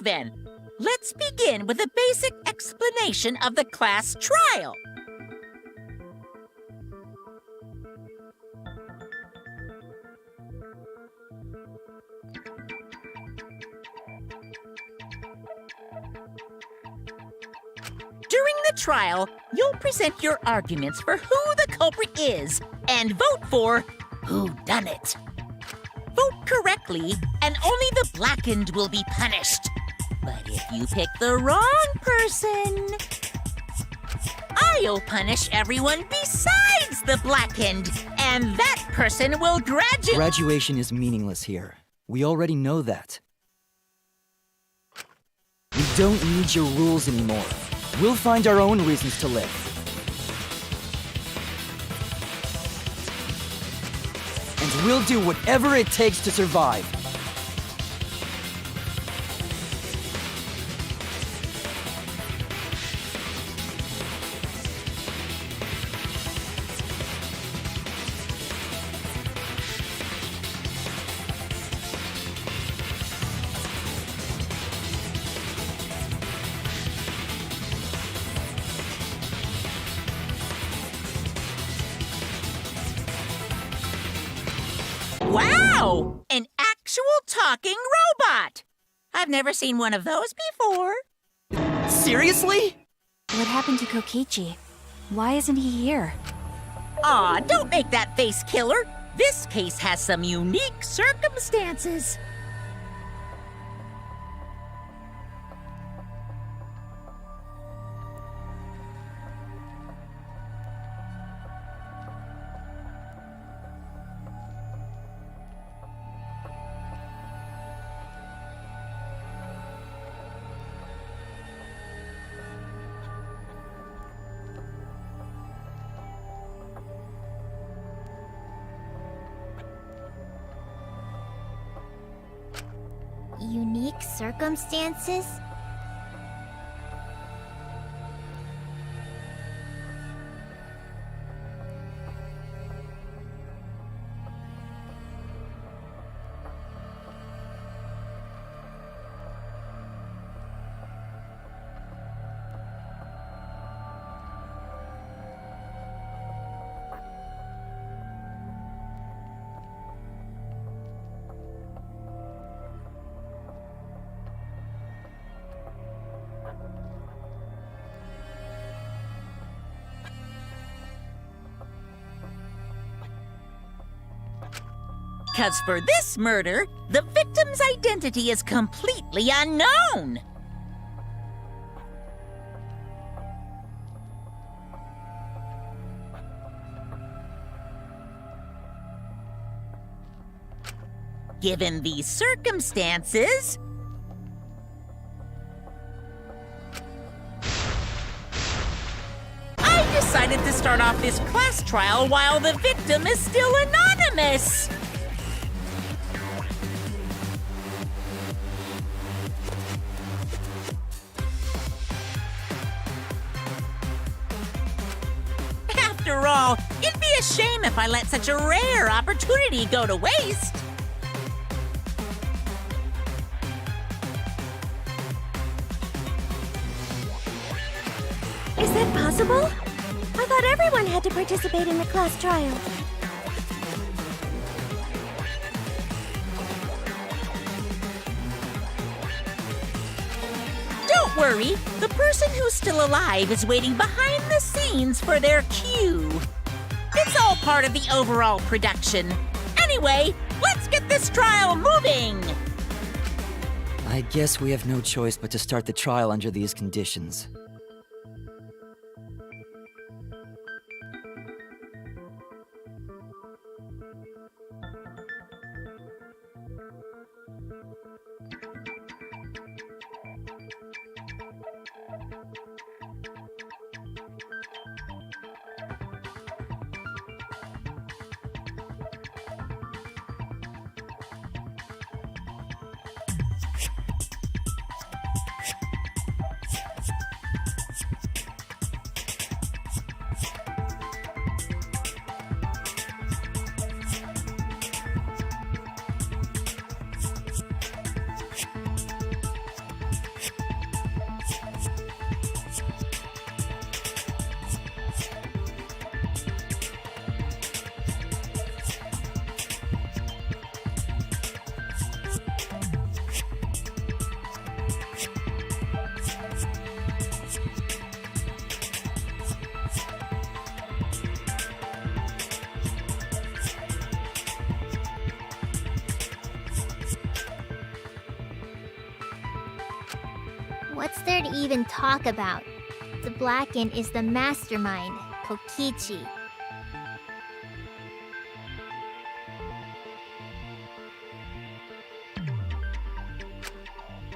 then, let's begin with a basic explanation of the class trial. During the trial, you'll present your arguments for who the culprit is and vote for who done it. Vote correctly, and only the blackened will be punished. But if you pick the wrong person, I'll punish everyone besides the blackened, and that person will graduate. Graduation is meaningless here. We already know that. We don't need your rules anymore. We'll find our own reasons to live. And we'll do whatever it takes to survive. Wow! An actual talking robot! I've never seen one of those before. Seriously? What happened to Kokichi? Why isn't he here? Aw, don't make that face, killer. This case has some unique circumstances. Unique circumstances? Because for this murder, the victim's identity is completely unknown. Given these circumstances, I decided to start off this class trial while the victim is still anonymous. After all, it'd be a shame if I let such a rare opportunity go to waste. Is that possible? I thought everyone had to participate in the class trial. Don't worry, the person who's still alive is waiting behind the scenes for their cue. It's all part of the overall production. Anyway, let's get this trial moving! I guess we have no choice but to start the trial under these conditions. What's there to even talk about? The Blacken is the mastermind, Kokichi.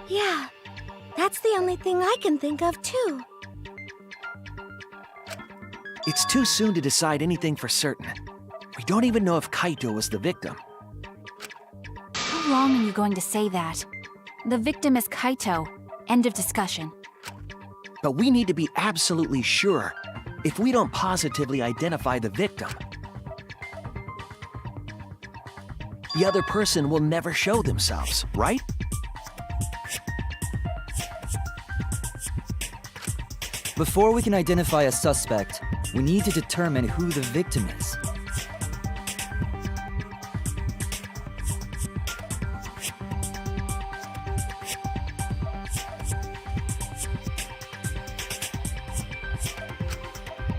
Yeah, that's the only thing I can think of, too. It's too soon to decide anything for certain. We don't even know if Kaito was the victim. How long are you going to say that? The victim is Kaito. End of discussion. But we need to be absolutely sure. If we don't positively identify the victim, the other person will never show themselves, right? Before we can identify a suspect, we need to determine who the victim is.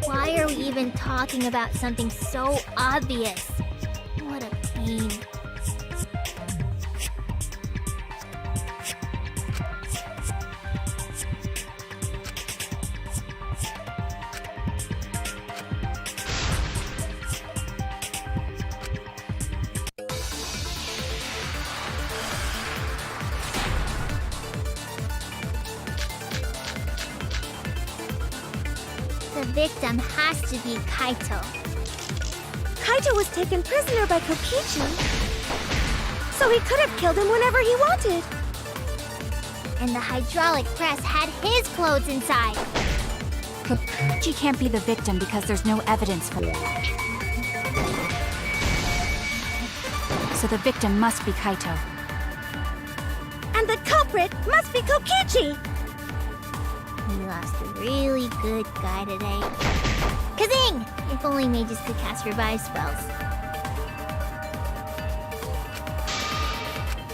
Why are we even talking about something so obvious? What a pain. The victim has to be Kaito. Kaito was taken prisoner by Kokichi, so he could have killed him whenever he wanted. And the hydraulic press had his clothes inside. Kokichi can't be the victim because there's no evidence for it. So the victim must be Kaito. And the culprit must be Kokichi! We lost a really good guy today. Kazing! If only mages could cast revive spells.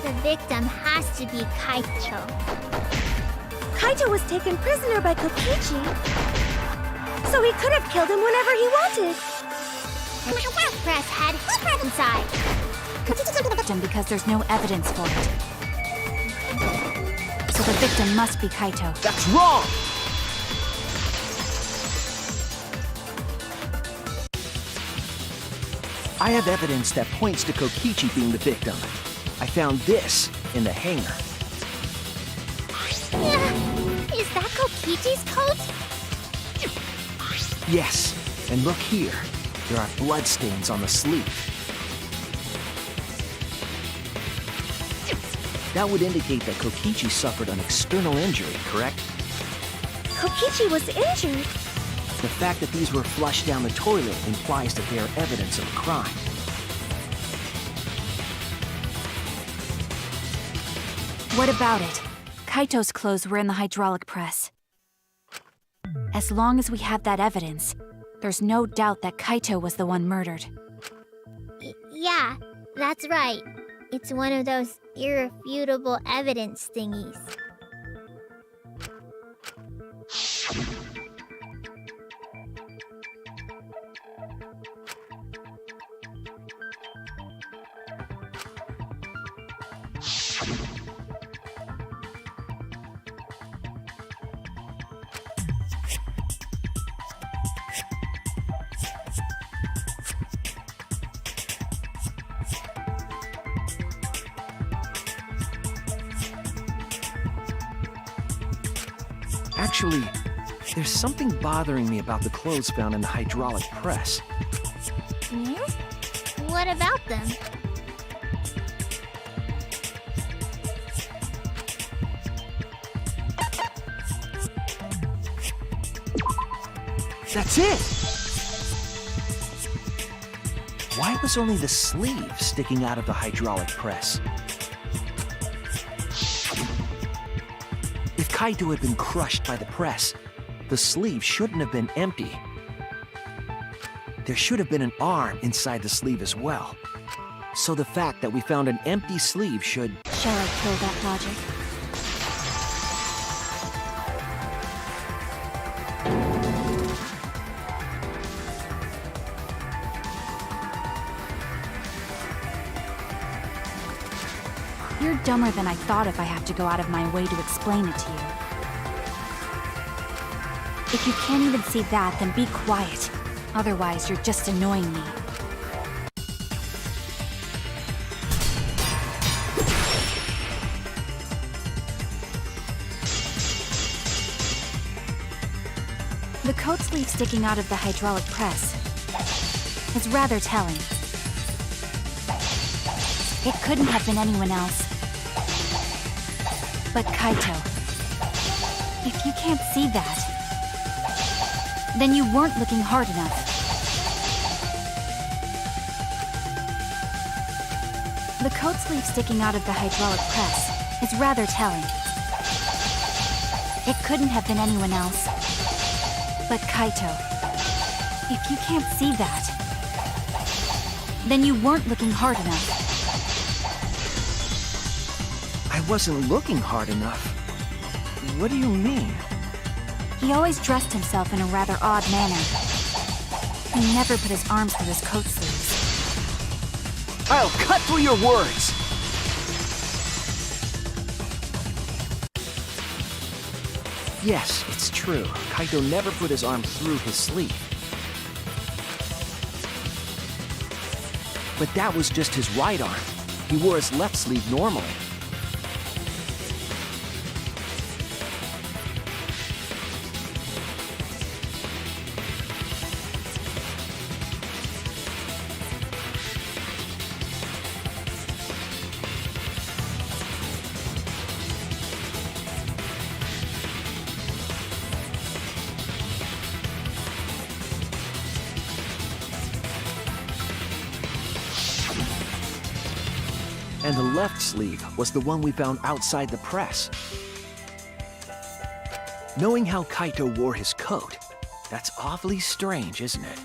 The victim has to be Kaito. Kaito was taken prisoner by Kokichi, so he could have killed him whenever he wanted. And the press had his inside. Victim because there's no evidence for it. So the victim must be Kaito. That's wrong! I have evidence that points to Kokichi being the victim. I found this in the hangar. Yeah. Is that Kokichi's coat? Yes, and look here. There are bloodstains on the sleeve. That would indicate that Kokichi suffered an external injury, correct? Kokichi was injured. The fact that these were flushed down the toilet implies that they are evidence of a crime. What about it? Kaito's clothes were in the hydraulic press. As long as we have that evidence, there's no doubt that Kaito was the one murdered. Yeah, that's right. It's one of those irrefutable evidence thingies. Actually, there's something bothering me about the clothes found in the hydraulic press. Yeah? What about them? That's it! Why was only the sleeve sticking out of the hydraulic press? If Kaito had been crushed by the press, the sleeve shouldn't have been empty. There should have been an arm inside the sleeve as well. So the fact that we found an empty sleeve should... Shall I kill that logic? You're dumber than I thought if I have to go out of my way to explain it to you. If you can't even see that, then be quiet. Otherwise, you're just annoying me. The coat sleeve sticking out of the hydraulic press is rather telling. It couldn't have been anyone else but Kaito. If you can't see that, then you weren't looking hard enough. The coat sleeve sticking out of the hydraulic press is rather telling. It couldn't have been anyone else but Kaito. If you can't see that, then you weren't looking hard enough. I wasn't looking hard enough. What do you mean? He always dressed himself in a rather odd manner. He never put his arms through his coat sleeves. I'll cut through your words! Yes, it's true. Kaito never put his arm through his sleeve. But that was just his right arm. He wore his left sleeve normally. And the left sleeve was the one we found outside the press. Knowing how Kaito wore his coat, that's awfully strange, isn't it?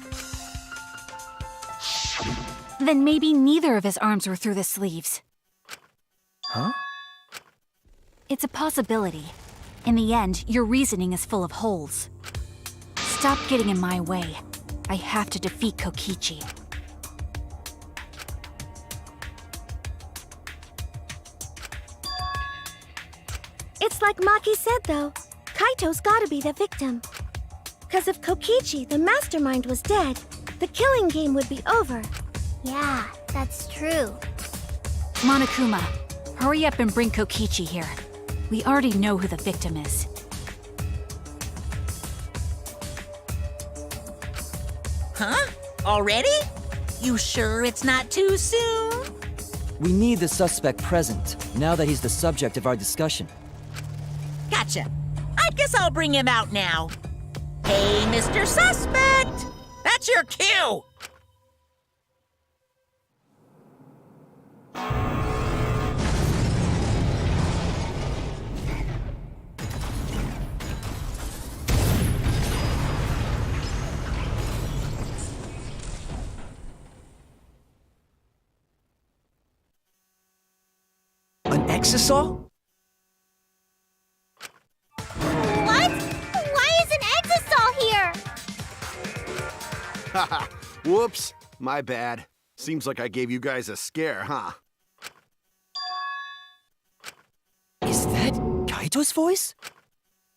Then maybe neither of his arms were through the sleeves. Huh? It's a possibility. In the end, your reasoning is full of holes. Stop getting in my way. I have to defeat Kokichi. It's like Maki said, though. Kaito's gotta be the victim. 'Cause if Kokichi, the mastermind, was dead, the killing game would be over. Yeah, that's true. Monokuma, hurry up and bring Kokichi here. We already know who the victim is. Huh? Already? You sure it's not too soon? We need the suspect present, now that he's the subject of our discussion. Gotcha. I guess I'll bring him out now. Hey, Mr. Suspect! That's your cue! An exisal? What? Why is an exisal here? Haha, whoops, my bad. Seems like I gave you guys a scare, huh? Is that Kaito's voice?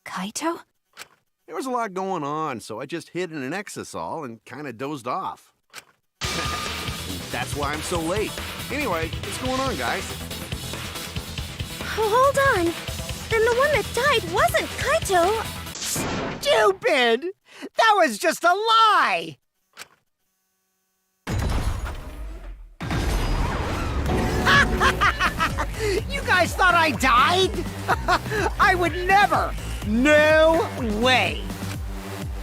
Kaito? There was a lot going on, so I just hid in an exisal and kinda dozed off. That's why I'm so late. Anyway, what's going on, guys? Oh, hold on. Then the one that died wasn't Kaito. Stupid! That was just a lie! You guys thought I died? I would never! No way!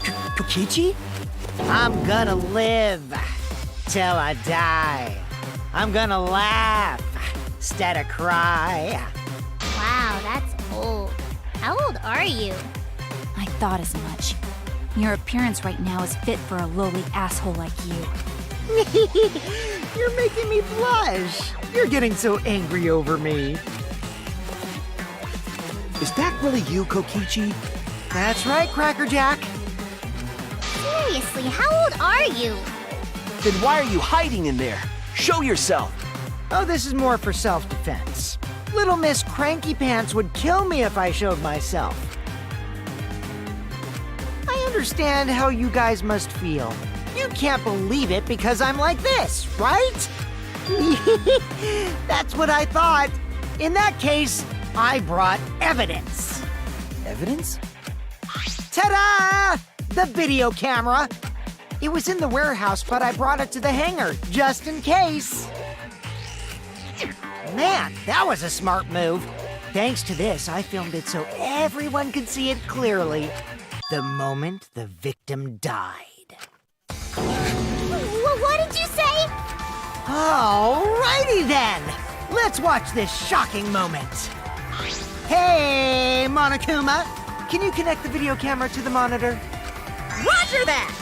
Kokichi? I'm gonna live till I die. I'm gonna laugh instead of cry. Wow, that's old. How old are you? I thought as much. Your appearance right now is fit for a lowly asshole like you. You're making me blush. You're getting so angry over me. Is that really you, Kokichi? That's right, Cracker Jack. Seriously, how old are you? Then why are you hiding in there? Show yourself! Oh, this is more for self-defense. Little Miss Cranky Pants would kill me if I showed myself. I understand how you guys must feel. You can't believe it because I'm like this, right? That's what I thought. In that case, I brought evidence. Evidence? Ta-da! The video camera. It was in the warehouse, but I brought it to the hangar, just in case. Man, that was a smart move. Thanks to this, I filmed it so everyone could see it clearly. The moment the victim died. What did you say? Alrighty then! Let's watch this shocking moment. Hey, Monokuma! Can you connect the video camera to the monitor? Roger that!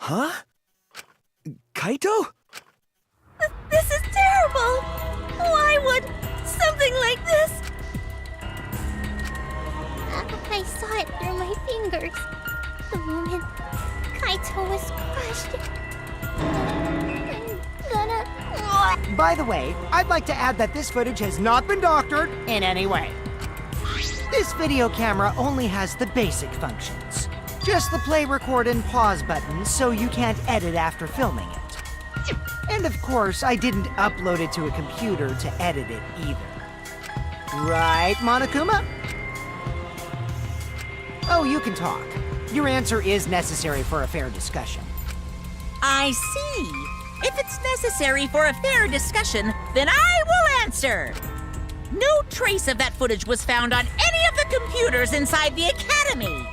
Huh? Kaito? This is terrible! Why would something like this? I saw it through my fingers. The moment Kaito was crushed. I'm gonna... By the way, I'd like to add that this footage has not been doctored in any way. This video camera only has the basic functions. Just the play, record, and pause buttons so you can't edit after filming it. And of course, I didn't upload it to a computer to edit it either. Right, Monokuma? Oh, you can talk. Your answer is necessary for a fair discussion. I see. If it's necessary for a fair discussion, then I will answer. No trace of that footage was found on any of the computers inside the Academy.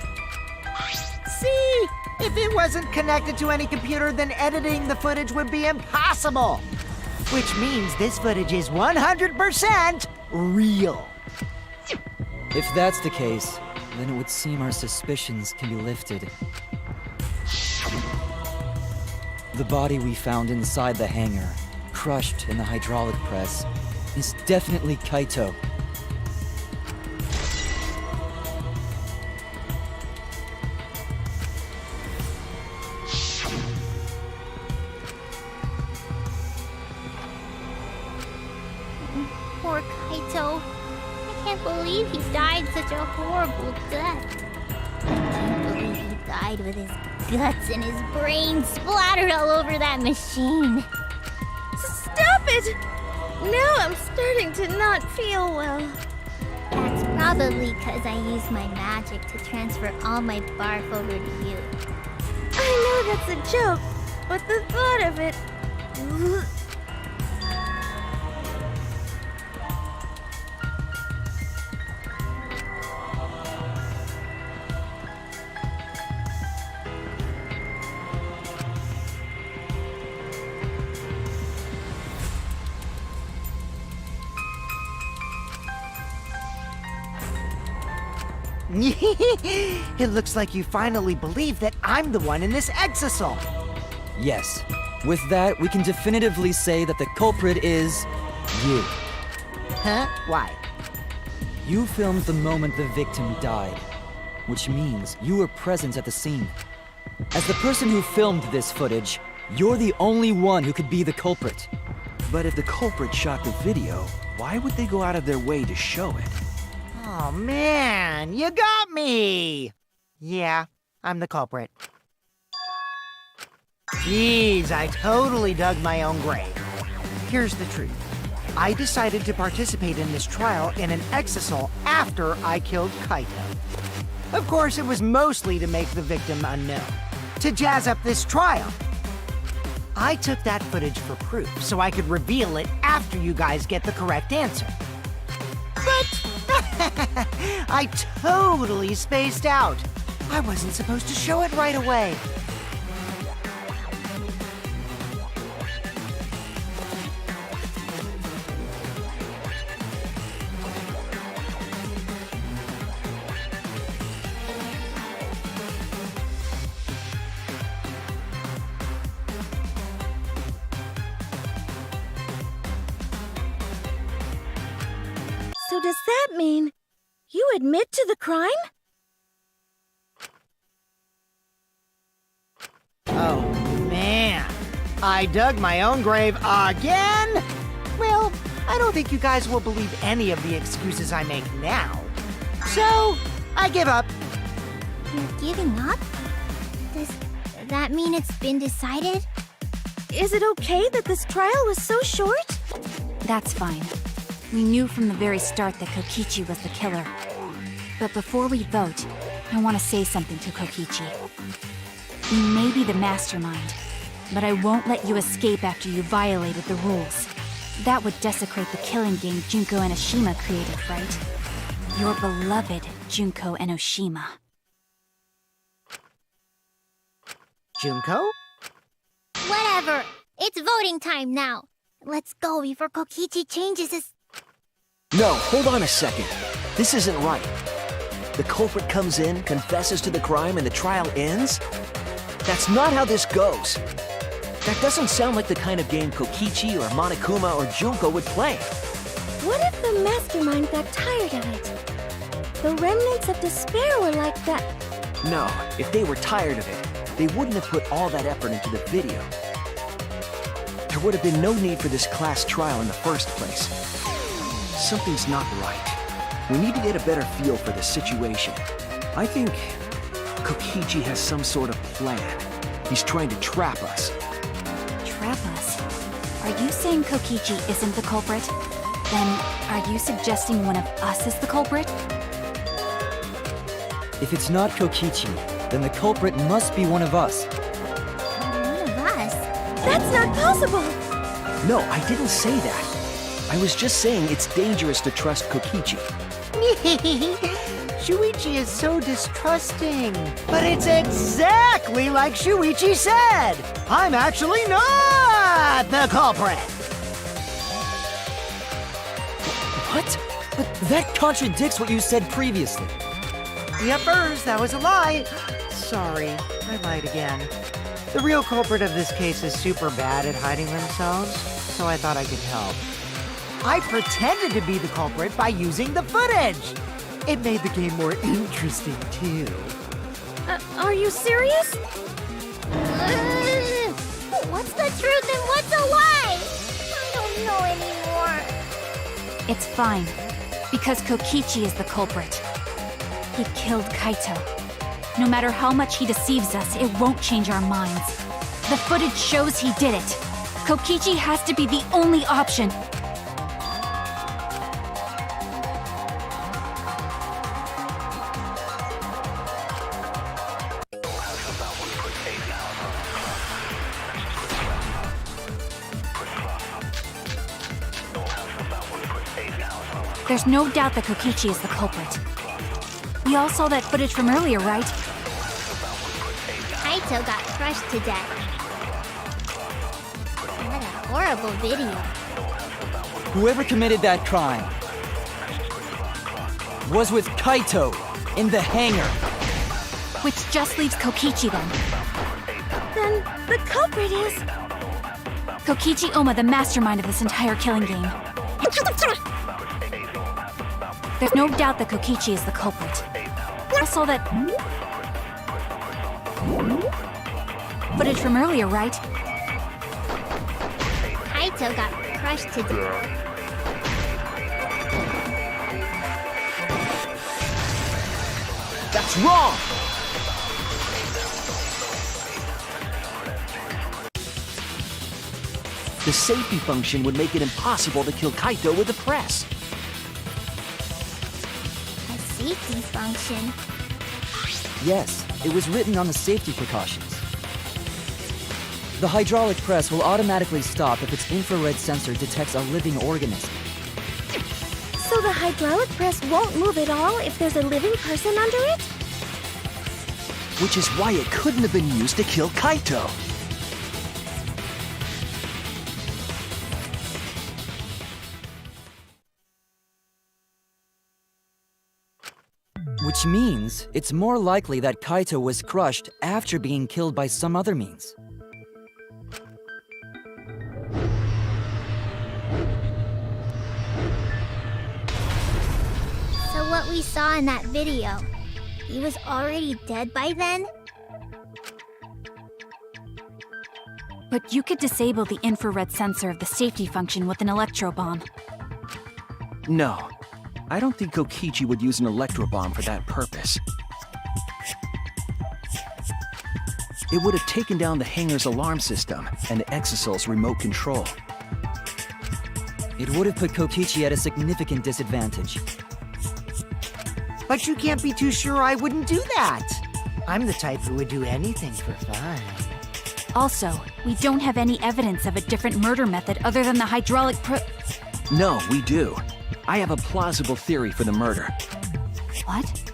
See? If it wasn't connected to any computer, then editing the footage would be impossible. Which means this footage is 100% real. If that's the case, then it would seem our suspicions can be lifted. The body we found inside the hangar, crushed in the hydraulic press, is definitely Kaito. Poor Kaito. I can't believe he died such a horrible death. I can't believe he died with his guts and his brains splattered all over that machine. Stop it! Now I'm starting to not feel well. That's probably because I used my magic to transfer all my barf over to you. I know that's a joke, but the thought of it... It looks like you finally believe that I'm the one in this exisal. Yes. With that, we can definitively say that the culprit is you. Huh? Why? You filmed the moment the victim died, which means you were present at the scene. As the person who filmed this footage, you're the only one who could be the culprit. But if the culprit shot the video, why would they go out of their way to show it? Oh man, you got me! Yeah, I'm the culprit. Jeez, I totally dug my own grave. Here's the truth. I decided to participate in this trial in an exisal after I killed Kaito. Of course, it was mostly to make the victim unknown, to jazz up this trial. I took that footage for proof so I could reveal it after you guys get the correct answer. But I totally spaced out. I wasn't supposed to show it right away. So does that mean you admit to the crime? Oh, man. I dug my own grave again? Well, I don't think you guys will believe any of the excuses I make now. So, I give up. You're giving up? Does that mean it's been decided? Is it okay that this trial was so short? That's fine. We knew from the very start that Kokichi was the killer. But before we vote, I want to say something to Kokichi. You may be the mastermind, but I won't let you escape after you violated the rules. That would desecrate the killing game Junko Enoshima created, right? Your beloved Junko Enoshima. Junko? Whatever. It's voting time now. Let's go before Kokichi changes his... No, hold on a second. This isn't right. The culprit comes in, confesses to the crime, and the trial ends? That's not how this goes. That doesn't sound like the kind of game Kokichi or Monokuma or Junko would play. What if the mastermind got tired of it? The remnants of despair were like that. No, if they were tired of it, they wouldn't have put all that effort into the video. There would have been no need for this class trial in the first place. Something's not right. We need to get a better feel for the situation. I think Kokichi has some sort of plan. He's trying to trap us. Trap us? Are you saying Kokichi isn't the culprit? Then, are you suggesting one of us is the culprit? If it's not Kokichi, then the culprit must be one of us. One of us? That's not possible! No, I didn't say that. I was just saying it's dangerous to trust Kokichi. Shuichi is so distrusting. But it's exactly like Shuichi said! I'm actually not the culprit! What? But that contradicts what you said previously. Yippers, that was a lie. Sorry, I lied again. The real culprit of this case is super bad at hiding themselves, so I thought I could help. I pretended to be the culprit by using the footage. It made the game more interesting, too. Are you serious? What's the truth and what's a lie? I don't know anymore. It's fine, because Kokichi is the culprit. He killed Kaito. No matter how much he deceives us, it won't change our minds. The footage shows he did it. Kokichi has to be the only option. There's no doubt that Kokichi is the culprit. We all saw that footage from earlier, right? Kaito got crushed to death. What a horrible video. Whoever committed that crime was with Kaito in the hangar. Which just leaves Kokichi then. Then the culprit is... Kokichi Oma, the mastermind of this entire killing game. There's no doubt that Kokichi is the culprit. I saw that footage from earlier, right? Kaito got crushed to death. That's wrong! The safety function would make it impossible to kill Kaito with the press. A safety function. Yes, it was written on the safety precautions. The hydraulic press will automatically stop if its infrared sensor detects a living organism. So the hydraulic press won't move at all if there's a living person under it? Which is why it couldn't have been used to kill Kaito. Which means it's more likely that Kaito was crushed after being killed by some other means. what we saw in that video, he was already dead by then? But you could disable the infrared sensor of the safety function with an electro bomb. No, I don't think Kokichi would use an electro bomb for that purpose. It would have taken down the hangar's alarm system and the Exosol's remote control. It would have put Kokichi at a significant disadvantage. But you can't be too sure I wouldn't do that. I'm the type who would do anything for fun. Also, we don't have any evidence of a different murder method other than the hydraulic No, we do. I have a plausible theory for the murder. What?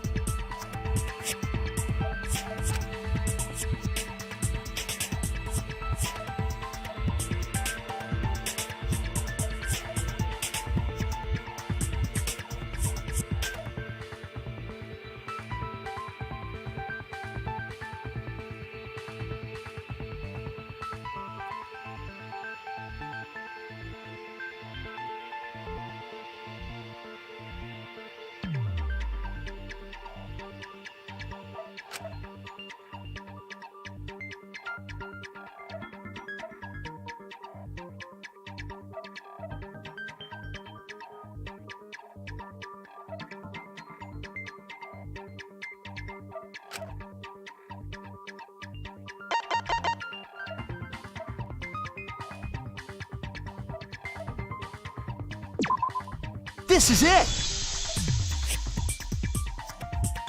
This is it!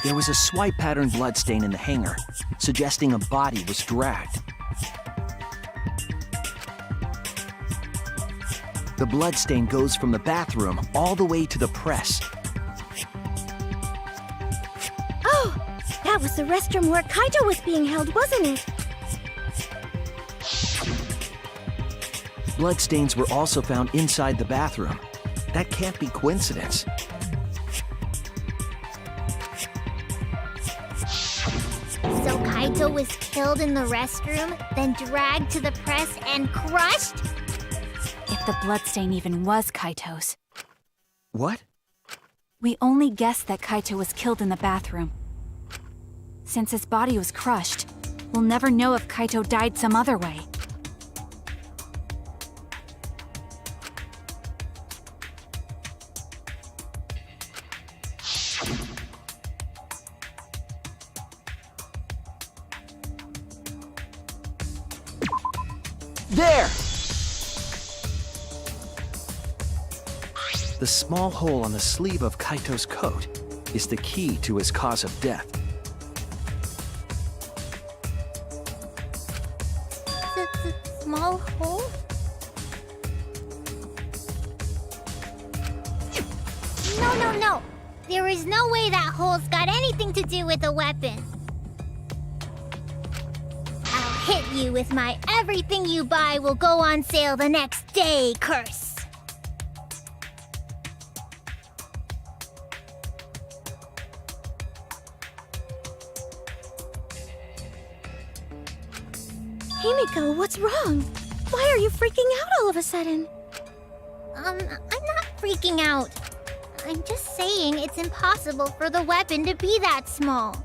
There was a swipe pattern bloodstain in the hangar, suggesting a body was dragged. The bloodstain goes from the bathroom all the way to the press. Oh, that was the restroom where Kaito was being held, wasn't it? Bloodstains were also found inside the bathroom. That can't be coincidence. So Kaito was killed in the restroom, then dragged to the press and crushed? If the bloodstain even was Kaito's. What? We only guess that Kaito was killed in the bathroom. Since his body was crushed, we'll never know if Kaito died some other way. There! The small hole on the sleeve of Kaito's coat is the key to his cause of death. The small hole? No. There is no way that hole's got anything to do with the weapon. I'll hit you with my everything you buy will go on sale the next day curse. Himiko, what's wrong? Why are you freaking out all of a sudden? I'm not freaking out. I'm just saying it's impossible for the weapon to be that small.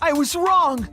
I was wrong!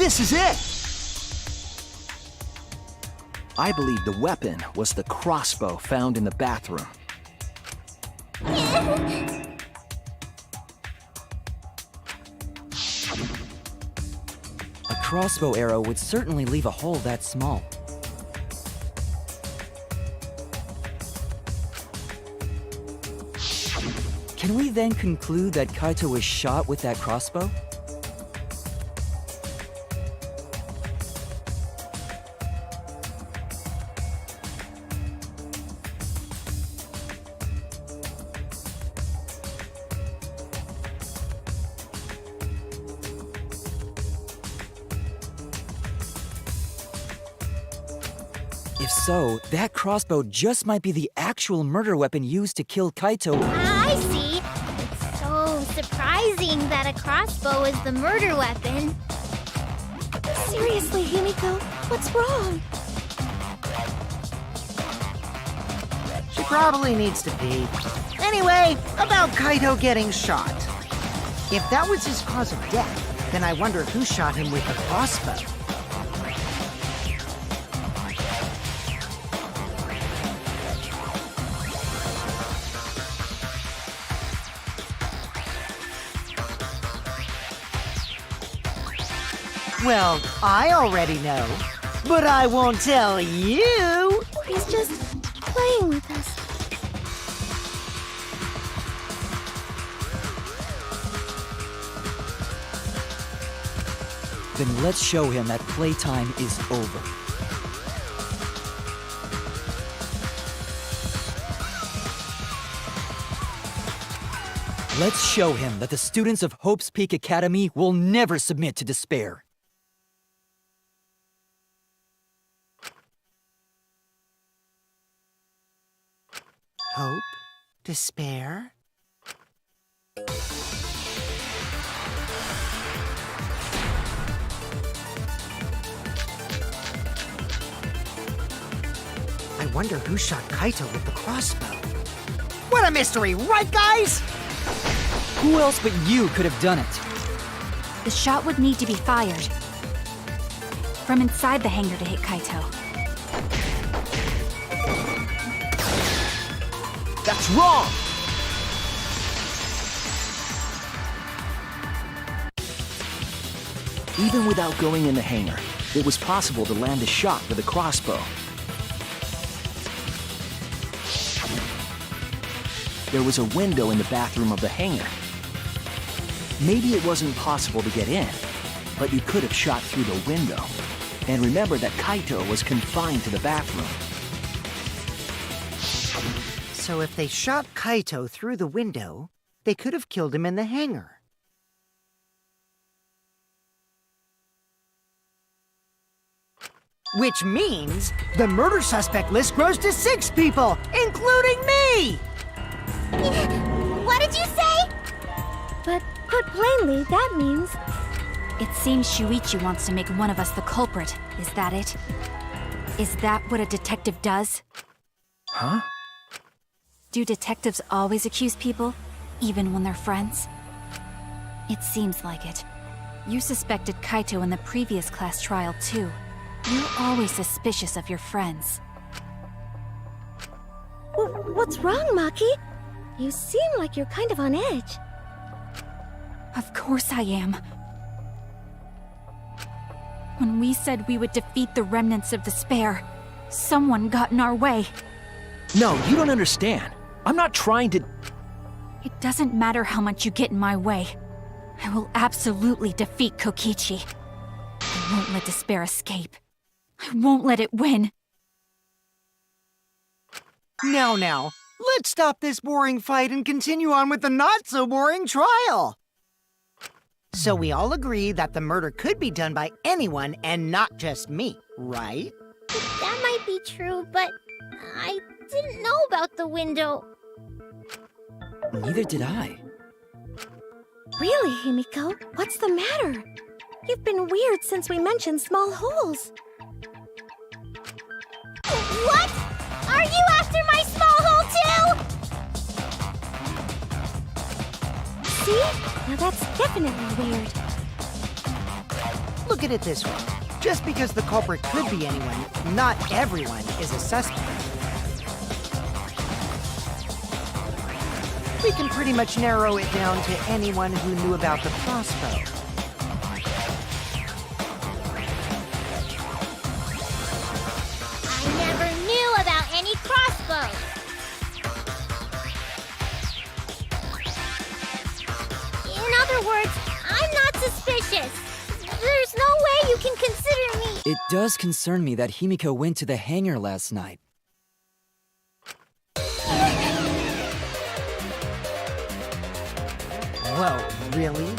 This is it! I believe the weapon was the crossbow found in the bathroom. A crossbow arrow would certainly leave a hole that small. Can we then conclude that Kaito was shot with that crossbow? If so, that crossbow just might be the actual murder weapon used to kill Kaito. I see. It's so surprising that a crossbow is the murder weapon. Seriously, Himiko, what's wrong? She probably needs to pee. Anyway, about Kaito getting shot. If that was his cause of death, then I wonder who shot him with the crossbow. Well, I already know, but I won't tell you. He's just playing with us. Then let's show him that playtime is over. Let's show him that the students of Hope's Peak Academy will never submit to despair. Hope? Despair? I wonder who shot Kaito with the crossbow. What a mystery, right, guys? Who else but you could have done it? The shot would need to be fired from inside the hangar to hit Kaito. That's wrong! Even without going in the hangar, it was possible to land a shot with a crossbow. There was a window in the bathroom of the hangar. Maybe it wasn't possible to get in, but you could have shot through the window. And remember that Kaito was confined to the bathroom. So if they shot Kaito through the window, they could have killed him in the hangar. Which means the murder suspect list grows to 6 people, including me! What did you say? But put plainly, that means It seems Shuichi wants to make one of us the culprit. Is that it? Is that what a detective does? Huh? Do detectives always accuse people, even when they're friends? It seems like it. You suspected Kaito in the previous class trial, too. You're always suspicious of your friends. What's wrong, Maki? You seem like you're kind of on edge. Of course I am. When we said we would defeat the remnants of despair, someone got in our way. No, you don't understand. I'm not trying to... It doesn't matter how much you get in my way. I will absolutely defeat Kokichi. I won't let despair escape. I won't let it win. Now, let's stop this boring fight and continue on with the not-so-boring trial. So we all agree that the murder could be done by anyone and not just me, right? That might be true, but I didn't know about the window. Neither did I. Really, Himiko? What's the matter? You've been weird since we mentioned small holes. What? Are you after my small hole too? See? Now that's definitely weird. Look at it this way. Just because the culprit could be anyone, not everyone is a suspect. We can pretty much narrow it down to anyone who knew about the crossbow. I never knew about any crossbows. In other words, I'm not suspicious. There's no way you can consider me. It does concern me that Himiko went to the hangar last night. Whoa, really?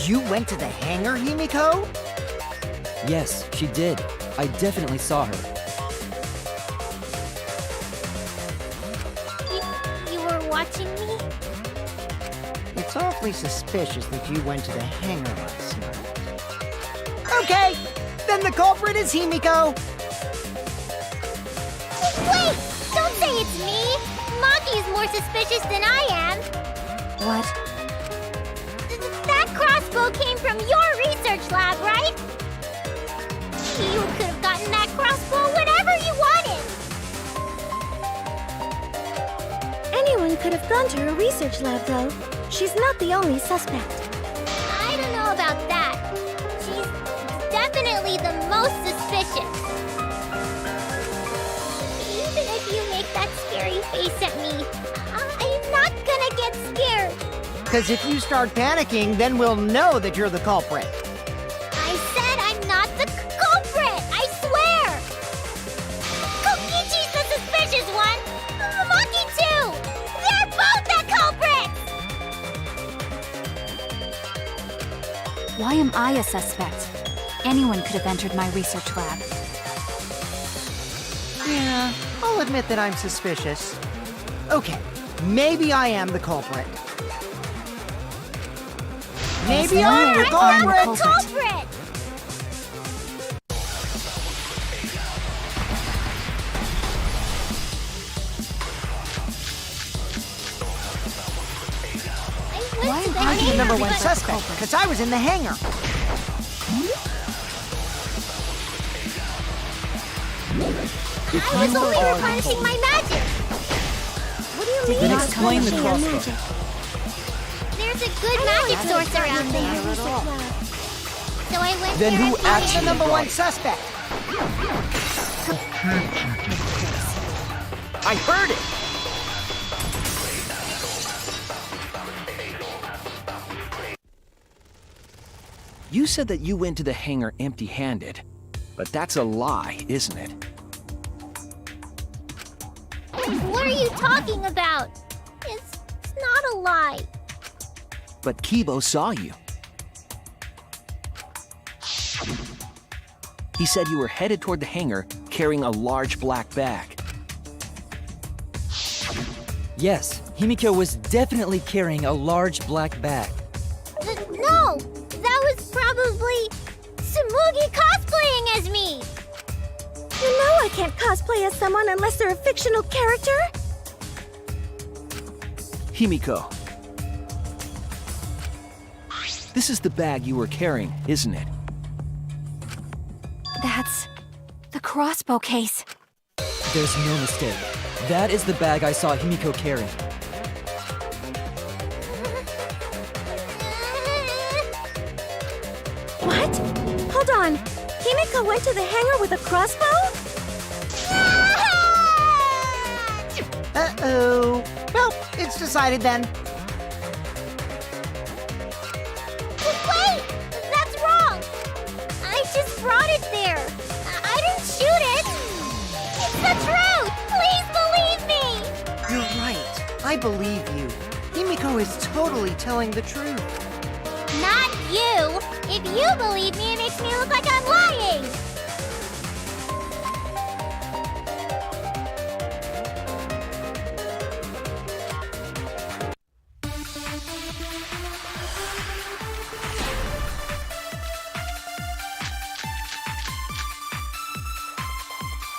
You went to the hangar, Himiko? Yes, she did. I definitely saw her. You were watching me? It's awfully suspicious that you went to the hangar last night. Okay, then the culprit is Himiko. Wait! Don't say it's me! Maki is more suspicious than I am. What? That crossbow came from your research lab, right? You could have gotten that crossbow whenever you wanted. Anyone could have gone to her research lab, though. She's not the only suspect. I don't know about that. She's definitely the most suspicious. Even if you make that scary face at me, I'm not gonna get scared. Because if you start panicking, then we'll know that you're the culprit. I said I'm not the culprit! I swear! Kokichi's the suspicious one! Maki too! They're both the culprits! Why am I a suspect? Anyone could have entered my research lab. Yeah, I'll admit that I'm suspicious. Okay, maybe I am the culprit. Maybe I'm the culprit! Culprit! Why am I'm the number one but- suspect, because I was in the hangar. I was only replenishing my magic! What do you mean? Then not explain the replenishing your crossbow. magic? There's a good magic source around there. So I went Then there who and actually- The number one suspect. I heard it! You said that you went to the hangar empty-handed, but that's a lie, isn't it? What are you talking about? It's not a lie. But Kibo saw you. He said you were headed toward the hangar carrying a large black bag. Yes, Himiko was definitely carrying a large black bag. No! That was probably Tsumugi cosplaying as me! You know I can't cosplay as someone unless they're a fictional character. Himiko. This is the bag you were carrying, isn't it? That's the crossbow case. There's no mistake. That is the bag I saw Himiko carrying. What? Hold on. Himiko went to the hangar with a crossbow? Uh-oh. Well, it's decided then. Wait! That's wrong! I just brought it there. I didn't shoot it! It's the truth! Please believe me! You're right. I believe you. Himiko is totally telling the truth. Not you! If you believe me, it makes me look like I'm lying!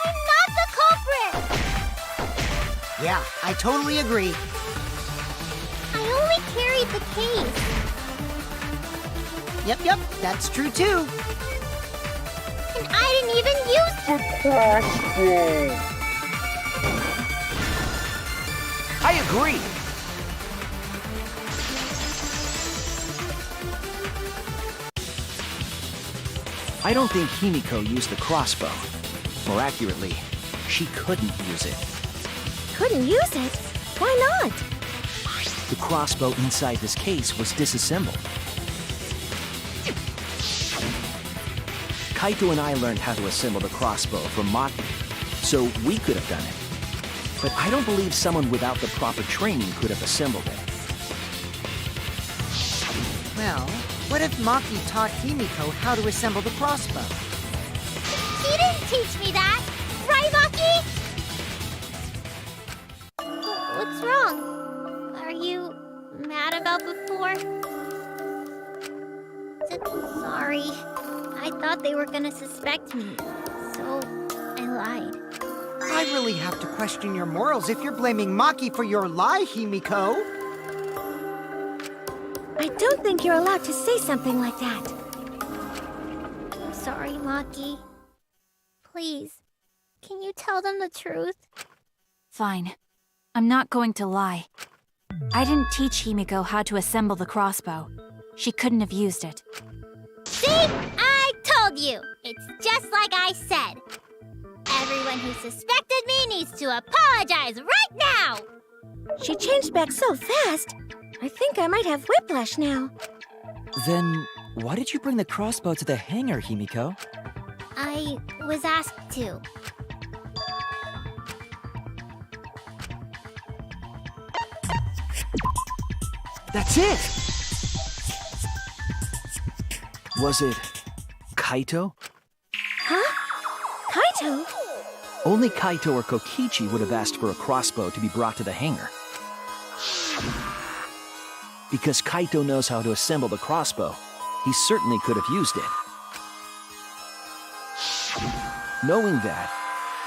I'm not the culprit! Yeah, I totally agree. I only carried the case. Yep, that's true too. And I didn't even use the crossbow. I agree. I don't think Himiko used the crossbow. More accurately, she couldn't use it. Couldn't use it? Why not? The crossbow inside this case was disassembled. Kaito and I learned how to assemble the crossbow from Maki, so we could have done it. But I don't believe someone without the proper training could have assembled it. Well, what if Maki taught Himiko how to assemble the crossbow? She didn't teach me that! Right, Maki? What's wrong? Are you mad about before? Sorry. I thought they were gonna suspect me, so I lied. I really have to question your morals if you're blaming Maki for your lie, Himiko. I don't think you're allowed to say something like that. I'm sorry, Maki. Please, can you tell them the truth? Fine. I'm not going to lie. I didn't teach Himiko how to assemble the crossbow. She couldn't have used it. See? I told you! It's just like I said. Everyone who suspected me needs to apologize right now! She changed back so fast. I think I might have whiplash now. Then, why did you bring the crossbow to the hangar, Himiko? I was asked to. That's it! Was it Kaito? Huh? Kaito? Only Kaito or Kokichi would have asked for a crossbow to be brought to the hangar. Because Kaito knows how to assemble the crossbow, he certainly could have used it. Knowing that,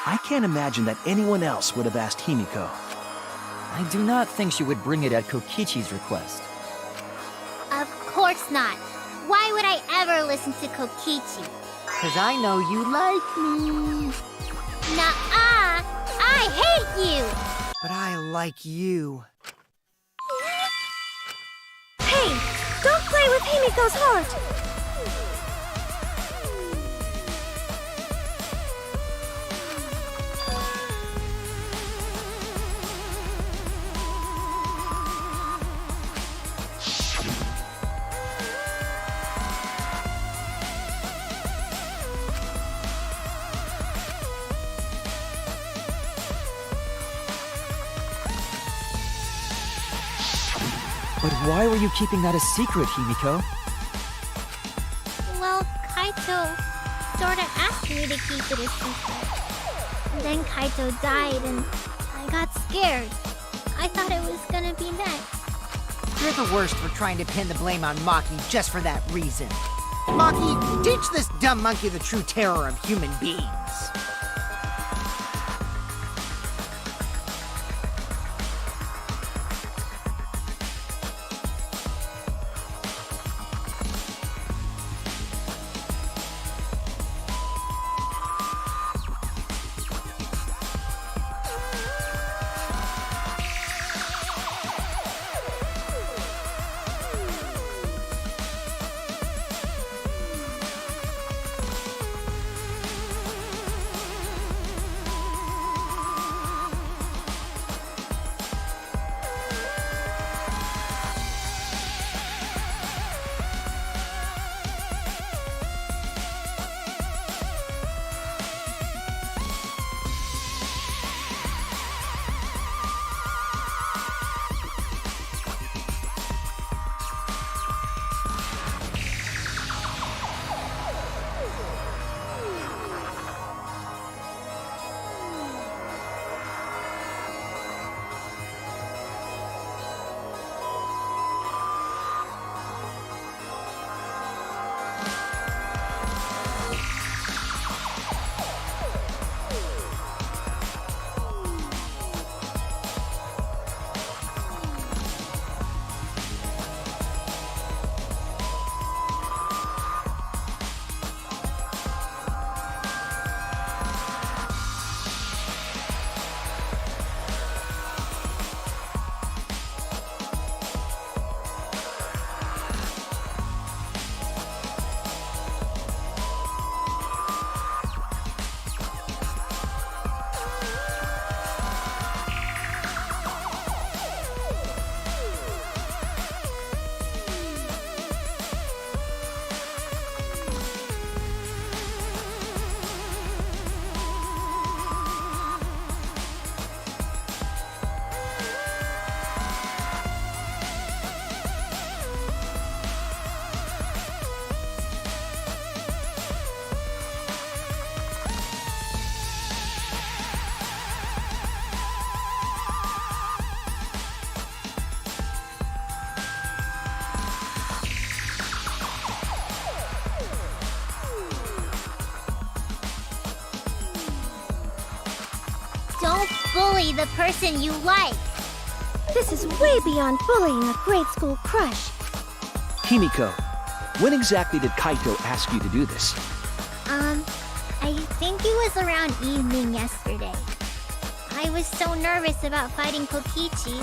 I can't imagine that anyone else would have asked Himiko. I do not think she would bring it at Kokichi's request. Of course not. Why would I ever listen to Kokichi? 'Cause I know you like me. Nuh-uh! I hate you! But I like you. Hey, don't play with Himiko's heart. But why were you keeping that a secret, Himiko? Well, Kaito sorta asked me to keep it a secret. And then Kaito died and I got scared. I thought it was gonna be next. You're the worst for trying to pin the blame on Maki just for that reason. Maki, teach this dumb monkey the true terror of human beings. Don't bully the person you like. This is way beyond bullying a grade school crush. Himiko, when exactly did Kaito ask you to do this? I think it was around evening yesterday. I was so nervous about fighting Kokichi,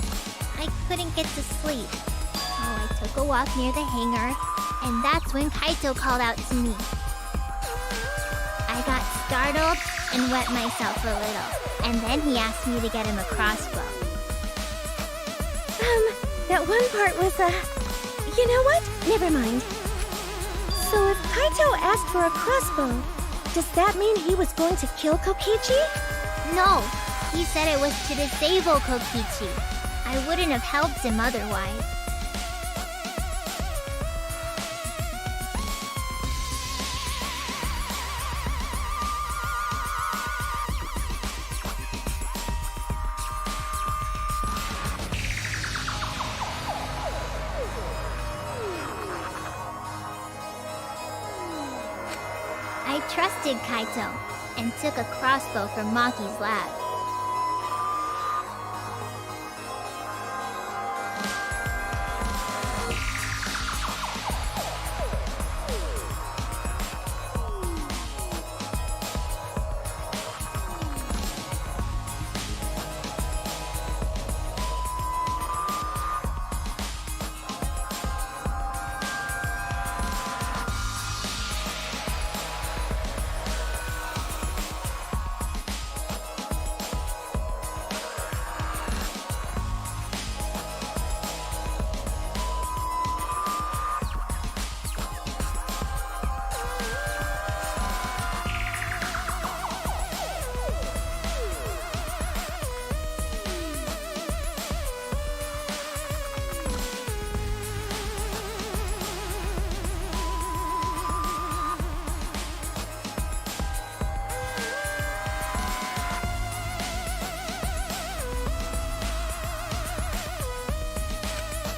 I couldn't get to sleep. So I took a walk near the hangar, and that's when Kaito called out to me. I got startled and wet myself a little, and then he asked me to get him a crossbow. That one part was, you know what? Never mind. So if Kaito asked for a crossbow, does that mean he was going to kill Kokichi? No, he said it was to disable Kokichi. I wouldn't have helped him otherwise. I trusted Kaito and took a crossbow from Maki's lab.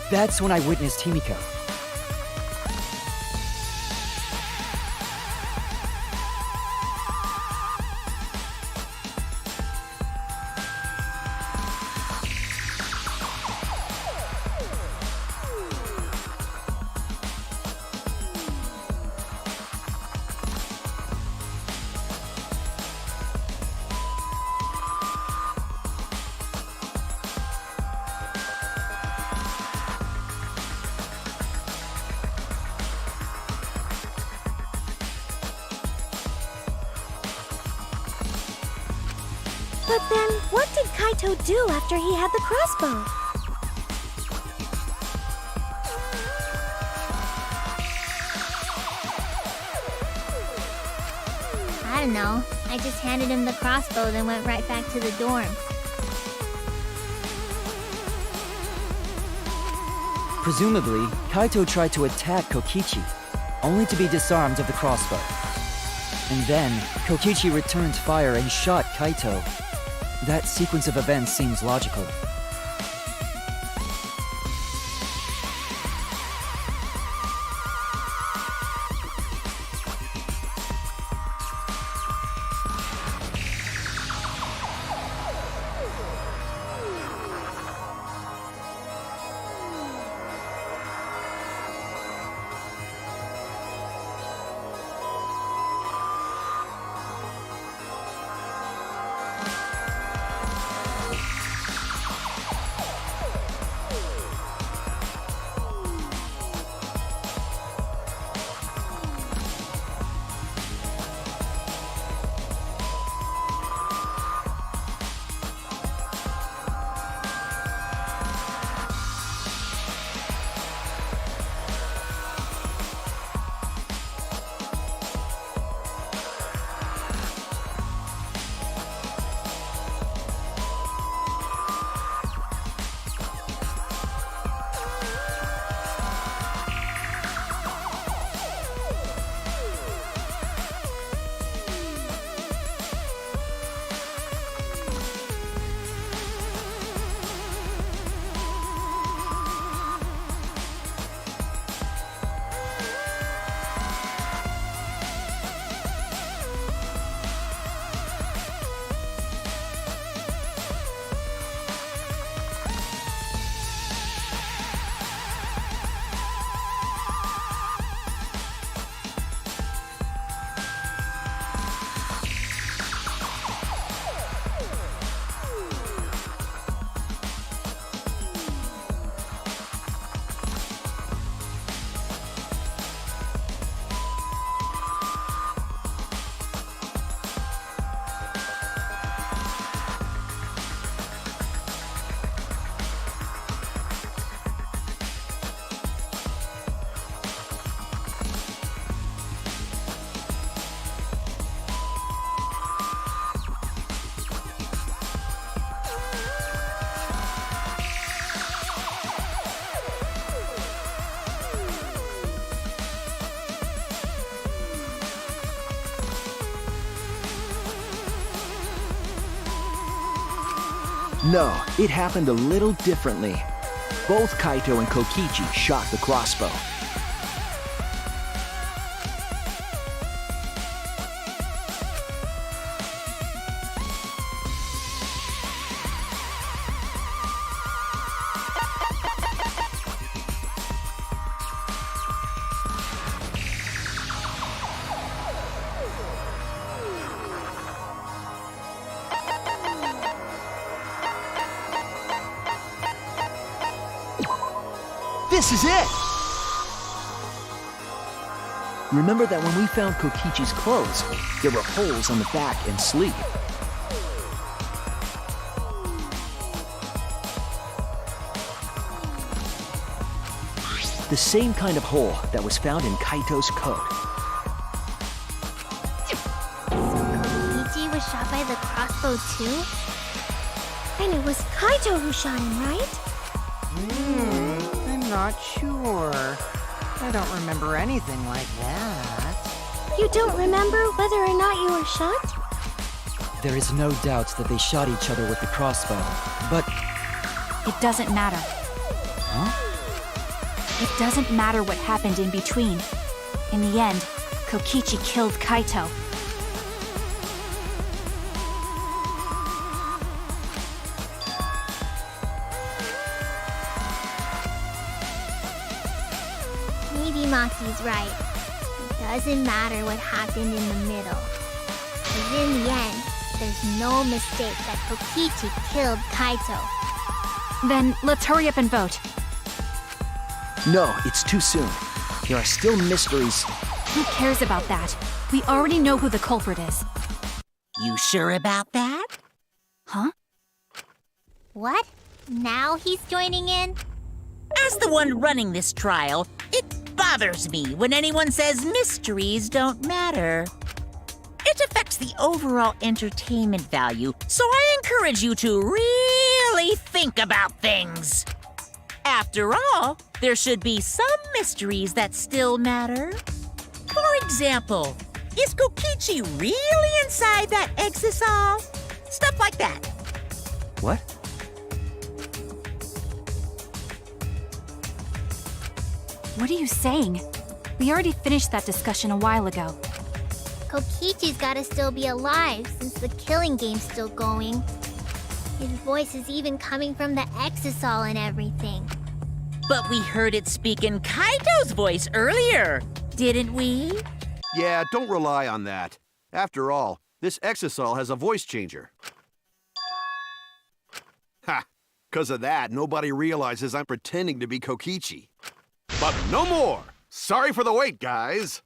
That's when I witnessed Himiko. But then, what did Kaito do after he had the crossbow? I don't know. I just handed him the crossbow, then went right back to the dorm. Presumably, Kaito tried to attack Kokichi, only to be disarmed of the crossbow. And then, Kokichi returned fire and shot Kaito. That sequence of events seems logical. No, it happened a little differently. Both Kaito and Kokichi shot the crossbow. This is it! Remember that when we found Kokichi's clothes, there were holes on the back and sleeve. The same kind of hole that was found in Kaito's coat. Kokichi was shot by the crossbow too? And it was Kaito who shot him, right? I'm not sure. I don't remember anything like that. You don't remember whether or not you were shot? There is no doubt that they shot each other with the crossbow, but It doesn't matter. Huh? It doesn't matter what happened in between. In the end, Kokichi killed Kaito. Maybe Maki's right. It doesn't matter what happened in the middle. Because in the end, there's no mistake that Kokichi killed Kaito. Then let's hurry up and vote. No, it's too soon. There are still mysteries. Who cares about that? We already know who the culprit is. You sure about that? Huh? What? Now he's joining in? As the one running this trial, it bothers me when anyone says mysteries don't matter. It affects the overall entertainment value, so I encourage you to really think about things. After all, there should be some mysteries that still matter. For example, is Kokichi really inside that exisal? Stuff like that. What? What are you saying? We already finished that discussion a while ago. Kokichi's gotta still be alive since the killing game's still going. His voice is even coming from the exisal and everything. But we heard it speak in Kaito's voice earlier, didn't we? Yeah, don't rely on that. After all, this exisal has a voice changer. Ha! 'Cause of that, nobody realizes I'm pretending to be Kokichi. But no more! Sorry for the wait, guys!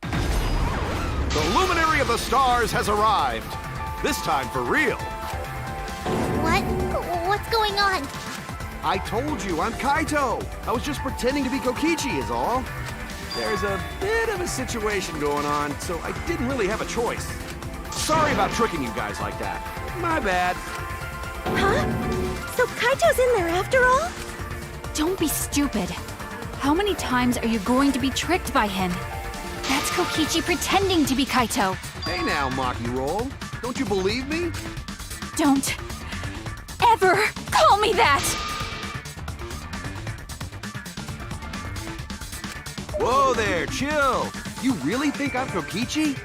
The luminary of the stars has arrived. This time for real. What? What's going on? I told you, I'm Kaito. I was just pretending to be Kokichi is all. There's a bit of a situation going on, so I didn't really have a choice. Sorry about tricking you guys like that. My bad. Huh? So Kaito's in there after all? Don't be stupid. How many times are you going to be tricked by him? That's Kokichi pretending to be Kaito. Hey now, Maki Roll. Don't you believe me? Don't ever call me that! Whoa there, chill. You really think I'm Kokichi?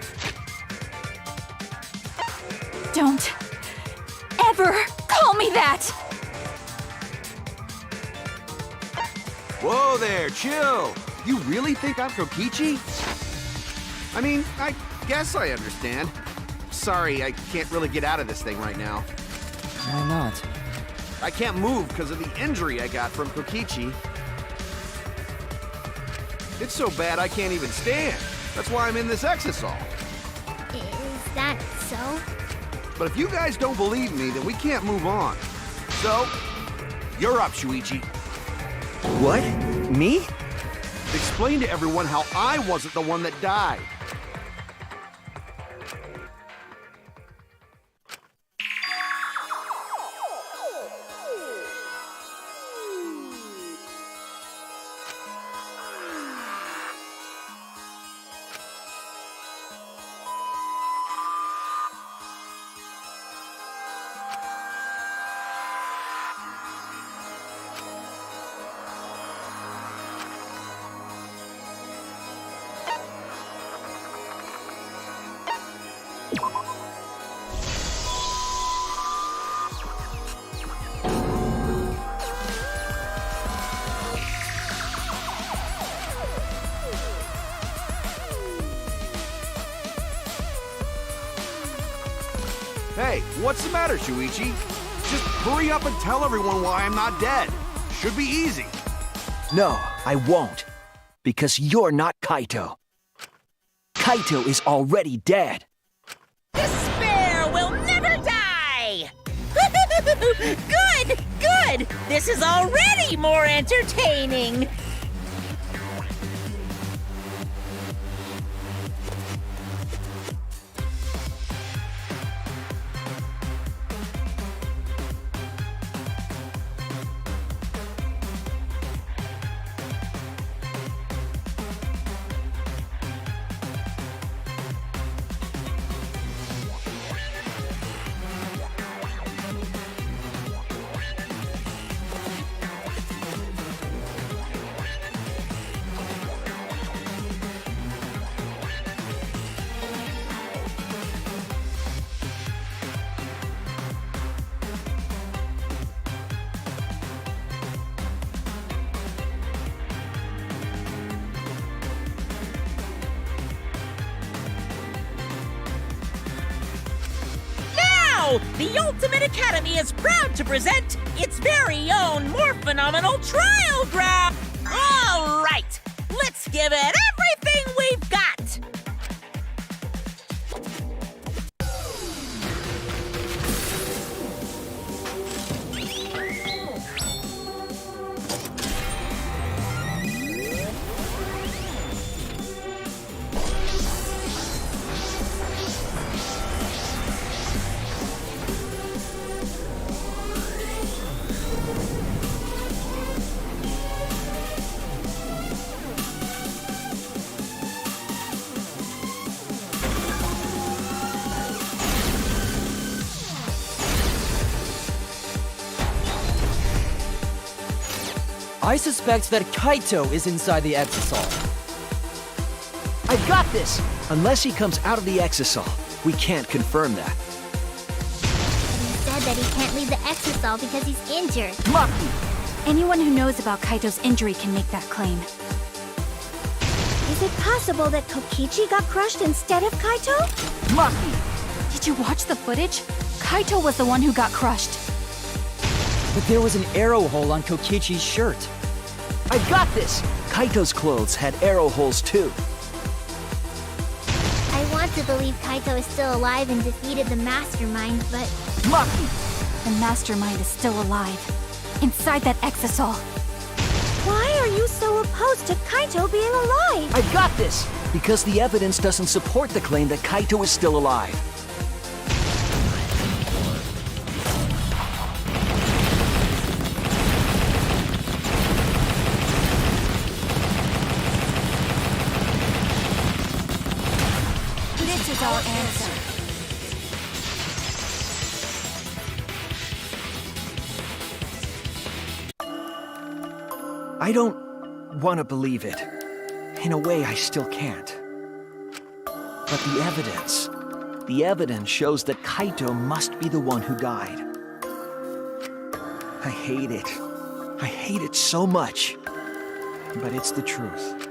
Don't ever call me that! Whoa there, chill. You really think I'm Kokichi? I mean, I guess I understand. Sorry, I can't really get out of this thing right now. why not? I can't move because of the injury I got from Kokichi. It's so bad I can't even stand. That's why I'm in this exisal. Is that so? But if you guys don't believe me, then we can't move on. So, you're up, Shuichi. What? Me? Explain to everyone how I wasn't the one that died. Hey, what's the matter, Shuichi? Just hurry up and tell everyone why I'm not dead. Should be easy. No, I won't. Because you're not Kaito. Kaito is already dead. Despair will never die! Good! Good! This is already more entertaining! The Ultimate Academy is proud to present its very own more phenomenal trial ground! All right, let's give it everything we've got! I suspect that Kaito is inside the Exisal. I've got this! Unless he comes out of the Exisal, we can't confirm that. He said that he can't leave the Exisal because he's injured. Maki! Anyone who knows about Kaito's injury can make that claim. Is it possible that Kokichi got crushed instead of Kaito? Maki! Did you watch the footage? Kaito was the one who got crushed. But there was an arrow hole on Kokichi's shirt. I've got this! Kaito's clothes had arrow holes too. I want to believe Kaito is still alive and defeated the Mastermind, but Maki! The Mastermind is still alive. Inside that Exisal. Why are you so opposed to Kaito being alive? I've got this! Because the evidence doesn't support the claim that Kaito is still alive. This is our answer. I don't want to believe it. In a way, I still can't. But the evidence shows that Kaito must be the one who died. I hate it. I hate it so much. But it's the truth.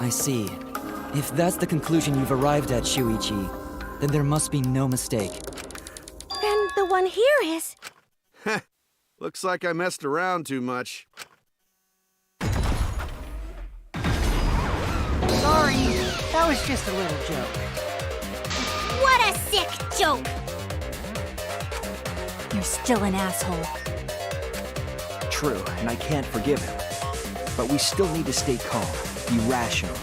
I see. If that's the conclusion you've arrived at, Shuichi, then there must be no mistake. Then the one here is... Looks like I messed around too much. Sorry, that was just a little joke. what a sick joke! You're still an asshole. True, and I can't forgive him. But we still need to stay calm, be rational.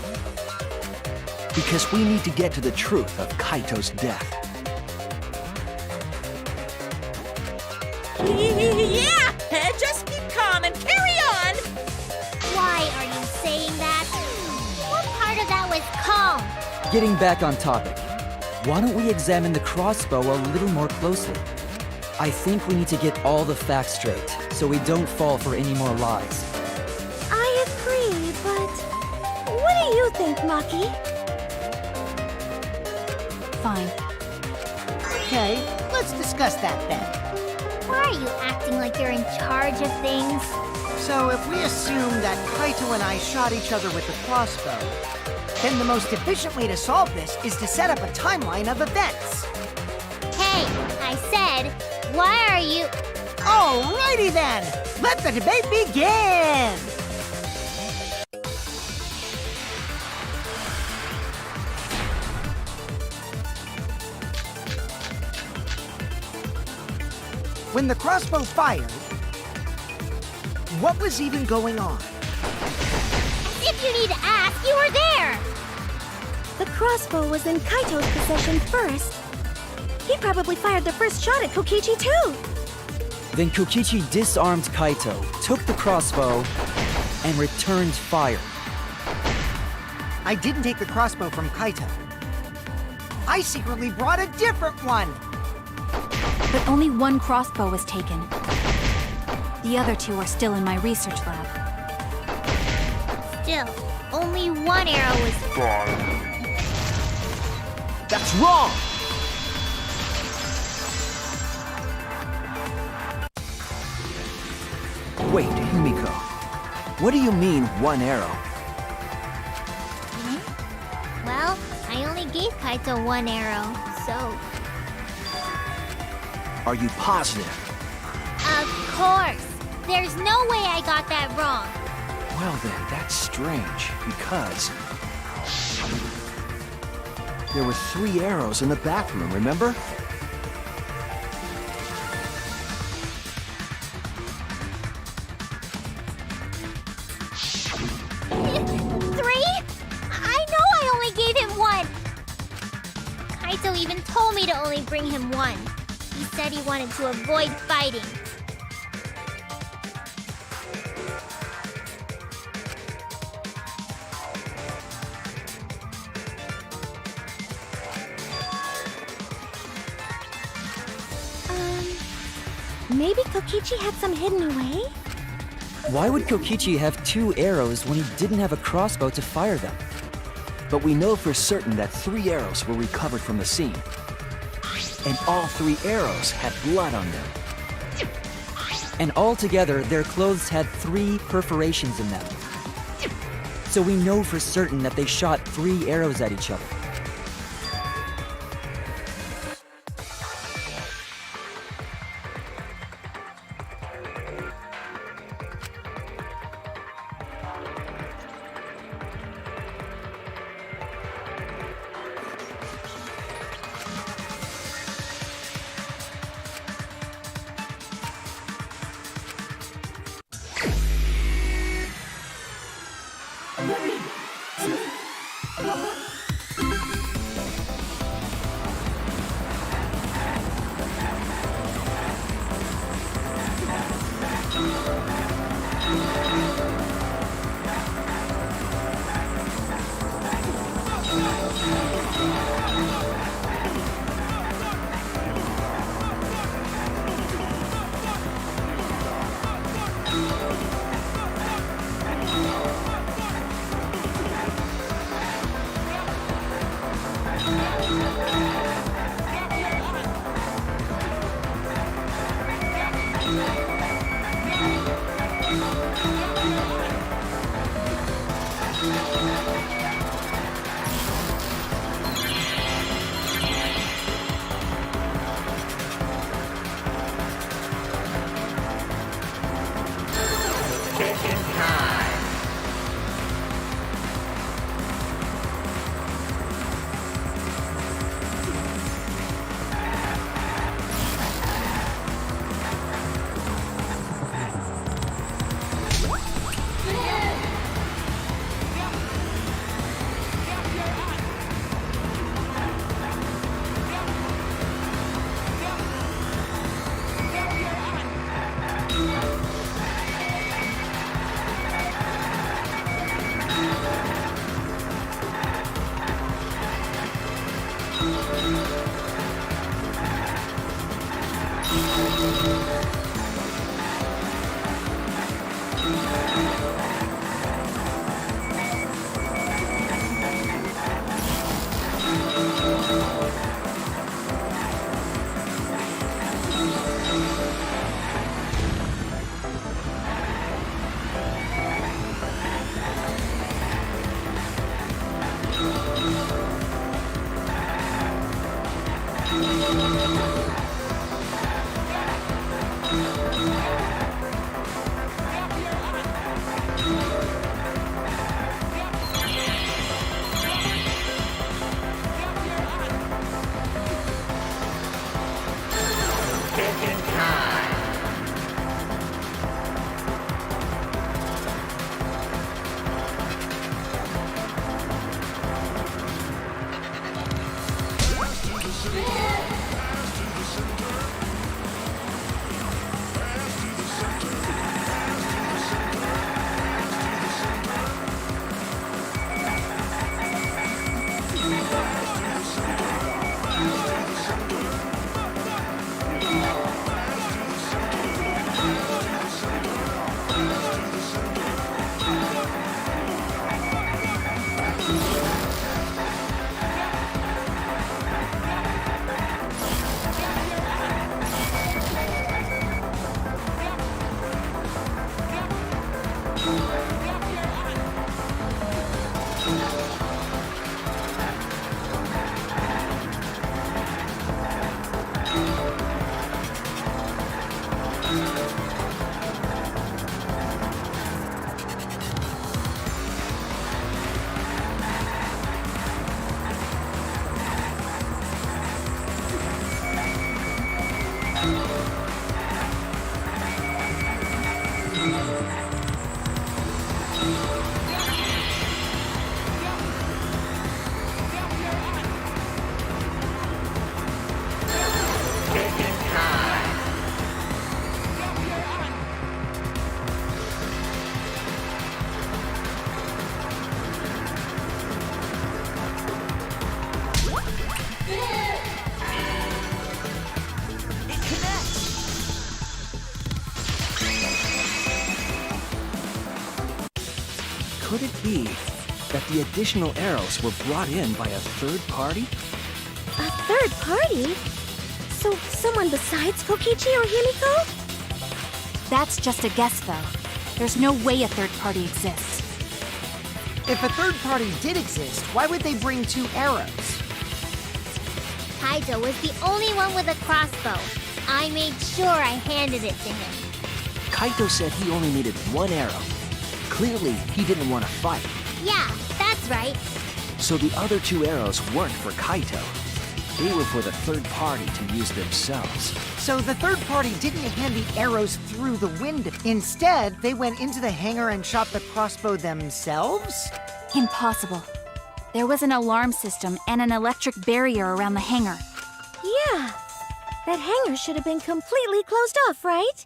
Because we need to get to the truth of Kaito's death. Yeah! Just keep calm and carry on! Why are you saying that? What part of that was calm? Getting back on topic, why don't we examine the crossbow a little more closely? I think we need to get all the facts straight, so we don't fall for any more lies. I agree, but... What do you think, Maki? Fine. Okay, let's discuss that then. Why are you acting like you're in charge of things? So if we assume that Kaito and I shot each other with the crossbow, then the most efficient way to solve this is to set up a timeline of events. Hey, I said, why are you... Alrighty then! Let the debate begin! When the crossbow fired, what was even going on? If you need to ask, you were there! The crossbow was in Kaito's possession first. He probably fired the first shot at Kokichi too. Then Kokichi disarmed Kaito, took the crossbow, and returned fire. I didn't take the crossbow from Kaito. I secretly brought a different one! But only one crossbow was taken. The other two are still in my research lab. Still, only one arrow was... That's wrong! Wait, Himiko. What do you mean, one arrow? Well, I only gave Kaito one arrow, so... Are you positive? Of course! There's no way I got that wrong! Well then, that's strange, because... there were 3 arrows in the bathroom, remember? Three? I know I only gave him one! Kaito even told me to only bring him one. He said he wanted to avoid fighting. Maybe Kokichi had some hidden away? Why would Kokichi have 2 arrows when he didn't have a crossbow to fire them? But we know for certain that 3 arrows were recovered from the scene. And all 3 arrows had blood on them. And altogether, their clothes had 3 perforations in them. So we know for certain that they shot 3 arrows at each other. Could it be that the additional arrows were brought in by a third party? A third party? So someone besides Kokichi or Himiko? That's just a guess, though. There's no way a third party exists. If a third party did exist, why would they bring 2 arrows? Kaito was the only one with a crossbow. I made sure I handed it to him. Kaito said he only needed 1 arrow. Clearly, he didn't want to fight. Yeah, that's right. So the other 2 arrows weren't for Kaito. They were for the third party to use themselves. So the third party didn't hand the arrows through the window. Instead, they went into the hangar and shot the crossbow themselves? Impossible. There was an alarm system and an electric barrier around the hangar. Yeah. That hangar should have been completely closed off, right?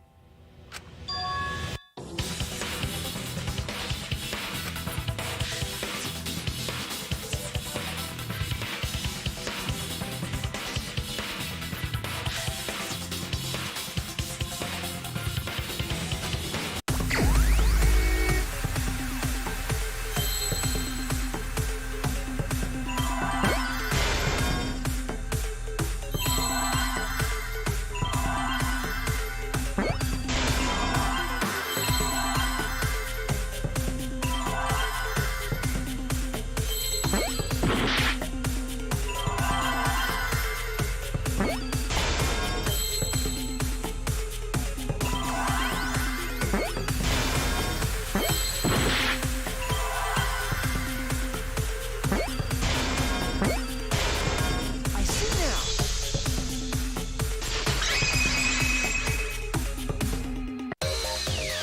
I see now.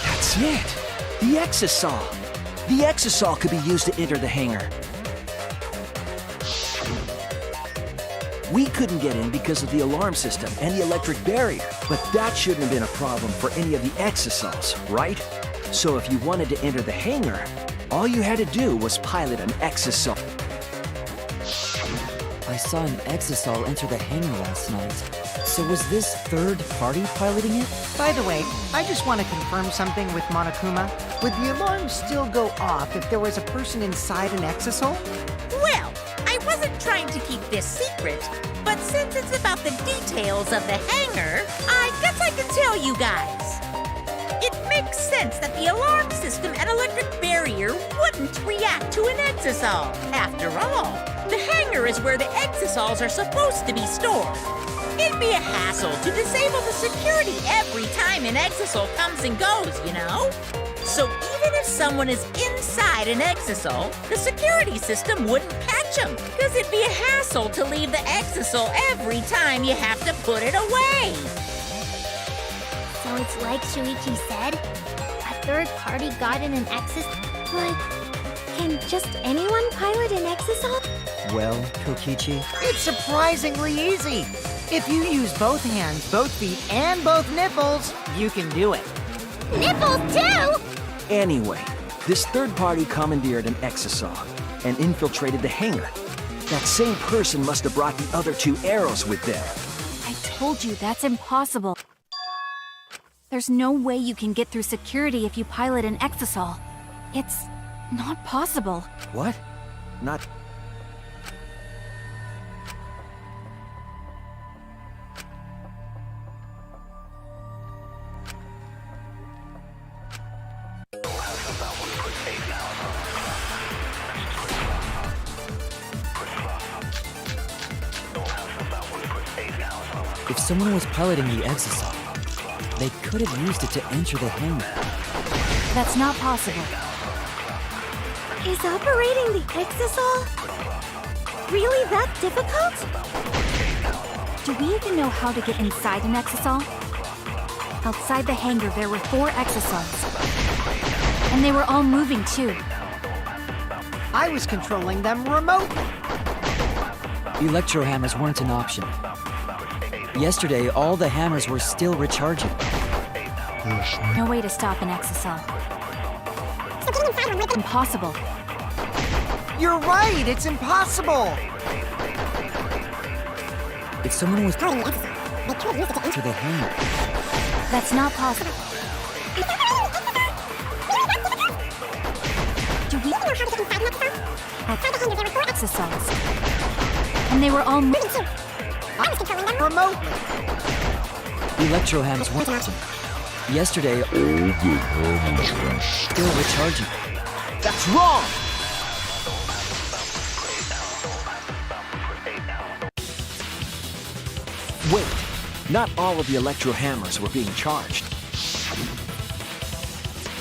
That's it! The Exisol! The Exisol could be used to enter the hangar. We couldn't get in because of the alarm system and the electric barrier, but that shouldn't have been a problem for any of the Exisols, right? So if you wanted to enter the hangar, all you had to do was pilot an Exisol. I saw an Exisol enter the hangar last night. So was this third party piloting it? By the way, I just want to confirm something with Monokuma. Would the alarm still go off if there was a person inside an Exisol? Well, I wasn't trying to keep this secret, but since it's about the details of the hangar, I guess I can tell you guys. It makes sense that the alarm system and electric barrier wouldn't react to an Exisol. After all, the hangar is where the Exisols are supposed to be stored. It'd be a hassle to disable the security every time an Exisol comes and goes, you know? So even if someone is inside an Exisol, the security system wouldn't catch them, because it'd be a hassle to leave the Exisol every time you have to put it away. So it's like Shuichi said? A third party got in an Exisol? But can just anyone pilot an Exisol? Well, Kokichi, It's surprisingly easy. If you use both hands, both feet, and both nipples, you can do it. Nipples too? Anyway, this third party commandeered an Exisol and infiltrated the hangar. That same person must have brought the other 2 arrows with them. I told you that's impossible. There's no way you can get through security if you pilot an Exisol. It's not possible. What? Not... if someone was piloting the Exisol, they could have used it to enter the hangar. That's not possible. Is operating the Exisol really that difficult? Do we even know how to get inside an Exisol? Outside the hangar, there were 4 Exisols. And they were all moving, too. I was controlling them remotely. Electro hammers weren't an option. Yesterday, all the hammers were still recharging. No way to stop an Exisol. Impossible. You're right, it's impossible. If someone was piloting the Exisol, they could have used it to enter the hangar. That's not possible. Do we... Exosols. And they were all moving. Remotely. The electro hammers weren't working. Yesterday, still recharging. That's wrong! Wait, not all of the electro hammers were being charged.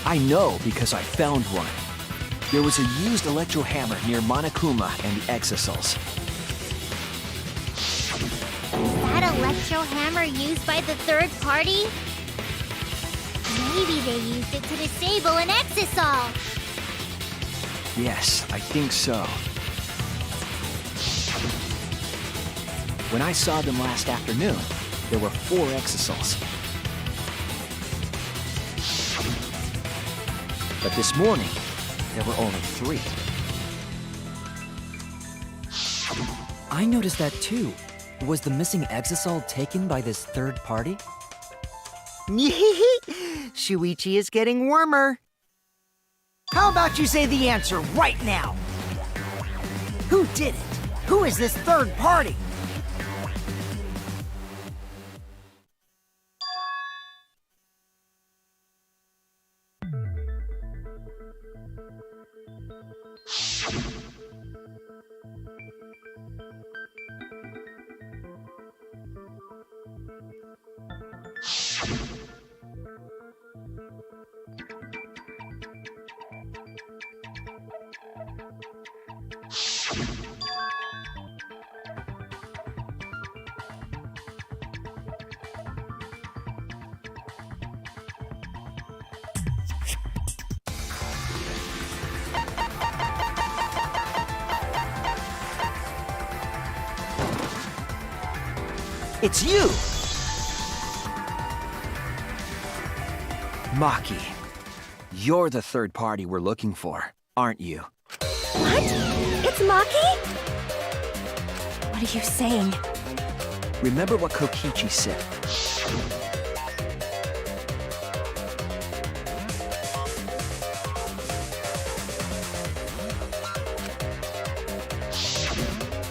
I know because I found one. There was a used electro hammer near Monokuma and the Exosols. Is that electro hammer used by the third party? Maybe they used it to disable an Exosol. Yes, I think so. When I saw them last afternoon, there were 4 Exosols. But this morning, there were only 3. I noticed that too. Was the missing Exosol taken by this third party? Shuichi is getting warmer. How about you say the answer right now? Who did it? Who is this third party? It's you! Maki, you're the third party we're looking for, aren't you? What? It's Maki? What are you saying? Remember what Kokichi said.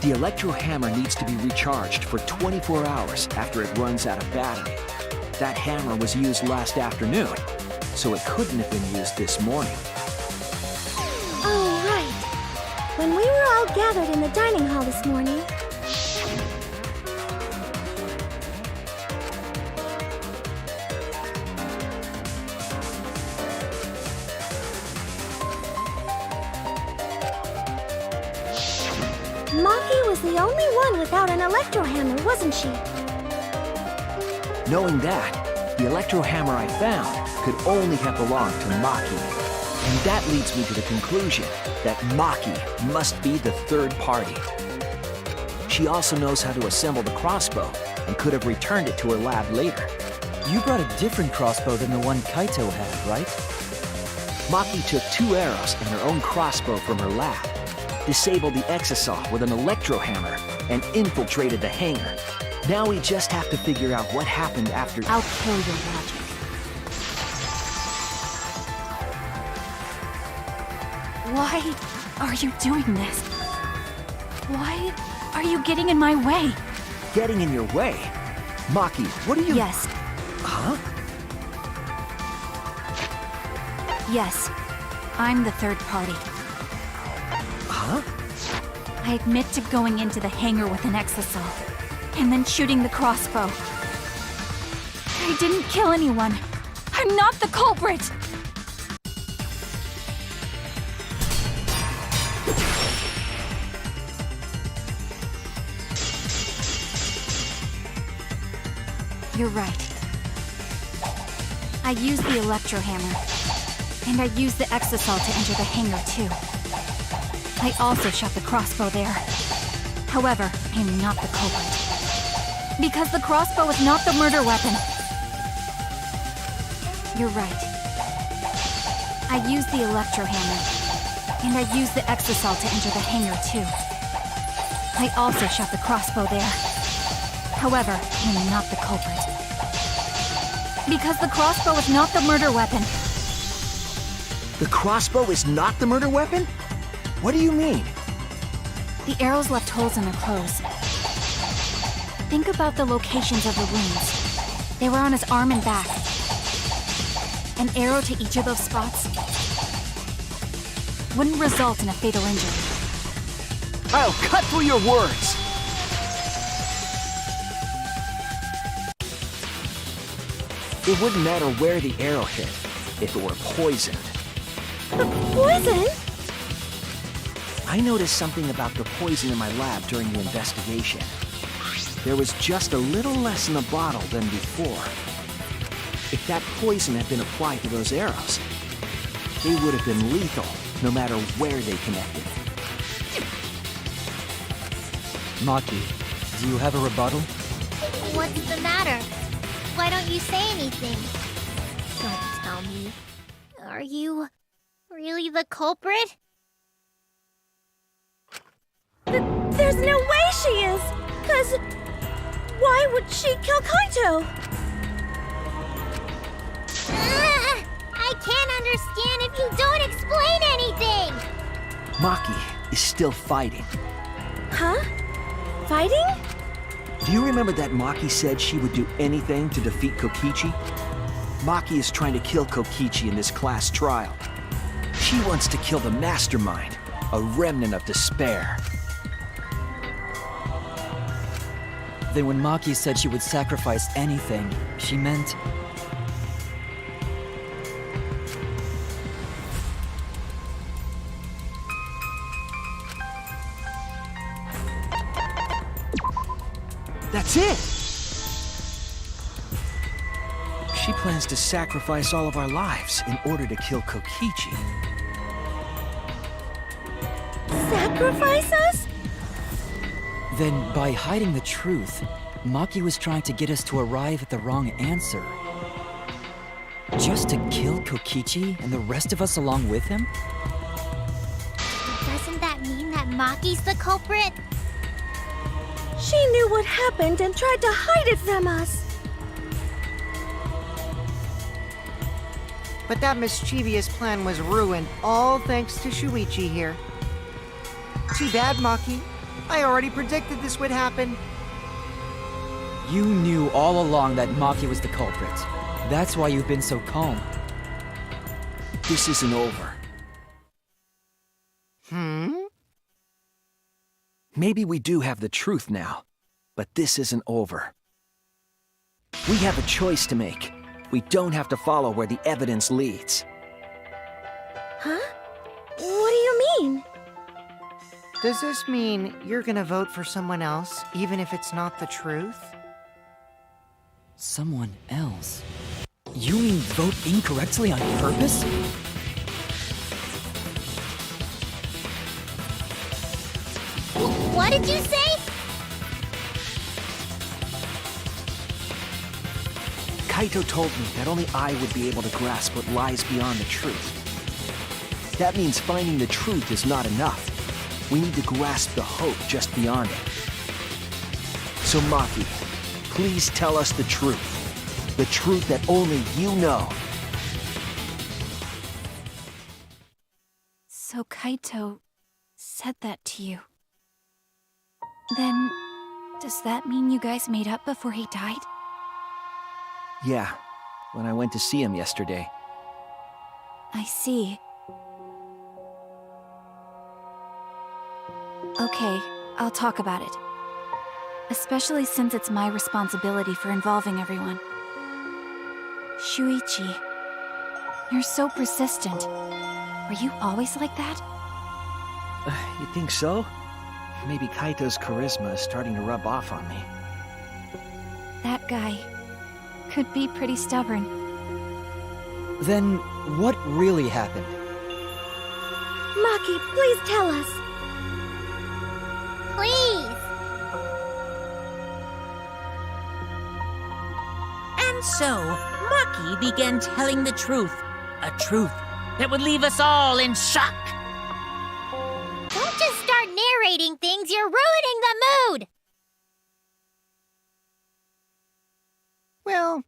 The electro hammer needs to be recharged for 24 hours after it runs out of battery. That hammer was used last afternoon, so it couldn't have been used this morning. Oh, right. When we were all gathered in the dining hall this morning, Maki was the only one without an electro hammer, wasn't she? Knowing that, the electro hammer I found could only have belonged to Maki. And that leads me to the conclusion that Maki must be the third party. She also knows how to assemble the crossbow and could have returned it to her lab later. You brought a different crossbow than the one Kaito had, right? Maki took 2 arrows and her own crossbow from her lab, disabled the Exosol with an electro hammer, and infiltrated the hangar. Now we just have to figure out what happened after— I'll kill your logic. Why are you doing this? Why are you getting in my way? Getting in your way? Maki, what are you— Yes, Huh? yes. I'm the third party. Huh? I admit to going into the hangar with an Exosol, and then shooting the crossbow. I didn't kill anyone. I'm not the culprit! You're right. I used the electro hammer, and I used the Exosol to enter the hangar too. I also shot the crossbow there. However, I am not the culprit. Because the crossbow is not the murder weapon. You're right. I used the electro hammer, and I used the Exosol to enter the hangar too. I also shot the crossbow there. However, I am not the culprit. Because the crossbow is not the murder weapon. The crossbow is not the murder weapon? What do you mean? The arrows left holes in their clothes. Think about the locations of the wounds. They were on his arm and back. An arrow to each of those spots wouldn't result in a fatal injury. I'll cut through your words! It wouldn't matter where the arrow hit if it were poisoned. Poison? I noticed something about the poison in my lab during the investigation. There was just a little less in the bottle than before. If that poison had been applied to those arrows, they would have been lethal, no matter where they connected. Maki, do you have a rebuttal? What's the matter? Why don't you say anything? Don't tell me. Are you really the culprit? There's no way she is! 'Cause why would she kill Kaito? I can't understand if you don't explain anything! Maki is still fighting. Huh? Fighting? Do you remember that Maki said she would do anything to defeat Kokichi? Maki is trying to kill Kokichi in this class trial. She wants to kill the mastermind, a remnant of despair. Then when Maki said she would sacrifice anything, she meant... That's it! She plans to sacrifice all of our lives in order to kill Kokichi. Sacrifice us? Then, by hiding the truth, Maki was trying to get us to arrive at the wrong answer. Just to kill Kokichi and the rest of us along with him? Doesn't that mean that Maki's the culprit? She knew what happened and tried to hide it from us. But that mischievous plan was ruined, all thanks to Shuichi here. Too bad, Maki. I already predicted this would happen. You knew all along that Maki was the culprit. That's why you've been so calm. This isn't over. Maybe we do have the truth now, but this isn't over. We have a choice to make. We don't have to follow where the evidence leads. Huh? What do you mean? Does this mean you're gonna vote for someone else, even if it's not the truth? Someone else? You mean vote incorrectly on purpose? What did you say? Kaito told me that only I would be able to grasp what lies beyond the truth. That means finding the truth is not enough. We need to grasp the hope just beyond it. So Maki, please tell us the truth. The truth that only you know. So Kaito said that to you. Then, does that mean you guys made up before he died? Yeah, when I went to see him yesterday. I see. Okay, I'll talk about it. Especially since it's my responsibility for involving everyone. Shuichi, you're so persistent. Were you always like that? You think so? Maybe Kaito's charisma is starting to rub off on me. That guy could be pretty stubborn. Then, what really happened? Maki, please tell us. Please! And so, Maki began telling the truth. A truth that would leave us all in shock. Don't just start narrating things, you're ruining the mood! Well,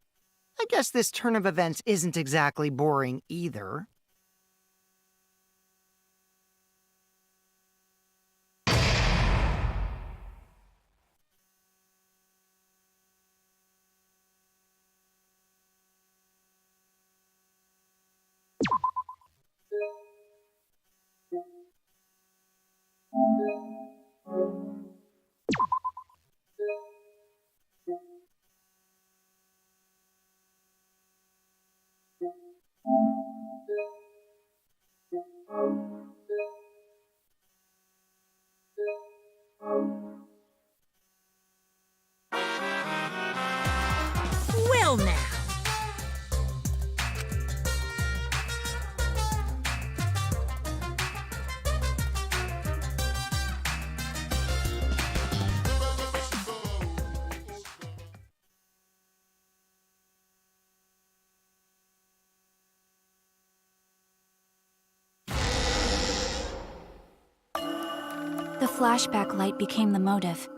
I guess this turn of events isn't exactly boring either. now. The flashback light became the motive.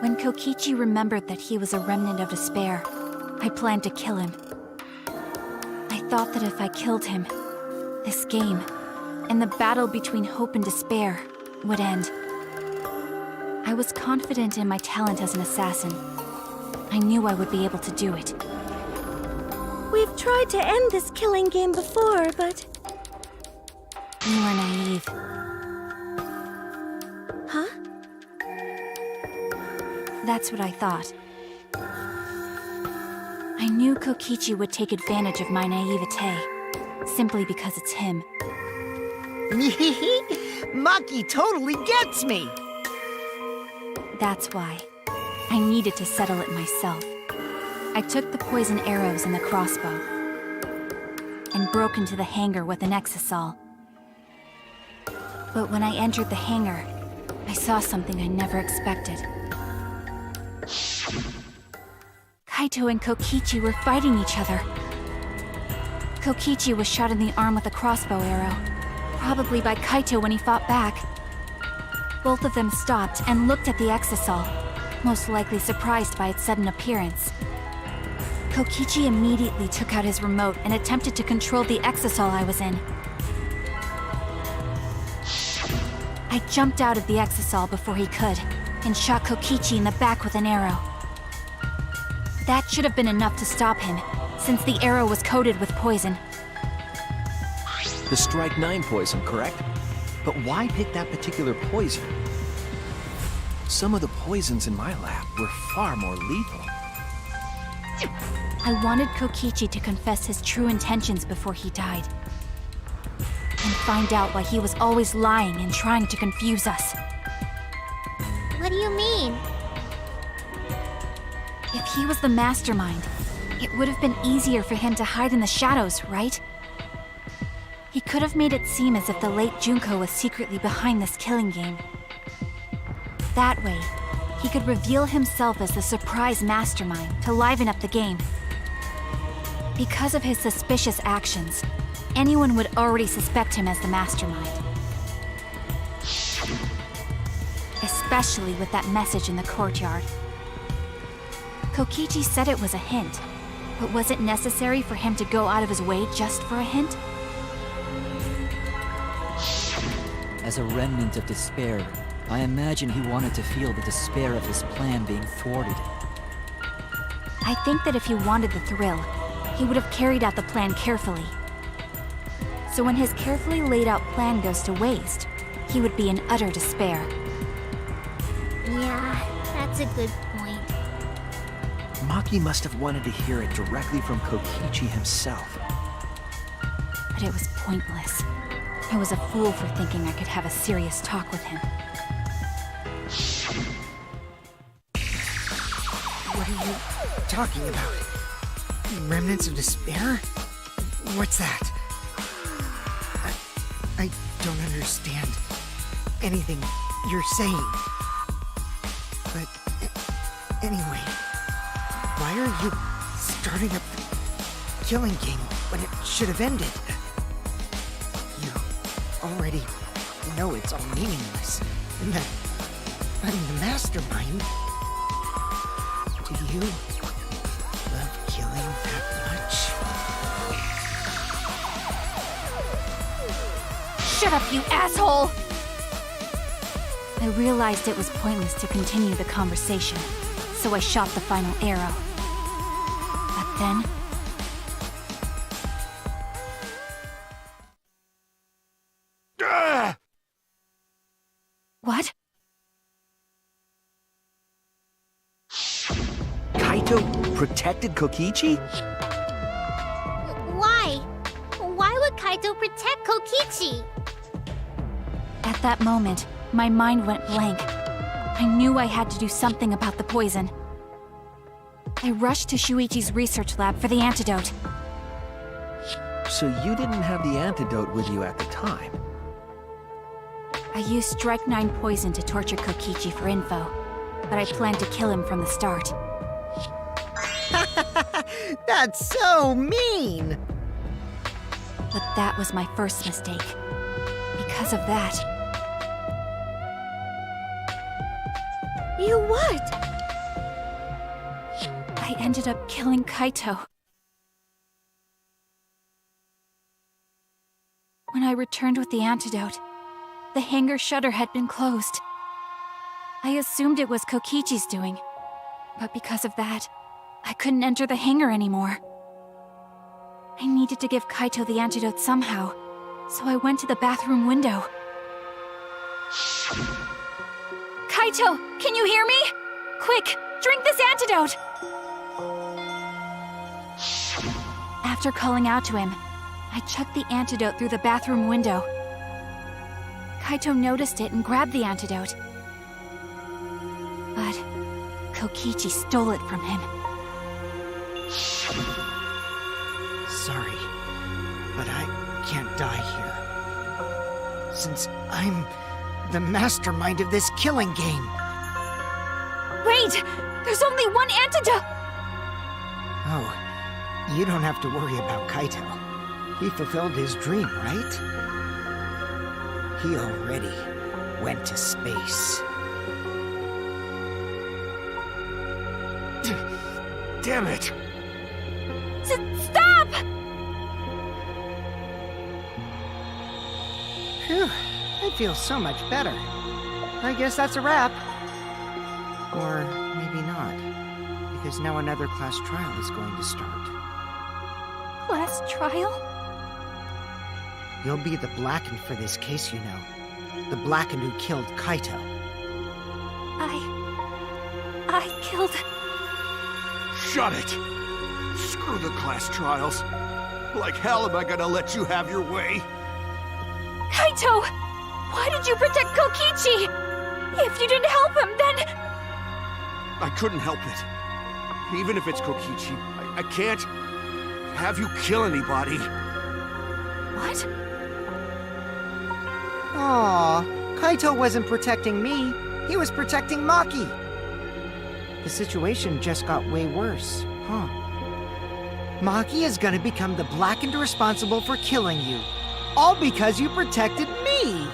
When Kokichi remembered that he was a remnant of despair, I planned to kill him. I thought that if I killed him, this game, and the battle between hope and despair, would end. I was confident in my talent as an assassin. I knew I would be able to do it. We've tried to end this killing game before, but... You were naive. Huh? That's what I thought. I knew Kokichi would take advantage of my naivete, simply because it's him. Maki totally gets me! That's why. I needed to settle it myself. I took the poison arrows and the crossbow, and broke into the hangar with an exisal. But when I entered the hangar, I saw something I never expected. Kaito and Kokichi were fighting each other. Kokichi was shot in the arm with a crossbow arrow, probably by Kaito when he fought back. Both of them stopped and looked at the exisal, most likely surprised by its sudden appearance. Kokichi immediately took out his remote and attempted to control the exisal I was in. I jumped out of the exisal before he could, and shot Kokichi in the back with an arrow. That should have been enough to stop him, since the arrow was coated with poison. The Strike 9 poison, correct? But why pick that particular poison? Some of the poisons in my lab were far more lethal. I wanted Kokichi to confess his true intentions before he died. And find out why he was always lying and trying to confuse us. What do you mean? If he was the mastermind, it would have been easier for him to hide in the shadows, right? He could have made it seem as if the late Junko was secretly behind this killing game. That way, he could reveal himself as the surprise mastermind to liven up the game. Because of his suspicious actions, anyone would already suspect him as the mastermind. Especially with that message in the courtyard. Kokichi said it was a hint, but was it necessary for him to go out of his way just for a hint? As a remnant of despair, I imagine he wanted to feel the despair of his plan being thwarted. I think that if he wanted the thrill, he would have carried out the plan carefully. So when his carefully laid out plan goes to waste, he would be in utter despair. Yeah, that's a good point. Maki must have wanted to hear it directly from Kokichi himself. But it was pointless. I was a fool for thinking I could have a serious talk with him. What are you talking about? Remnants of despair? What's that? I don't understand anything you're saying. But anyway, why are you starting up the killing game when it should have ended? You already know it's all meaningless, and that I'm the mastermind. Do you love killing that much? Shut up, you asshole! I realized it was pointless to continue the conversation, so I shot the final arrow. But then... What? Kaito protected Kokichi? Why? Why would Kaito protect Kokichi? At that moment, my mind went blank. I knew I had to do something about the poison. I rushed to Shuichi's research lab for the antidote. So you didn't have the antidote with you at the time? I used Strychnine poison to torture Kokichi for info, but I planned to kill him from the start. That's so mean! But that was my first mistake. Because of that, You what? I ended up killing Kaito. When I returned with the antidote, the hangar shutter had been closed. I assumed it was Kokichi's doing, but because of that, I couldn't enter the hangar anymore. I needed to give Kaito the antidote somehow, so I went to the bathroom window. Kaito, can you hear me? Quick, drink this antidote! After calling out to him, I chucked the antidote through the bathroom window. Kaito noticed it and grabbed the antidote. But Kokichi stole it from him. Sorry, but I can't die here. Since I'm the mastermind of this killing game. Wait! There's only one antidote! Oh, you don't have to worry about Kaito. He fulfilled his dream, right? He already went to space. Damn it! Stop! Phew, I feel so much better. I guess that's a wrap. Or maybe not, because now another class trial is going to start. Class trial? You'll be the Blackened for this case, you know. The Blackened who killed Kaito. I killed... Shut it! Screw the class trials. Like hell am I gonna let you have your way? Kaito! Why did you protect Kokichi? If you didn't help him, then... I couldn't help it. Even if it's Kokichi, I can't have you kill anybody. What? Aw, Kaito wasn't protecting me. He was protecting Maki. The situation just got way worse, huh? Maki is gonna become the Blackened responsible for killing you. All because you protected me!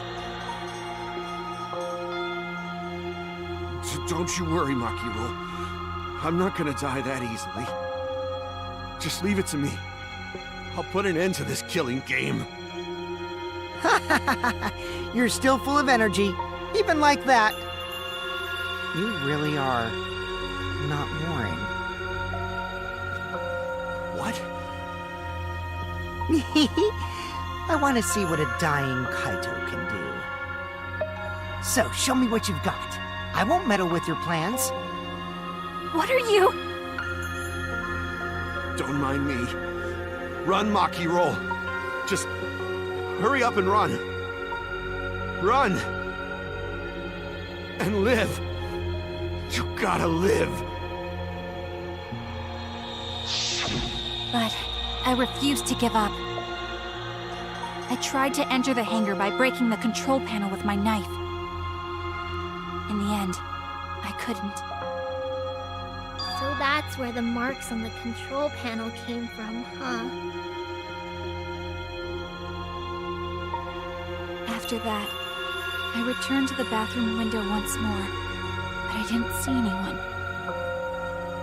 Don't you worry, Makiro. I'm not gonna die that easily. Just leave it to me. I'll put an end to this killing game. You're still full of energy, even like that. You really are not boring. What? I want to see what a dying Kaito can do. So, show me what you've got. I won't meddle with your plans. What are you... Don't mind me. Run, Maki, roll. Just hurry up and run. Run! And live. You gotta live. But I refused to give up. I tried to enter the hangar by breaking the control panel with my knife. In the end, I couldn't. So that's where the marks on the control panel came from, huh? After that, I returned to the bathroom window once more, but I didn't see anyone.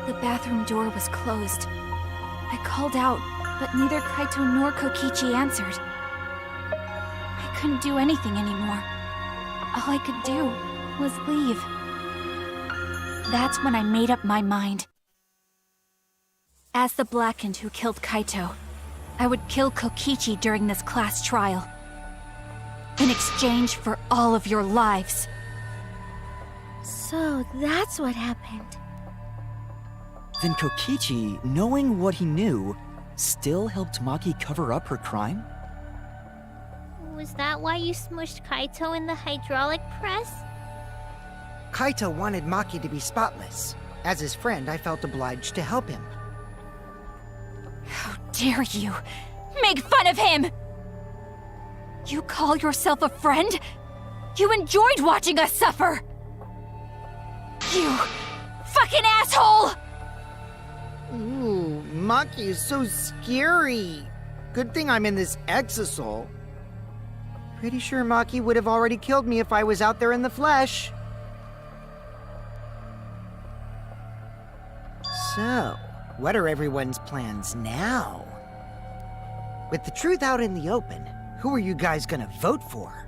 The bathroom door was closed. I called out, but neither Kaito nor Kokichi answered. I couldn't do anything anymore. All I could do was leave. That's when I made up my mind. As the Blackened who killed Kaito, I would kill Kokichi during this class trial. In exchange for all of your lives. So that's what happened. Then Kokichi, knowing what he knew, still helped Maki cover up her crime? Was that why you smushed Kaito in the hydraulic press? Kaito wanted Maki to be spotless. As his friend, I felt obliged to help him. How dare you make fun of him! You call yourself a friend? You enjoyed watching us suffer! You fucking asshole! Ooh, Maki is so scary. Good thing I'm in this exisal. Pretty sure Maki would have already killed me if I was out there in the flesh. So, what are everyone's plans now? With the truth out in the open, who are you guys gonna vote for?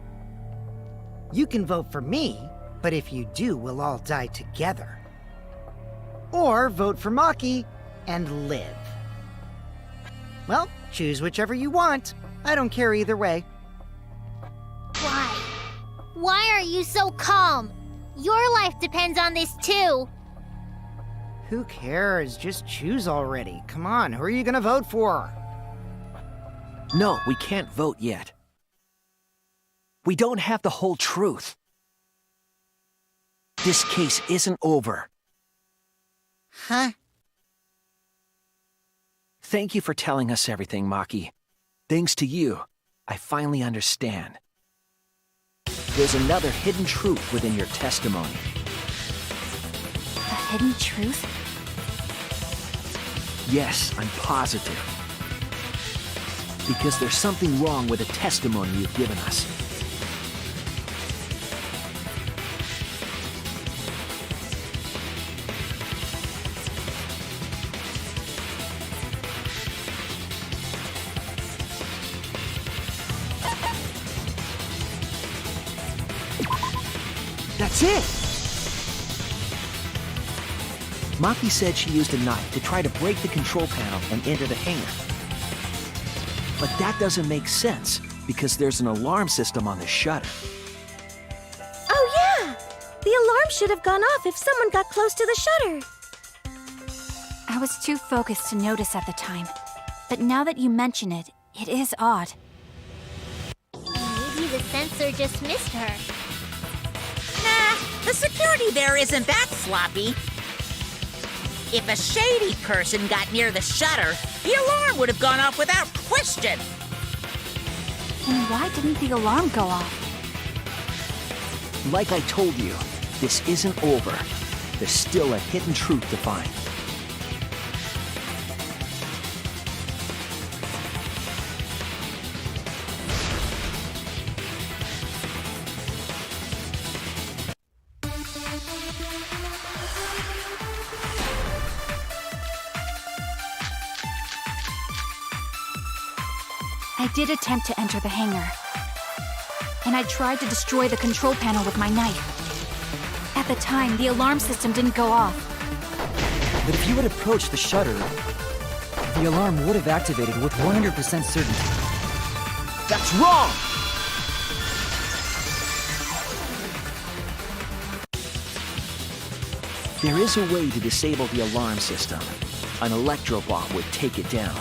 You can vote for me, but if you do, we'll all die together. Or vote for Maki and live. Well, choose whichever you want. I don't care either way. Why? Why are you so calm? Your life depends on this too. Who cares? Just choose already. Come on, who are you gonna vote for? No, we can't vote yet. We don't have the whole truth. This case isn't over. Huh? Thank you for telling us everything, Maki. Thanks to you, I finally understand. There's another hidden truth within your testimony. A hidden truth? Yes, I'm positive. Because there's something wrong with the testimony you've given us. That's it! Maki said she used a knife to try to break the control panel and enter the hangar. But that doesn't make sense, because there's an alarm system on the shutter. Oh, yeah! The alarm should have gone off if someone got close to the shutter. I was too focused to notice at the time. But now that you mention it, it is odd. Maybe the sensor just missed her. Nah, the security there isn't that sloppy. If a shady person got near the shutter, the alarm would have gone off without question. Then why didn't the alarm go off? Like I told you, this isn't over. There's still a hidden truth to find. I did attempt to enter the hangar. And I tried to destroy the control panel with my knife. At the time, the alarm system didn't go off. But if you had approached the shutter, the alarm would have activated with 100% certainty. That's wrong! There is a way to disable the alarm system. An electro bomb would take it down.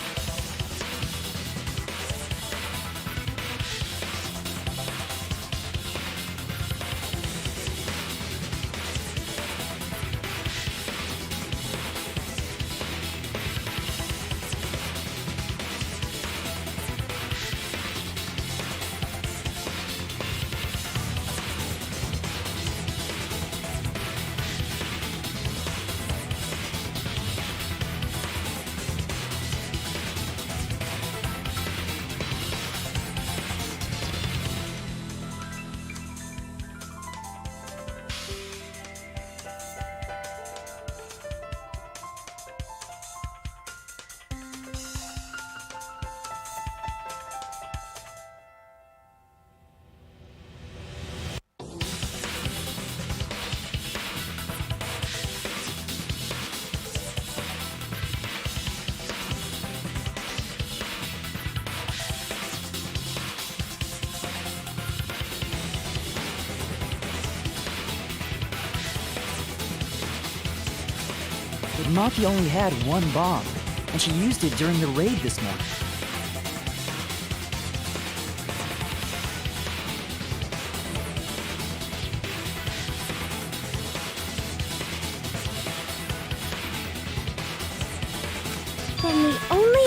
But Maki only had one bomb, and she used it during the raid this morning.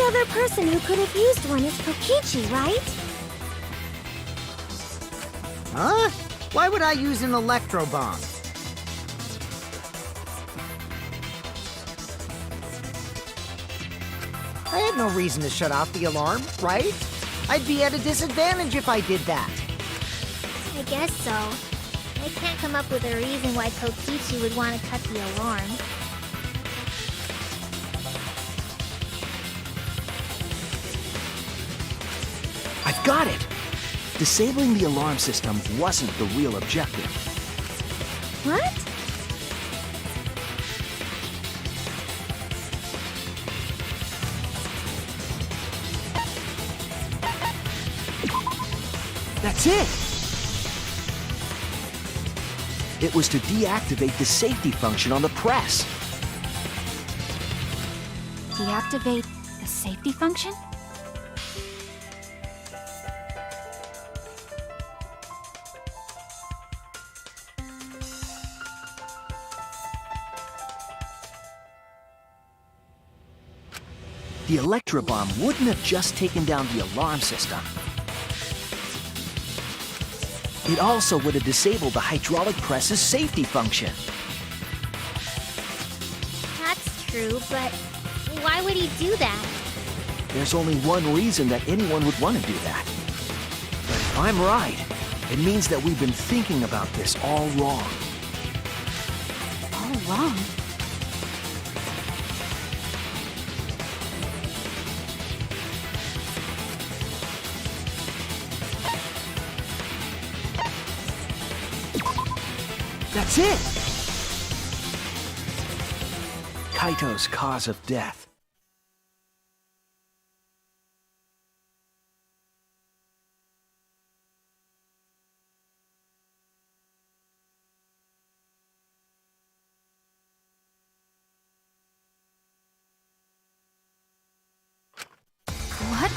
other person who could have used one is Kokichi, right? Huh? Why would I use an electro bomb? I had no reason to shut off the alarm, right? I'd be at a disadvantage if I did that. I guess so. I can't come up with a reason why Kokichi would want to cut the alarm. I've got it! Disabling the alarm system wasn't the real objective. What? That's it! It was to deactivate the safety function on the press. Deactivate the safety function? The Electro Bomb wouldn't have just taken down the alarm system. It also would have disabled the hydraulic press's safety function. That's true, but why would he do that? There's only one reason that anyone would want to do that. But if I'm right, it means that we've been thinking about this all wrong. All wrong. That's it! Kaito's cause of death. What?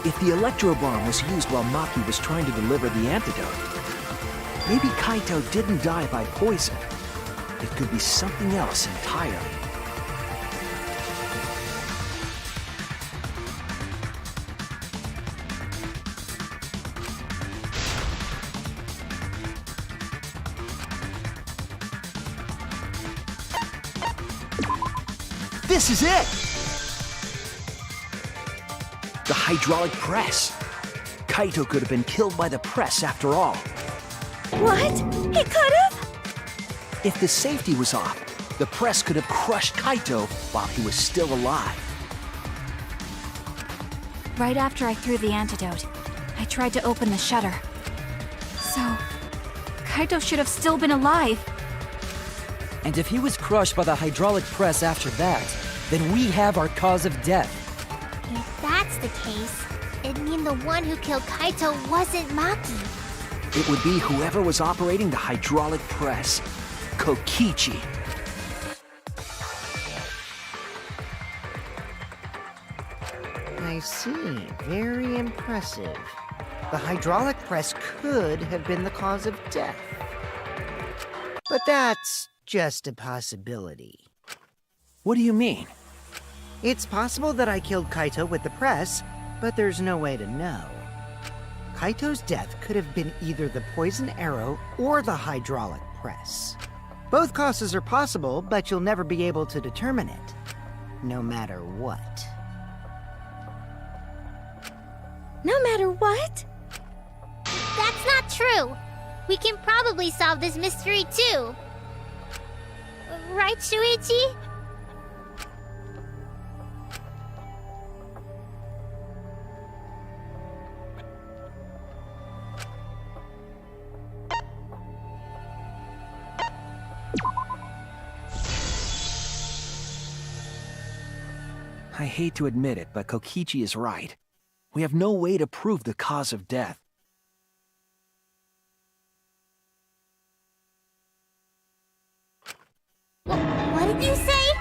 If the electro bomb was used while Maki was trying to deliver the antidote, maybe Kaito didn't die by poison. It could be something else entirely. This is it! The hydraulic press. Kaito could have been killed by the press after all. What? He could have? If the safety was off, the press could have crushed Kaito while he was still alive. Right after I threw the antidote, I tried to open the shutter. So, Kaito should have still been alive. And if he was crushed by the hydraulic press after that, then we have our cause of death. If that's the case, it'd mean the one who killed Kaito wasn't Maki. It would be whoever was operating the hydraulic press, Kokichi. I see. Very impressive. The hydraulic press could have been the cause of death. But that's just a possibility. What do you mean? It's possible that I killed Kaito with the press, but there's no way to know. Kaito's death could have been either the poison arrow or the hydraulic press. Both causes are possible, but you'll never be able to determine it, no matter what. No matter what? That's not true. We can probably solve this mystery too. Right, Shuichi? I hate to admit it, but Kokichi is right. We have no way to prove the cause of death. What did you say?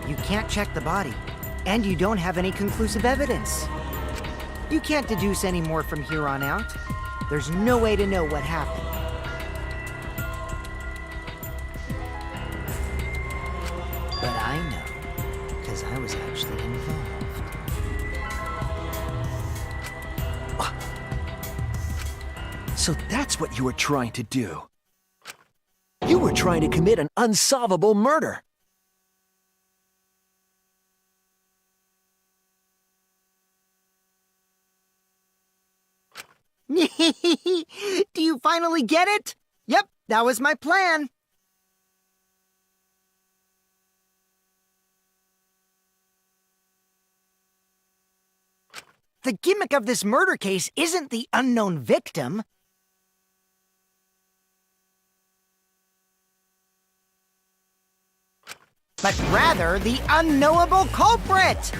You can't check the body, and you don't have any conclusive evidence. You can't deduce any more from here on out. There's no way to know what happened. But I know, because I was actually involved. So that's what you were trying to do. You were trying to commit an unsolvable murder. Do you finally get it? Yep, that was my plan. The gimmick of this murder case isn't the unknown victim. But rather the unknowable culprit!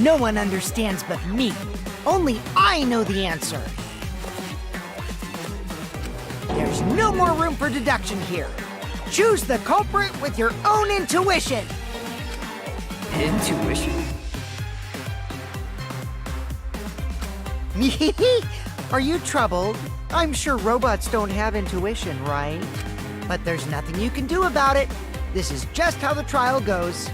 No one understands but me. Only I know the answer. There's no more room for deduction here. Choose the culprit with your own intuition. Intuition? Are you troubled? I'm sure robots don't have intuition, right? But there's nothing you can do about it. This is just how the trial goes.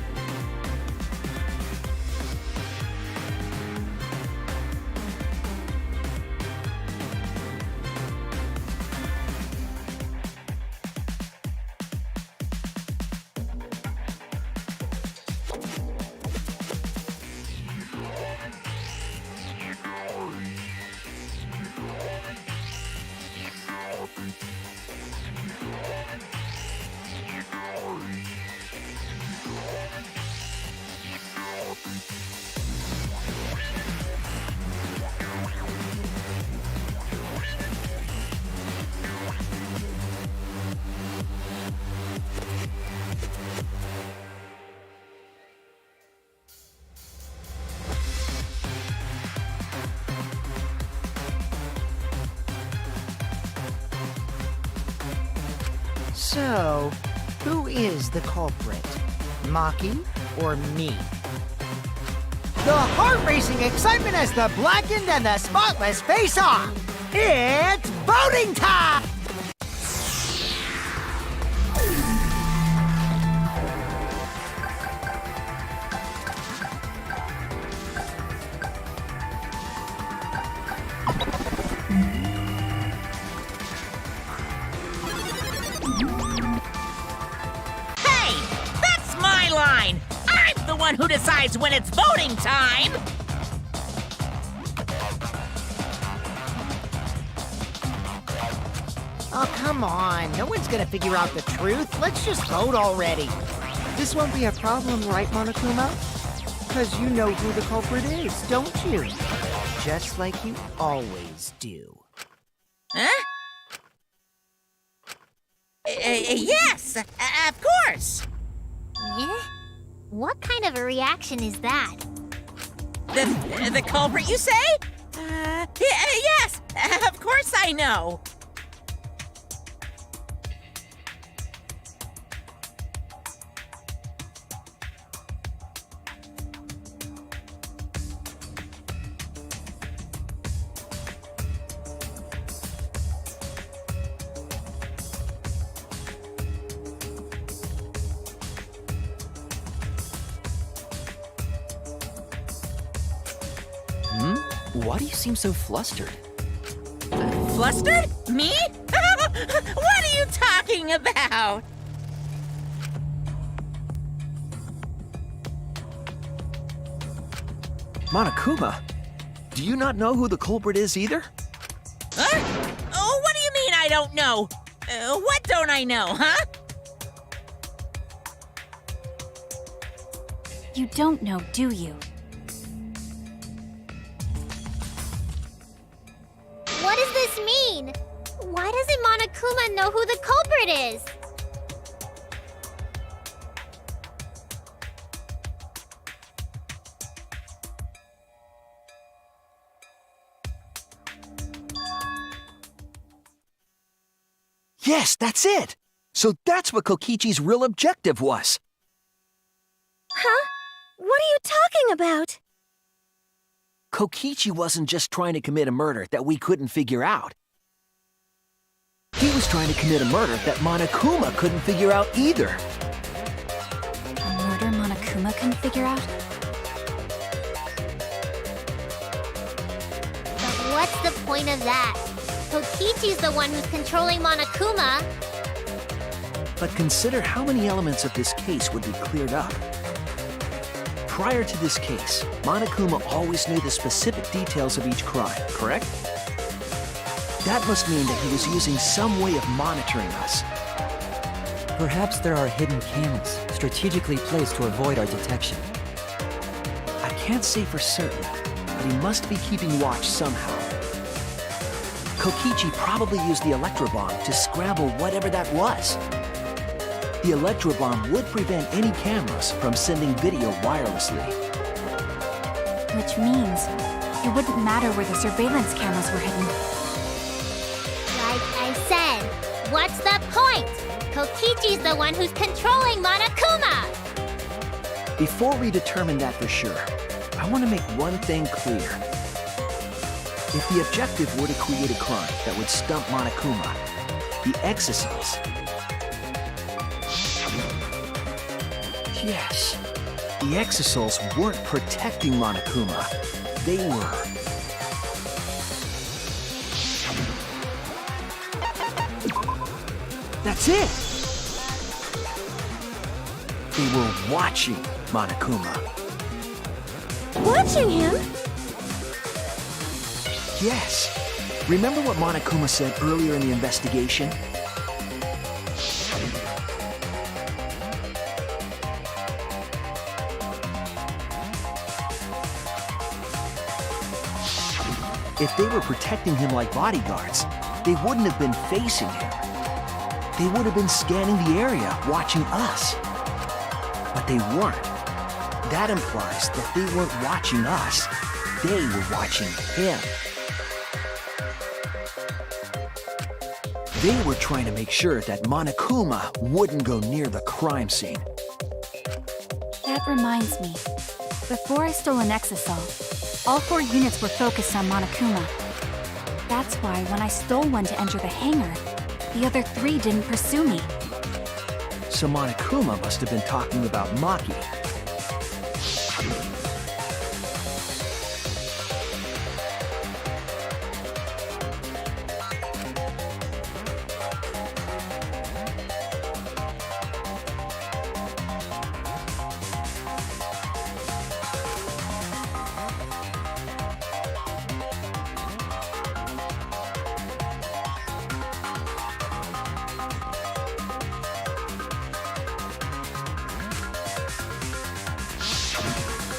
So, who is the culprit? Maki or me? The heart-racing excitement as the blackened and the spotless face off! It's voting time! Hey, that's my line. I'm the one who decides when it's voting time. Oh, come on. No one's gonna figure out the truth. Let's just vote already. This won't be a problem, right, Monokuma? Because you know who the culprit is, don't you? Just like you always do. Huh? Yes, of course. Yeah? What kind of a reaction is that? The culprit, you say? Yes, of course I know. Why do you seem so flustered? Flustered? Me? What are you talking about? Monokuma, do you not know who the culprit is either? Huh? Oh, what do you mean I don't know? What don't I know, huh? You don't know, do you? What does this mean? Why doesn't Monokuma know who the culprit is? Yes, that's it! So that's what Kokichi's real objective was. Huh? What are you talking about? Kokichi wasn't just trying to commit a murder that we couldn't figure out. He was trying to commit a murder that Monokuma couldn't figure out either. A murder Monokuma couldn't figure out? But what's the point of that? Kokichi's the one who's controlling Monokuma. But consider how many elements of this case would be cleared up. Prior to this case, Monokuma always knew the specific details of each crime, correct? That must mean that he was using some way of monitoring us. Perhaps there are hidden cameras strategically placed to avoid our detection. I can't say for certain, but he must be keeping watch somehow. Kokichi probably used the electrobomb to scramble whatever that was. The electrobomb would prevent any cameras from sending video wirelessly. Which means it wouldn't matter where the surveillance cameras were hidden. Like I said, what's the point? Kokichi's the one who's controlling Monokuma! Before we determine that for sure, I want to make one thing clear. If the objective were to create a crime that would stump Monokuma, the exosomes... Yes, the exosols weren't protecting Monokuma. They were... That's it! They were watching Monokuma. Watching him? Yes. Remember what Monokuma said earlier in the investigation? If they were protecting him like bodyguards, they wouldn't have been facing him. They would have been scanning the area, watching us. But they weren't. That implies that they weren't watching us. They were watching him. They were trying to make sure that Monokuma wouldn't go near the crime scene. That reminds me. Before I stole an Exisal, all 4 units were focused on Monokuma. That's why when I stole one to enter the hangar, the other 3 didn't pursue me. So Monokuma must have been talking about Maki.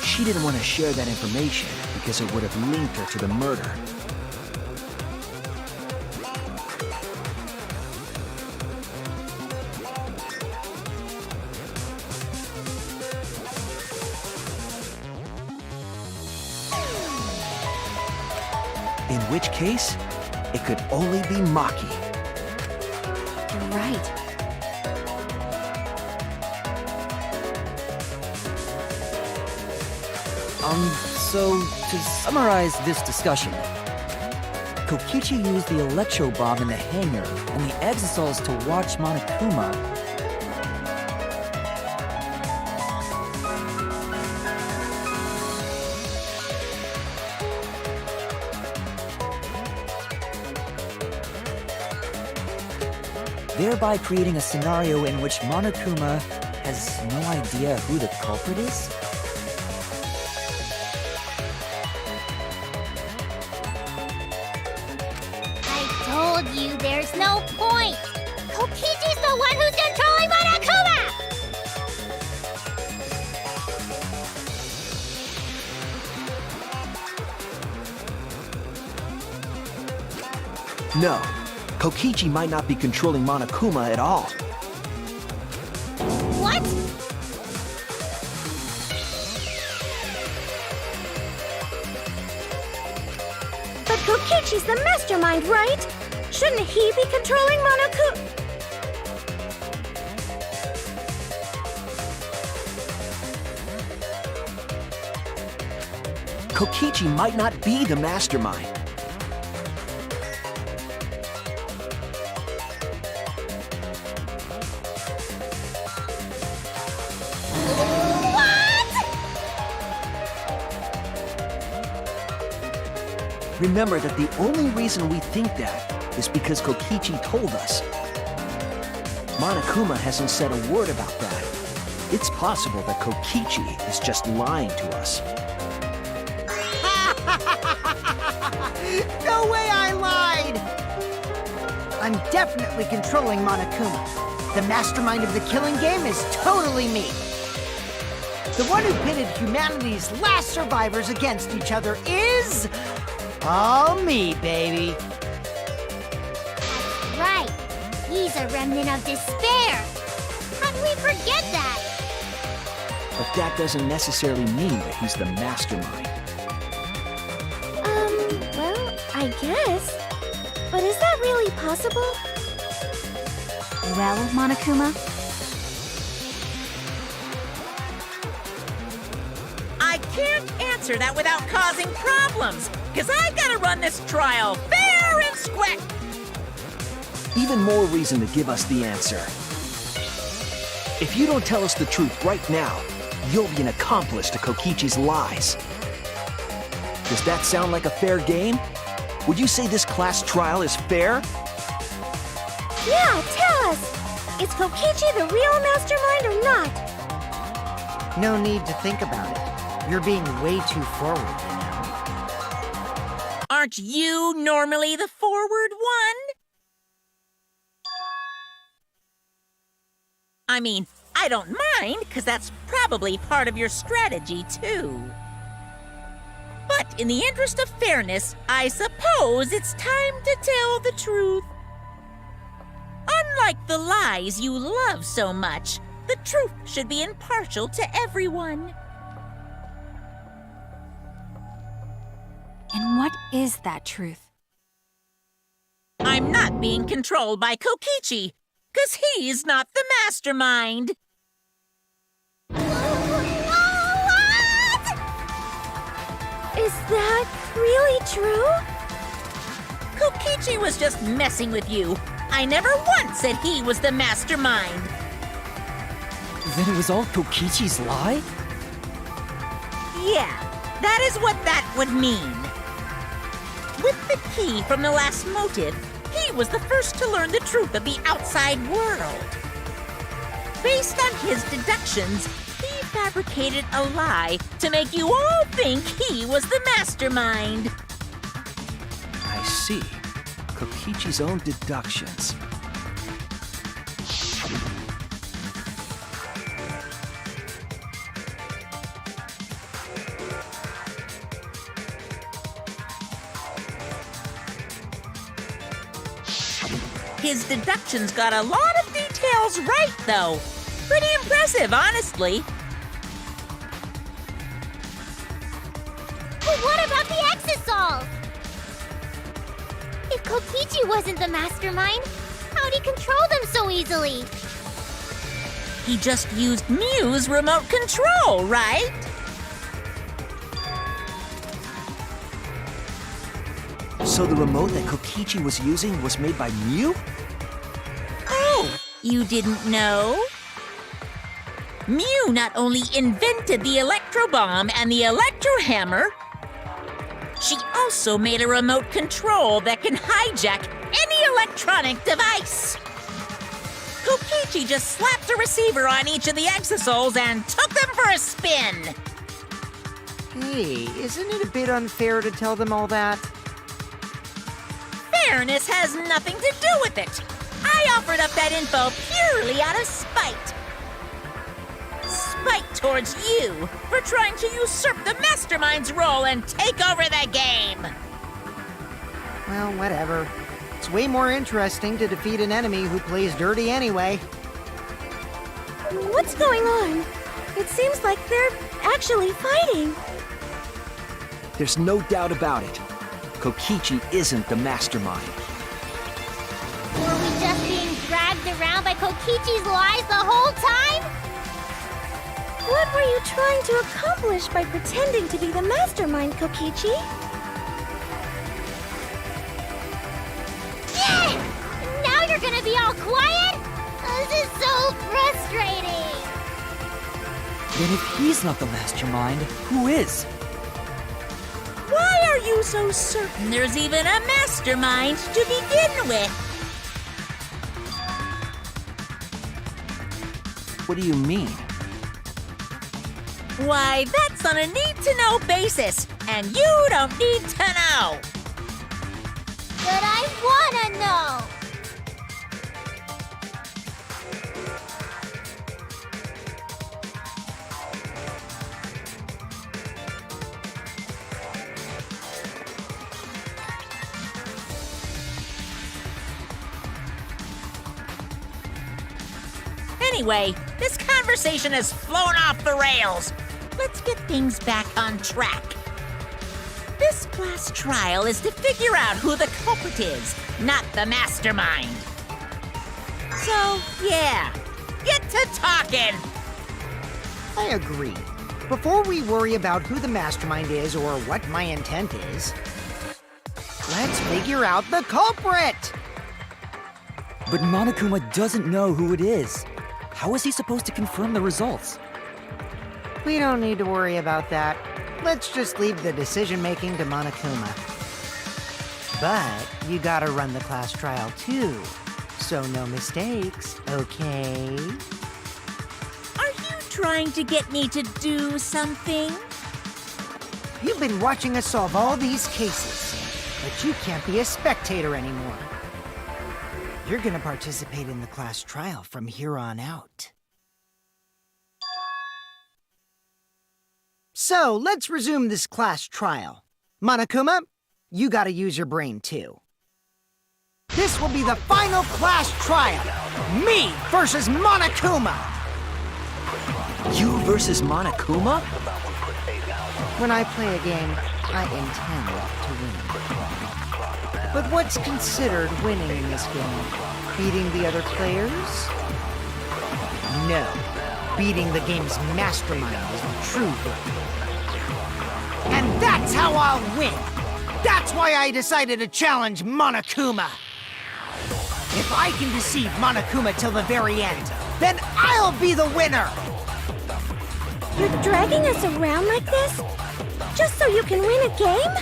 She didn't want to share that information because it would have linked her to the murder. In which case, it could only be Maki. You're right. So, to summarize this discussion, Kokichi used the electro bomb in the hangar and the Exisals to watch Monokuma. Thereby creating a scenario in which Monokuma has no idea who the culprit is? I told you there's no point! Kokichi's the one who's controlling Monokuma! No, Kokichi might not be controlling Monokuma at all. What? But Kokichi's the mastermind, right? Shouldn't he be controlling Monokuma? Kokichi might not be the mastermind. Remember that the only reason we think that is because Kokichi told us. Monokuma hasn't said a word about that. It's possible that Kokichi is just lying to us. No way I lied! I'm definitely controlling Monokuma. The mastermind of the killing game is totally me. The one who pitted humanity's last survivors against each other is... all me, baby. That's right. He's a remnant of despair. How can we forget that? But that doesn't necessarily mean that he's the mastermind. Well, I guess. But is that really possible? Well, Monokuma? I can't answer that without causing problems, because I gotta run this trial fair and square. Even more reason to give us the answer. If you don't tell us the truth right now, you'll be an accomplice to Kokichi's lies. Does that sound like a fair game? Would you say this class trial is fair? Yeah, tell us! Is Kokichi the real mastermind or not? No need to think about it. You're being way too forward, you know. Aren't you normally the forward one? I mean, I don't mind, because that's probably part of your strategy, too. But in the interest of fairness, I suppose it's time to tell the truth. Unlike the lies you love so much, the truth should be impartial to everyone. And what is that truth? I'm not being controlled by Kokichi, 'cause he's not the mastermind. What? Is that really true? Kokichi was just messing with you. I never once said he was the mastermind. Then it was all Kokichi's lie? Yeah, that is what that would mean. With the key from the last motive, he was the first to learn the truth of the outside world. Based on his deductions, he fabricated a lie to make you all think he was the mastermind. I see. Kokichi's own deductions. His deductions got a lot of details right, though. Pretty impressive, honestly. But what about the Exosols? If Kokichi wasn't the mastermind, how'd he control them so easily? He just used Mew's remote control, right? So the remote that Kokichi was using was made by Mew? Oh, you didn't know? Mew not only invented the electro bomb and the electro hammer, she also made a remote control that can hijack any electronic device. Kokichi just slapped a receiver on each of the Exosols and took them for a spin. Hey, isn't it a bit unfair to tell them all that? Fairness has nothing to do with it. I offered up that info purely out of spite. Spite towards you for trying to usurp the mastermind's role and take over the game. Well, whatever. It's way more interesting to defeat an enemy who plays dirty anyway. What's going on? It seems like they're actually fighting. There's no doubt about it. Kokichi isn't the mastermind. Were we just being dragged around by Kokichi's lies the whole time? What were you trying to accomplish by pretending to be the mastermind, Kokichi? Yeah! Now you're gonna be all quiet? This is so frustrating! Then if he's not the mastermind, who is? Why are you so certain there's even a mastermind to begin with? What do you mean? Why, that's on a need-to-know basis, and you don't need to know. But I wanna know! Anyway, this conversation has flown off the rails. Let's get things back on track. This class trial is to figure out who the culprit is, not the mastermind. So, yeah, get to talking. I agree. Before we worry about who the mastermind is or what my intent is, let's figure out the culprit! But Monokuma doesn't know who it is. How is he supposed to confirm the results? We don't need to worry about that. Let's just leave the decision-making to Monokuma. But you gotta run the class trial too, so no mistakes, okay? Are you trying to get me to do something? You've been watching us solve all these cases, but you can't be a spectator anymore. You're gonna participate in the class trial from here on out. So, let's resume this class trial. Monokuma, you gotta use your brain too. This will be the final class trial! Me versus Monokuma! You versus Monokuma? When I play a game, I intend to win. But what's considered winning in this game? Beating the other players? No. Beating the game's mastermind is the true victory. And that's how I'll win! That's why I decided to challenge Monokuma! If I can deceive Monokuma till the very end, then I'll be the winner! You're dragging us around like this? Just so you can win a game?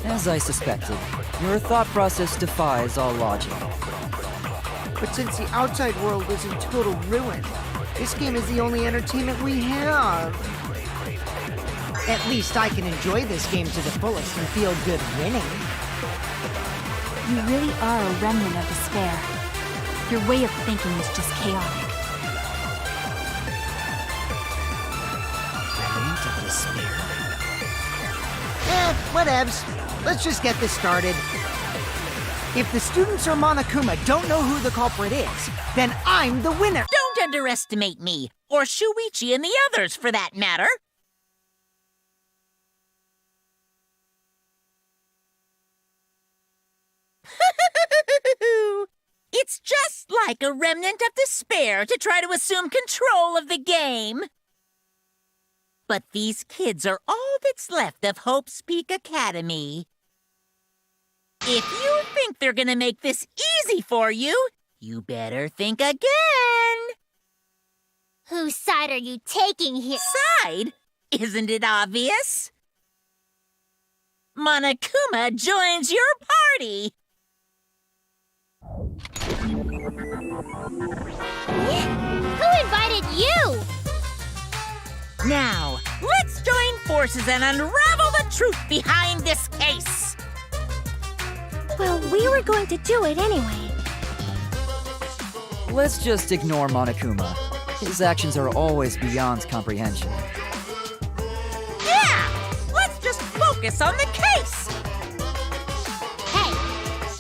As I suspected, your thought process defies all logic. But since the outside world is in total ruin, this game is the only entertainment we have. At least I can enjoy this game to the fullest and feel good winning. You really are a remnant of despair. Your way of thinking is just chaotic. Remnant of despair? Whatevs. Let's just get this started. If the students or Monokuma don't know who the culprit is, then I'm the winner! Don't underestimate me, or Shuichi and the others, for that matter. It's just like a remnant of despair to try to assume control of the game. But these kids are all that's left of Hope's Peak Academy. If you think they're gonna make this easy for you, you better think again. Whose side are you taking here? Side? Isn't it obvious? Monokuma joins your party. Who invited you? Now, let's join forces and unravel the truth behind this case. Well, we were going to do it anyway. Let's just ignore Monokuma. His actions are always beyond comprehension. Yeah! Let's just focus on the case. Hey,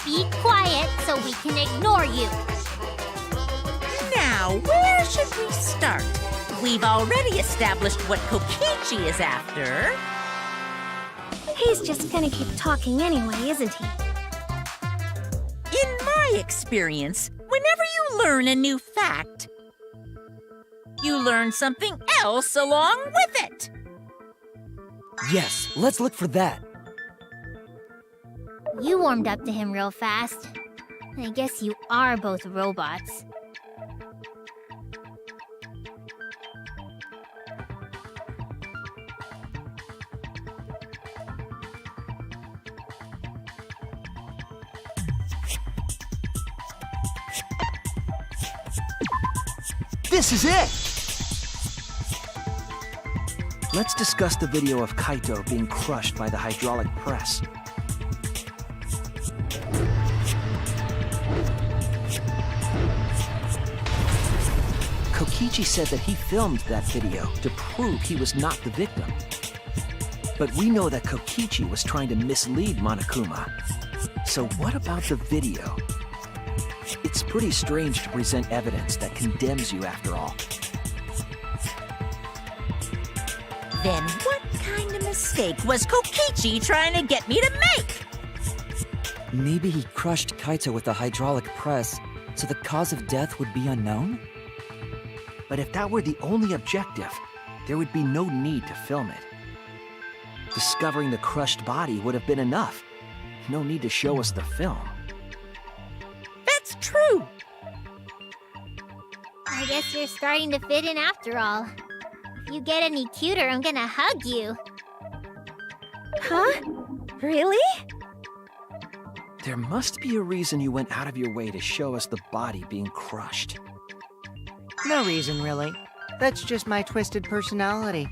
be quiet so we can ignore you. Now, where should we start? We've already established what Kokichi is after. He's just gonna keep talking anyway, isn't he? In my experience, whenever you learn a new fact, you learn something else along with it. Yes, let's look for that. You warmed up to him real fast. I guess you are both robots. This is it! Let's discuss the video of Kaito being crushed by the hydraulic press. Kokichi said that he filmed that video to prove he was not the victim. But we know that Kokichi was trying to mislead Monokuma. So what about the video? It's pretty strange to present evidence that condemns you after all. Then what kind of mistake was Kokichi trying to get me to make? Maybe he crushed Kaito with a hydraulic press, so the cause of death would be unknown? But if that were the only objective, there would be no need to film it. Discovering the crushed body would have been enough. No need to show us the film. That's true. I guess you're starting to fit in after all. If you get any cuter, I'm gonna hug you. Huh? Really? There must be a reason you went out of your way to show us the body being crushed. No reason, really. That's just my twisted personality.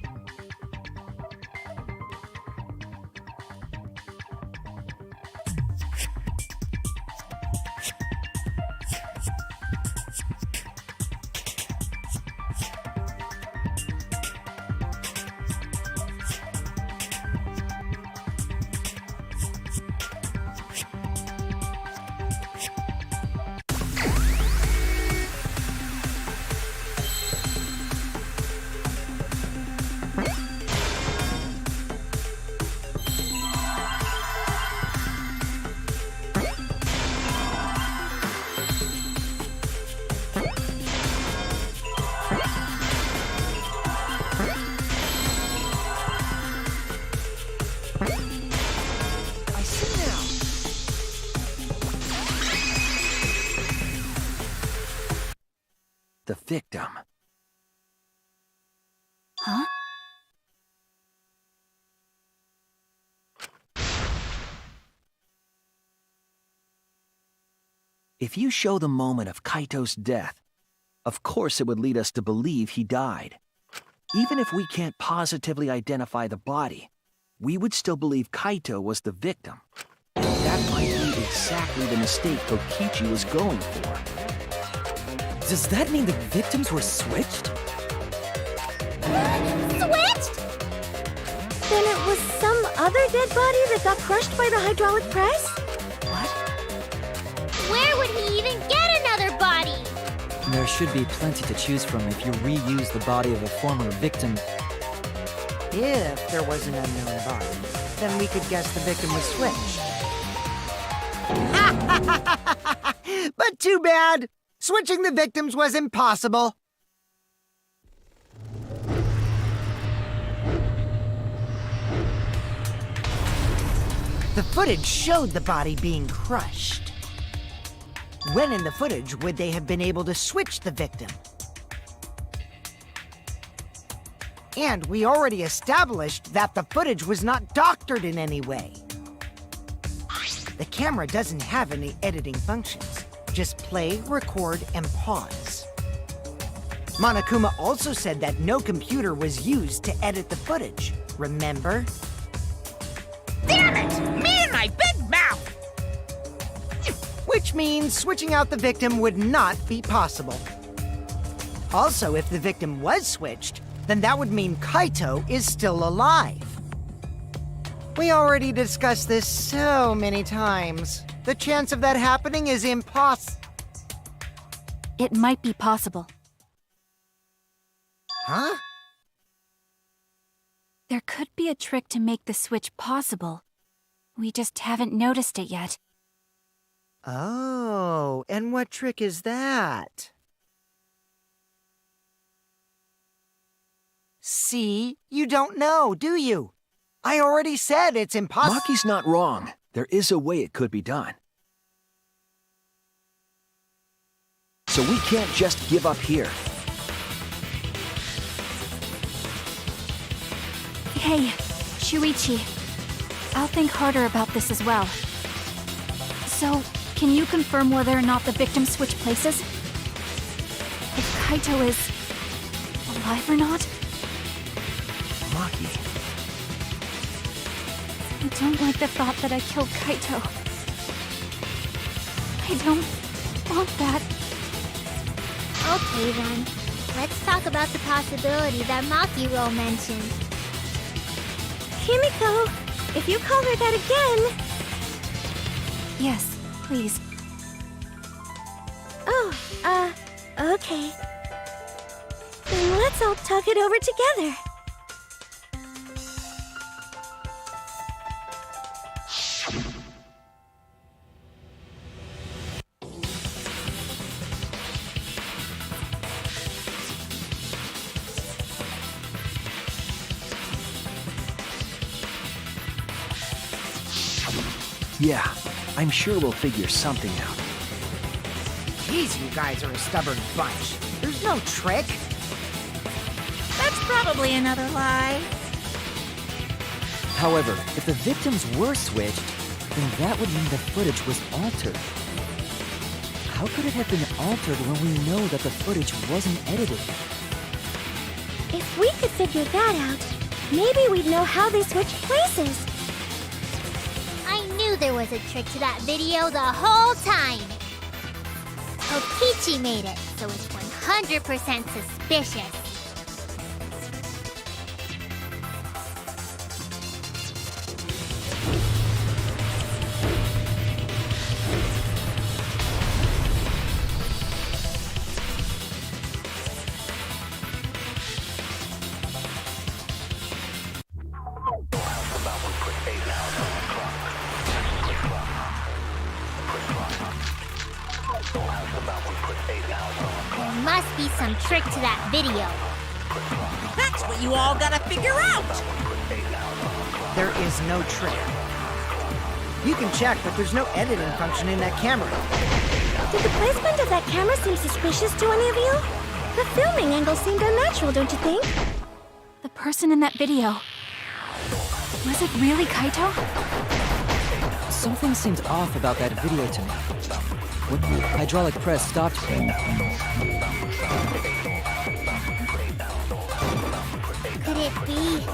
I see now. The victim. Huh? If you show the moment of Kaito's death, of course it would lead us to believe he died. Even if we can't positively identify the body, we would still believe Kaito was the victim. That might be exactly the mistake Kokichi was going for. Does that mean the victims were switched? Switched? Then it was some other dead body that got crushed by the hydraulic press? Where would he even get another body? There should be plenty to choose from if you reuse the body of a former victim. If there was an unknown body, then we could guess the victim was switched. But too bad! Switching the victims was impossible. The footage showed the body being crushed. When in the footage would they have been able to switch the victim? And we already established that the footage was not doctored in any way. The camera doesn't have any editing functions. Just play, record, and pause. Monokuma also said that no computer was used to edit the footage, remember? Damn it! Me and my big mouth! Which means switching out the victim would not be possible. Also, if the victim was switched, then that would mean Kaito is still alive. We already discussed this so many times. The chance of that happening is impossible. It might be possible. Huh? There could be a trick to make the switch possible. We just haven't noticed it yet. Oh, and what trick is that? See? You don't know, do you? I already said it's impossible. Maki's not wrong. There is a way it could be done. So we can't just give up here. Hey, Shuichi. I'll think harder about this as well. So, can you confirm whether or not the victims switch places? If Kaito is alive or not? Maki. I don't like the thought that I killed Kaito. I don't want that. Okay then, let's talk about the possibility that Makiro mentioned. Kimiko, if you call her that again... Yes, please. Oh, okay. Then let's all talk it over together. Yeah, I'm sure we'll figure something out. Jeez, you guys are a stubborn bunch. There's no trick. That's probably another lie. However, if the victims were switched, then that would mean the footage was altered. How could it have been altered when we know that the footage wasn't edited? If we could figure that out, maybe we'd know how they switched places. I knew there was a trick to that video the whole time. Kokichi made it, so it's 100% suspicious. There must be some trick to that video. That's what you all gotta figure out. there is no trick. You can check, but there's no editing function in that camera. Did the placement of that camera seem suspicious to any of you? The filming angle seemed unnatural, don't you think? The person in that video. Was it really Kaito? Something seemed off about that video to me. When the hydraulic press stopped me, Could it be?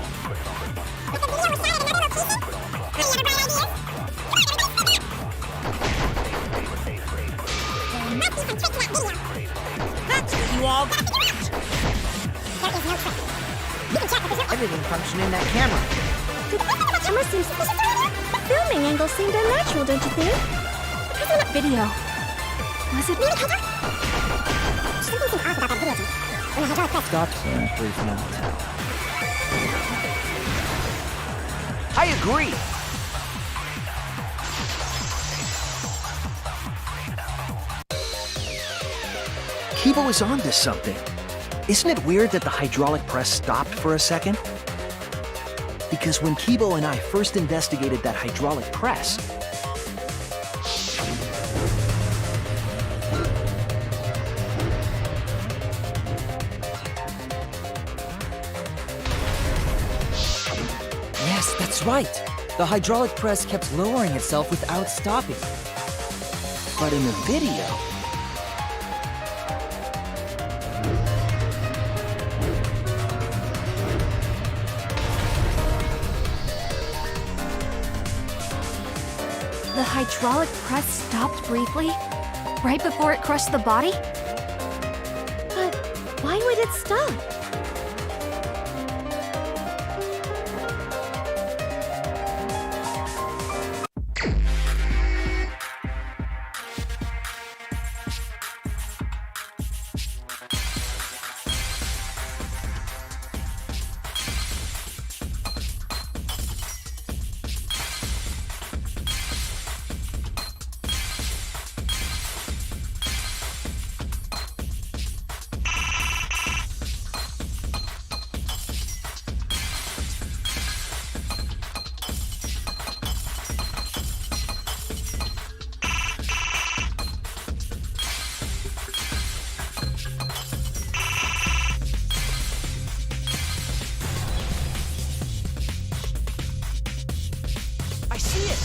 That's what you all Editing function in that camera. The camera seems suspicious. The filming angle seemed unnatural, don't you think? The person in that video. Was it really Kaito? Something seemed off about that video, when the hydraulic press stopped for a brief moment. I agree. Kibo is onto something. Isn't it weird that the hydraulic press stopped for a second? Because when Kibo and I first investigated that hydraulic press, Yes, that's right. The hydraulic press kept lowering itself without stopping. but in the video, The hydraulic press stopped briefly, right before it crushed the body? But why would it stop? I see it!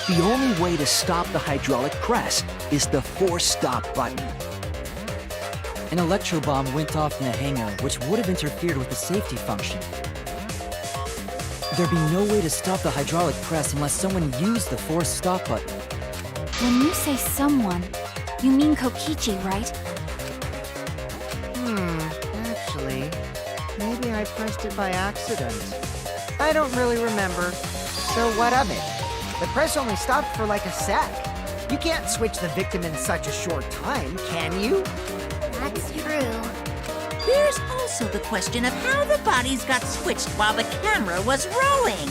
The only way to stop the hydraulic press is the force stop button. An electro bomb went off in the hangar, which would have interfered with the safety function. There'd be no way to stop the hydraulic press unless someone used the force stop button. When you say someone, you mean Kokichi, right? Actually, maybe I pressed it by accident. I don't really remember. So what of it? The press only stopped for like a sec. You can't switch the victim in such a short time, can you? That's true. There's also the question of how the bodies got switched while the camera was rolling.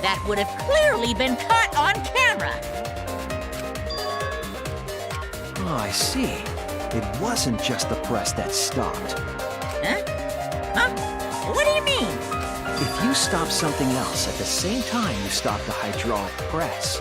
That would have clearly been caught on camera. Oh, I see. It wasn't just the press that stopped. Huh? Huh? What do you mean? If you stop something else at the same time you stop the hydraulic press,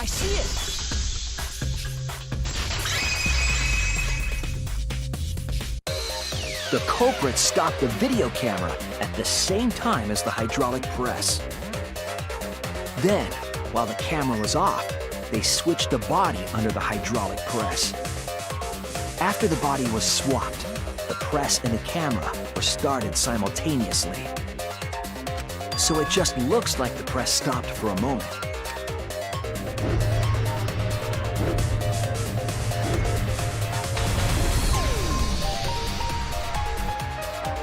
I see it! The culprit stopped the video camera at the same time as the hydraulic press. Then, while the camera was off, they switched the body under the hydraulic press. After the body was swapped, the press and the camera were started simultaneously. so it just looks like the press stopped for a moment.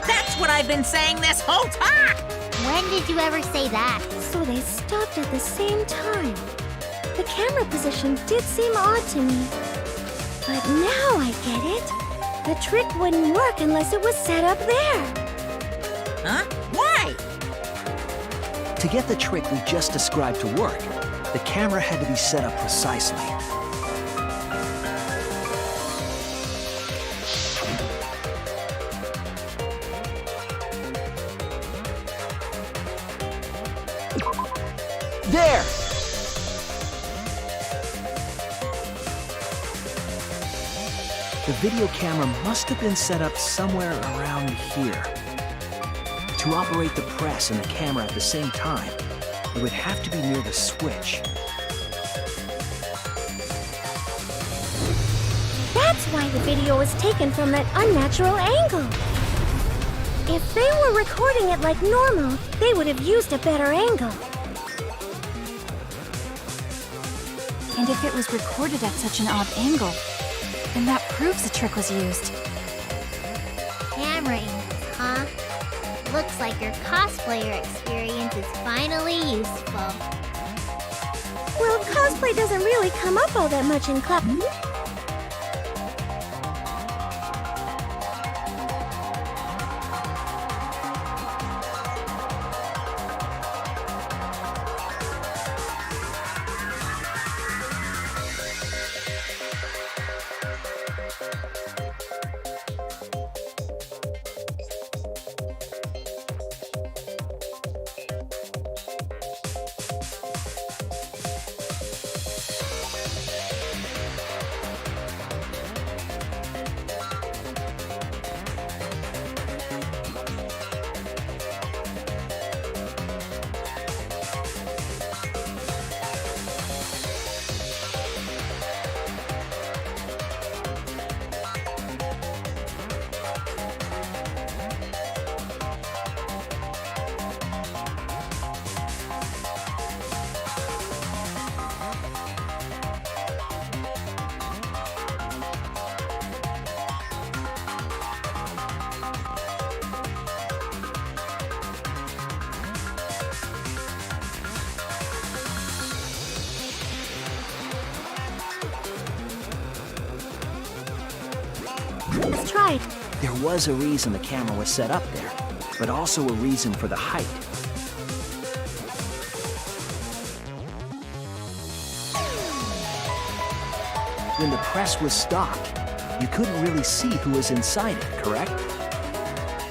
That's what I've been saying this whole time! When did you ever say that? So they stopped at the same time. The camera position did seem odd to me. But now I get it. The trick wouldn't work unless it was set up there. Huh? Why? To get the trick we just described to work, the camera had to be set up precisely. There! The video camera must have been set up somewhere around here. To operate the press and the camera at the same time, it would have to be near the switch. That's why the video was taken from that unnatural angle. If they were recording it like normal, they would have used a better angle. And if it was recorded at such an odd angle, then that proves the trick was used. Camera angles, huh? Looks like your cosplayer experience is finally useful. Well, cosplay doesn't really come up all that much in class. Let's try it. There was a reason the camera was set up there, but also a reason for the height. When the press was stopped, you couldn't really see who was inside it, correct?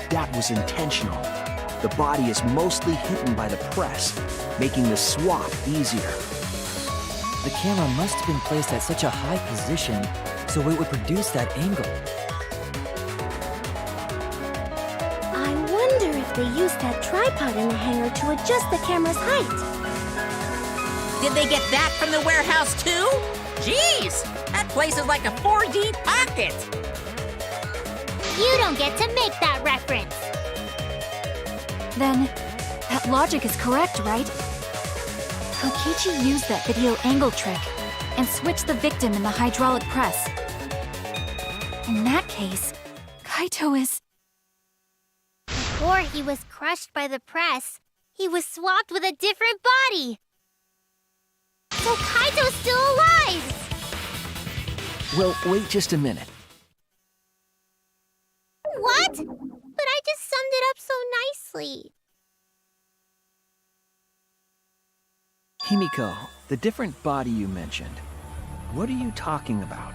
That was intentional. The body is mostly hidden by the press, making the swap easier. The camera must have been placed at such a high position so it would produce that angle. I wonder if they used that tripod in the hangar to adjust the camera's height. Did they get that from the warehouse too? Jeez, that place is like a 4D pocket. You don't get to make that reference. Then, that logic is correct, right? Kokichi used that video angle trick and switched the victim in the hydraulic press. In that case, Kaito is... Before he was crushed by the press, he was swapped with a different body. So Kaito's still alive! Well, wait just a minute. What? But I just summed it up so nicely. Himiko, the different body you mentioned, what are you talking about?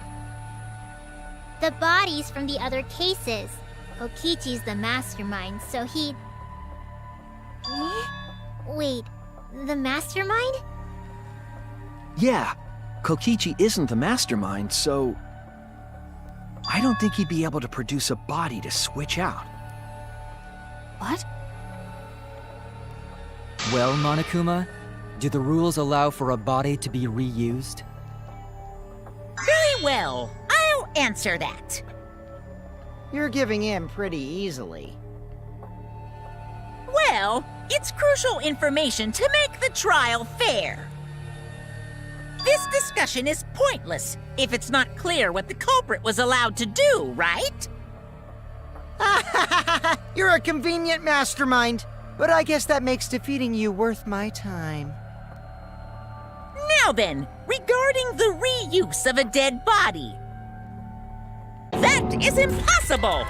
The bodies from the other cases. Kokichi's the mastermind, so he... Wait, the mastermind? Yeah, Kokichi isn't the mastermind, so... I don't think he'd be able to produce a body to switch out. What? Well, Monokuma, do the rules allow for a body to be reused? Very well, I'll answer that. You're giving in pretty easily. Well, It's crucial information to make the trial fair. This discussion is pointless if it's not clear what the culprit was allowed to do, right? You're a convenient mastermind, but I guess that makes defeating you worth my time. Now then, regarding the reuse of a dead body. That is impossible!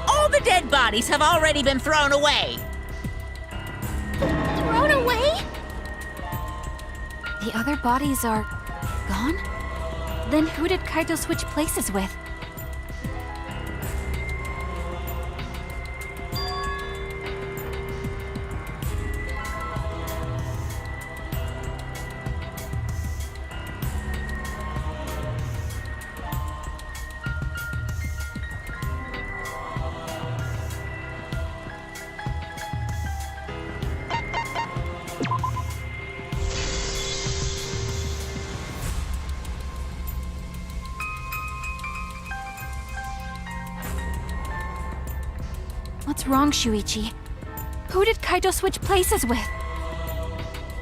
All the dead bodies have already been thrown away. Thrown away? The other bodies are gone? Then who did Kaito switch places with? What's wrong, Shuichi? Who did Kaito switch places with?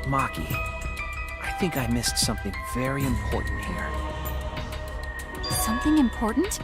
Maki, I think I missed something very important here. Something important?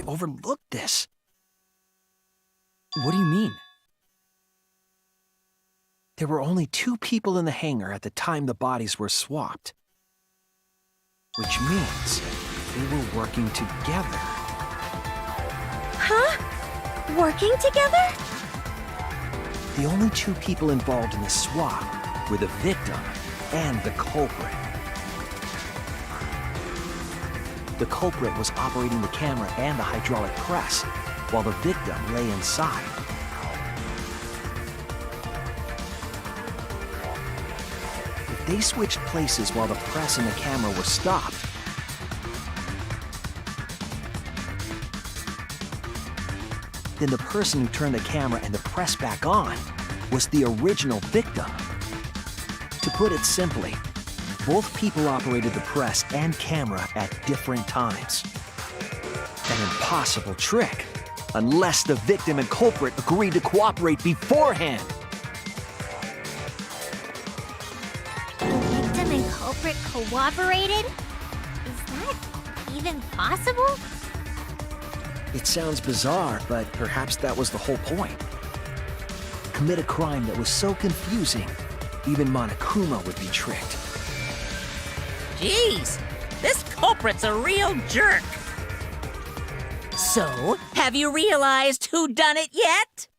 Overlooked this. What do you mean? There were only 2 people in the hangar at the time the bodies were swapped. Which means they were working together. Huh? Working together? The only 2 people involved in the swap were the victim and the culprit. The culprit was operating the camera and the hydraulic press, while the victim lay inside. If they switched places while the press and the camera were stopped, then the person who turned the camera and the press back on was the original victim. To put it simply, both people operated the press and camera at different times. An impossible trick, unless the victim and culprit agreed to cooperate beforehand. The victim and culprit cooperated? Is that even possible? It sounds bizarre, but perhaps that was the whole point. Commit a crime that was so confusing, even Monokuma would be tricked. Jeez, this culprit's a real jerk. So, have you realized who done it yet?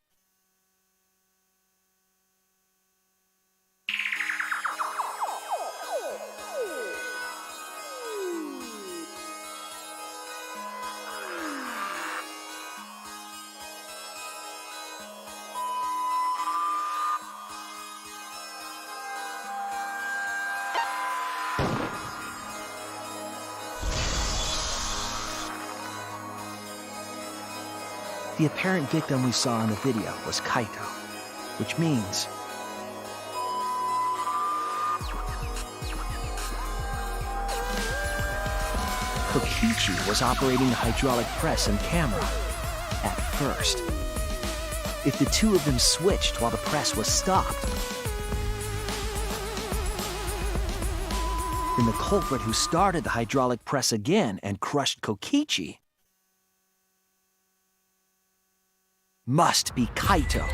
The apparent victim we saw in the video was Kaito, which means Kokichi was operating the hydraulic press and camera at first. If the two of them switched while the press was stopped, then the culprit who started the hydraulic press again and crushed Kokichi must be Kaito.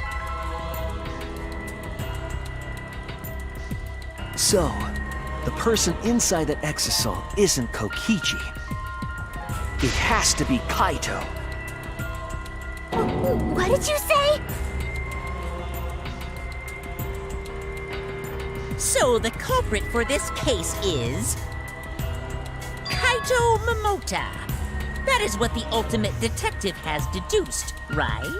So, the person inside that exisal isn't Kokichi. It has to be Kaito. What did you say? So the culprit for this case is Kaito Momota. That is what the ultimate detective has deduced, right?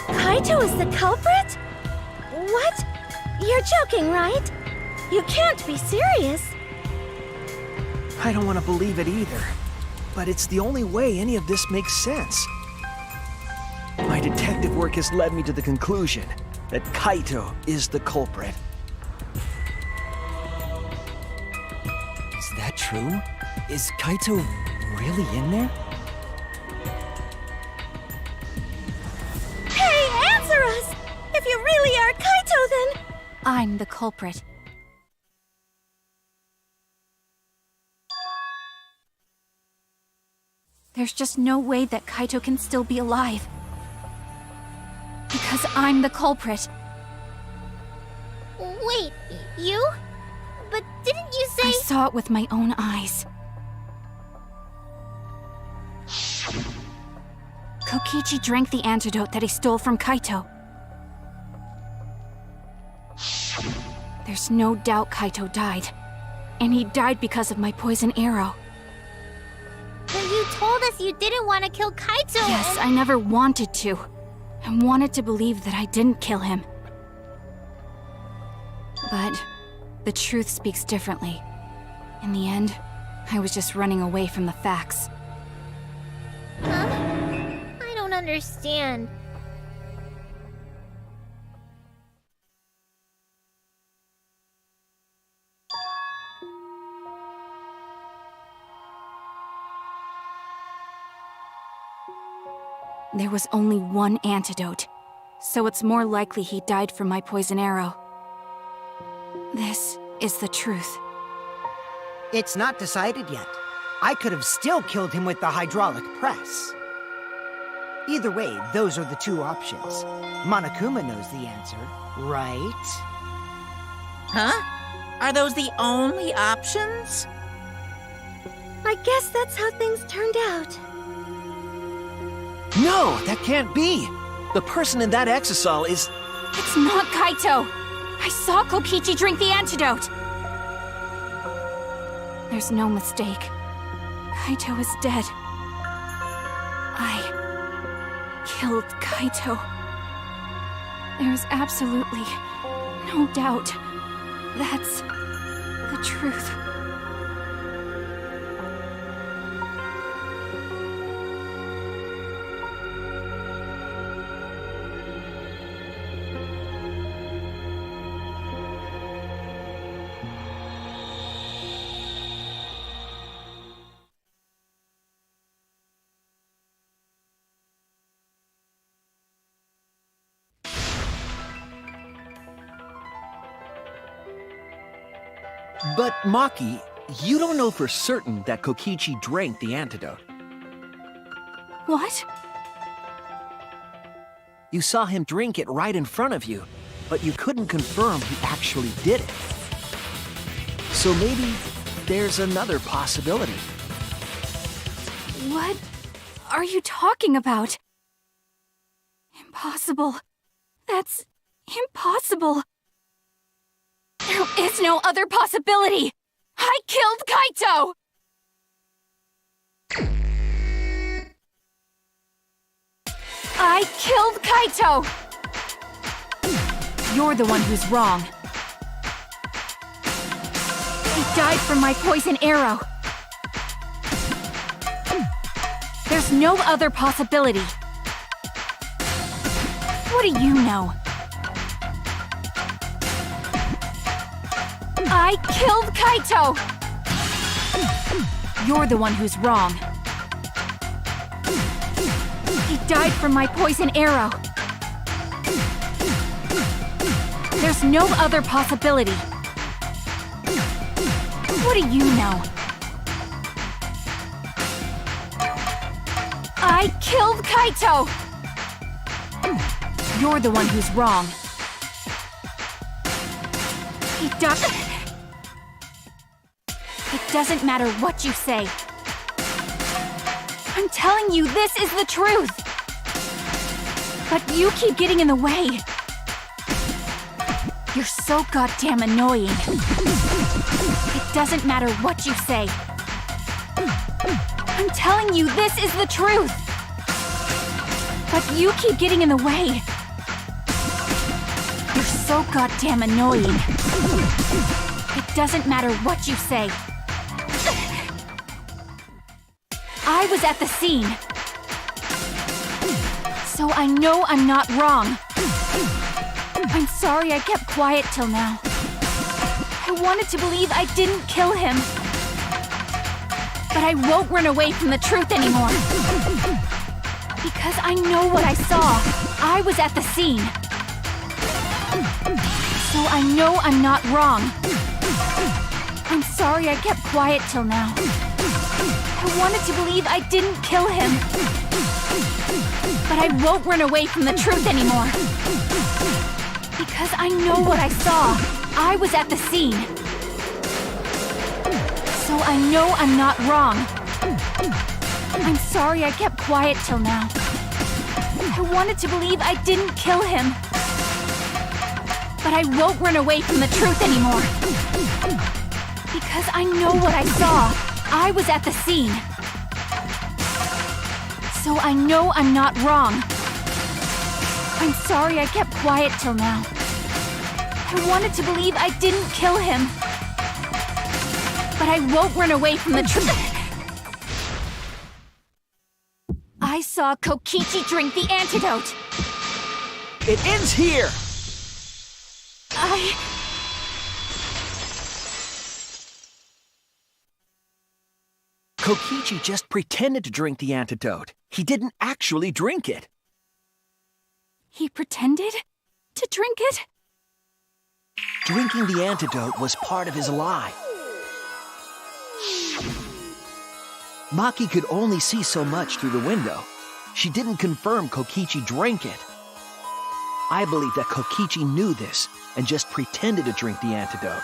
Kaito is the culprit? What? You're joking, right? You can't be serious. I don't want to believe it either, but it's the only way any of this makes sense. My detective work has led me to the conclusion that Kaito is the culprit. Is that true? Is Kaito really in there? Hey, answer us! If you really are Kaito, then... I'm the culprit. There's just no way that Kaito can still be alive. Because I'm the culprit. Wait, you? But didn't you say... I saw it with my own eyes. Kokichi drank the antidote that he stole from Kaito. There's no doubt Kaito died. And he died because of my poison arrow. But you told us you didn't want to kill Kaito. Yes, I never wanted to. I wanted to believe that I didn't kill him. But the truth speaks differently. In the end, I was just running away from the facts. Huh? I don't understand. There was only one antidote, so it's more likely he died from my poison arrow. This is the truth. It's not decided yet. I could have still killed him with the hydraulic press. Either way, those are the two options. Monokuma knows the answer, right? Huh? Are those the only options? I guess that's how things turned out. No, that can't be! The person in that exisal is... It's not Kaito! I saw Kokichi drink the antidote! There's no mistake. Kaito is dead. I killed Kaito. There's absolutely no doubt. That's the truth. But Maki, you don't know for certain that Kokichi drank the antidote. What? You saw him drink it right in front of you, but you couldn't confirm he actually did it. So maybe there's another possibility. What are you talking about? Impossible. That's impossible. There is no other possibility! I killed Kaito! I killed Kaito! You're the one who's wrong. He died from my poison arrow. There's no other possibility. What do you know? I killed Kaito! You're the one who's wrong. He died from my poison arrow. There's no other possibility. What do you know? I killed Kaito! You're the one who's wrong. He died. It doesn't matter what you say. I'm telling you, this is the truth. But you keep getting in the way. You're so goddamn annoying. It doesn't matter what you say. I'm telling you, this is the truth. But you keep getting in the way. You're so goddamn annoying. It doesn't matter what you say. I was at the scene. So I know I'm not wrong. I'm sorry I kept quiet till now. I wanted to believe I didn't kill him. But I won't run away from the truth anymore. Because I know what I saw. I was at the scene. So I know I'm not wrong. I'm sorry I kept quiet till now. I wanted to believe I didn't kill him. But I won't run away from the truth anymore. Because I know what I saw. I was at the scene. So I know I'm not wrong. I'm sorry I kept quiet till now. I wanted to believe I didn't kill him. But I won't run away from the truth anymore. Because I know what I saw. I was at the scene. So I know I'm not wrong. I'm sorry I kept quiet till now. I wanted to believe I didn't kill him. But I won't run away from the truth. I saw Kokichi drink the antidote. It ends here! Kokichi just pretended to drink the antidote. He didn't actually drink it. He pretended to drink it? Drinking the antidote was part of his lie. Maki could only see so much through the window. She didn't confirm Kokichi drank it. I believe that Kokichi knew this and just pretended to drink the antidote.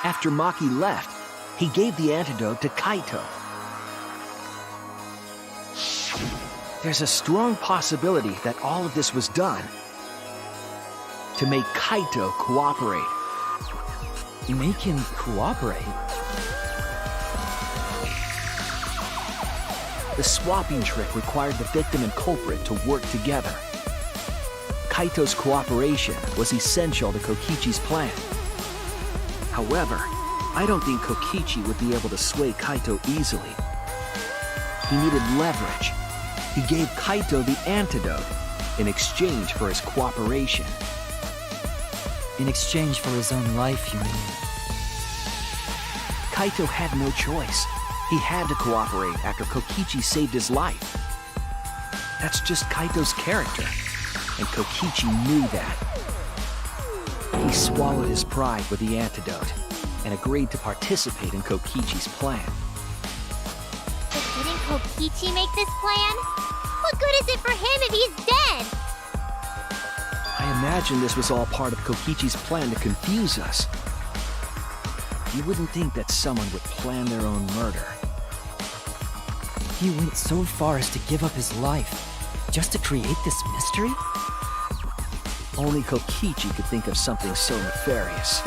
After Maki left, he gave the antidote to Kaito. There's a strong possibility that all of this was done to make Kaito cooperate. Make him cooperate? The swapping trick required the victim and culprit to work together. Kaito's cooperation was essential to Kokichi's plan. However, I don't think Kokichi would be able to sway Kaito easily. He needed leverage. He gave Kaito the antidote in exchange for his cooperation. In exchange for his own life, you mean? Kaito had no choice. He had to cooperate after Kokichi saved his life. That's just Kaito's character, and Kokichi knew that. He swallowed his pride with the antidote and agreed to participate in Kokichi's plan. But didn't Kokichi make this plan? What good is it for him if he's dead? I imagine this was all part of Kokichi's plan to confuse us. You wouldn't think that someone would plan their own murder. He went so far as to give up his life, just to create this mystery? Only Kokichi could think of something so nefarious.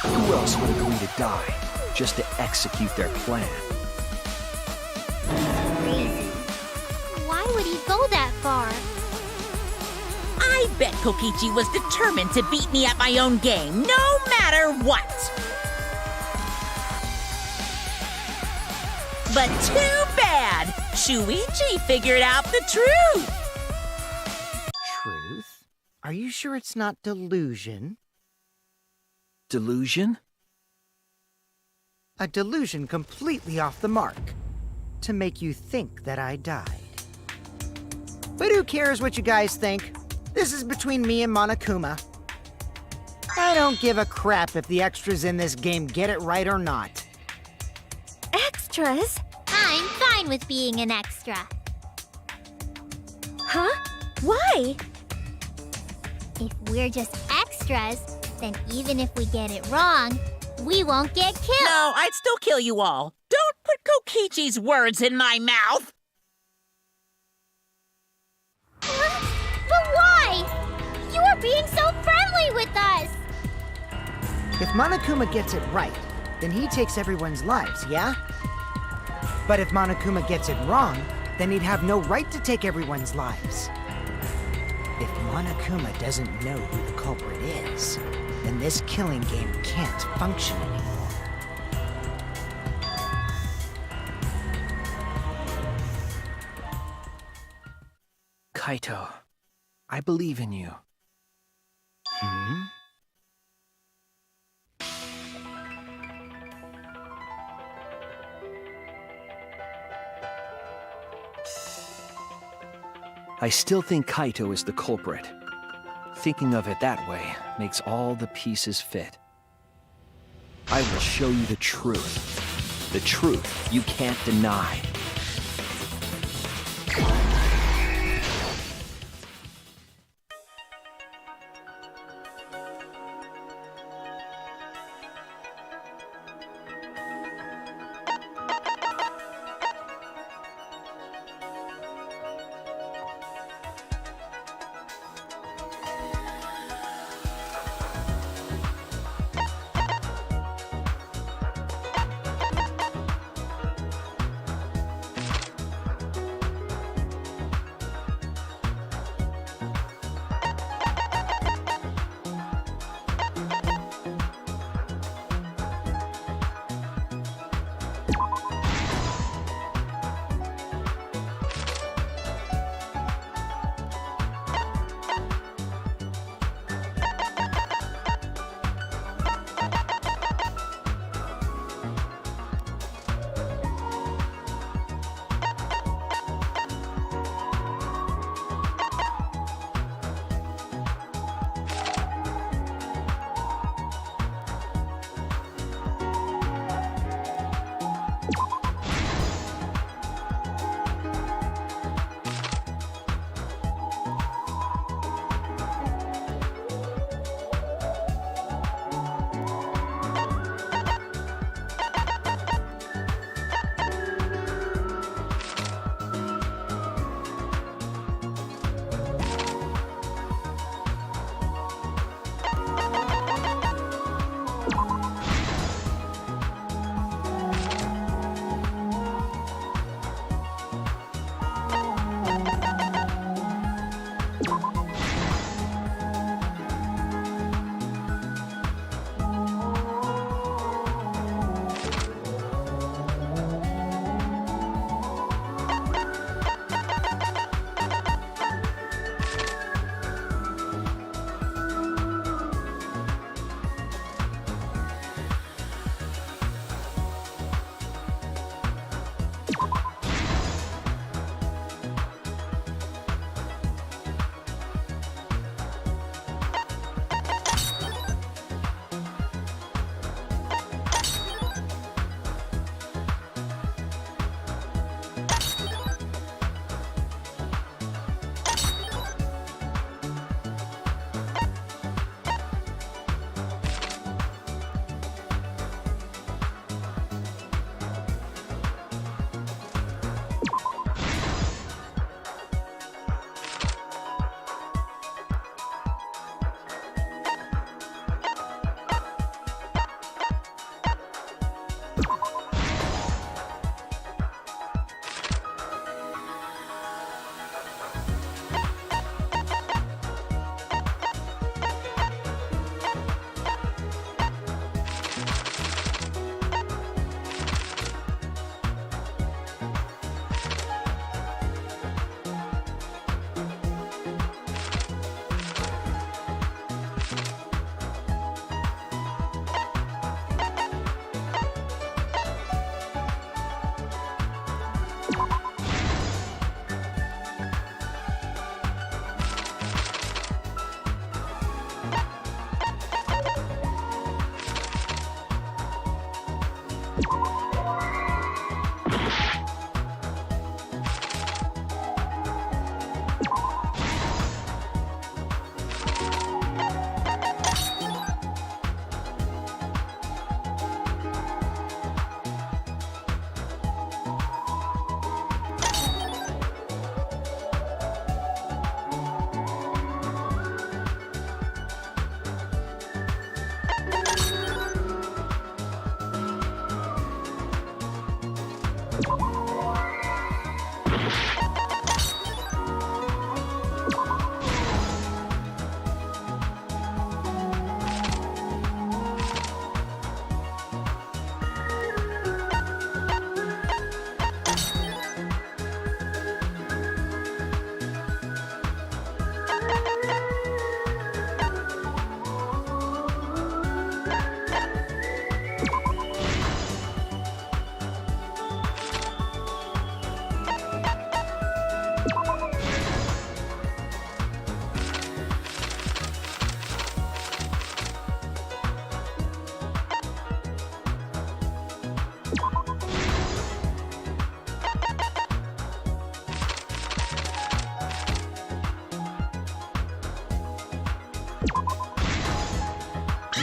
Who else would agree to die just to execute their plan? Crazy. Why would he go that far? I bet Kokichi was determined to beat me at my own game, no matter what. But too bad! Shuichi figured out the truth! Truth? Are you sure it's not delusion? Delusion? A delusion completely off the mark. To make you think that I died. But who cares what you guys think? This is between me and Monokuma. I don't give a crap if the extras in this game get it right or not. Extras? I'm fine with being an extra. Huh? Why? If we're just extras, then even if we get it wrong, we won't get killed. No, I'd still kill you all. Don't put Kokichi's words in my mouth! But why? You are being so friendly with us! If Monokuma gets it right, then he takes everyone's lives, yeah? But if Monokuma gets it wrong, then he'd have no right to take everyone's lives. If Monokuma doesn't know who the culprit is, then this killing game can't function anymore. Kaito, I believe in you. Hmm? I still think Kaito is the culprit. Thinking of it that way makes all the pieces fit. I will show you the truth. The truth you can't deny.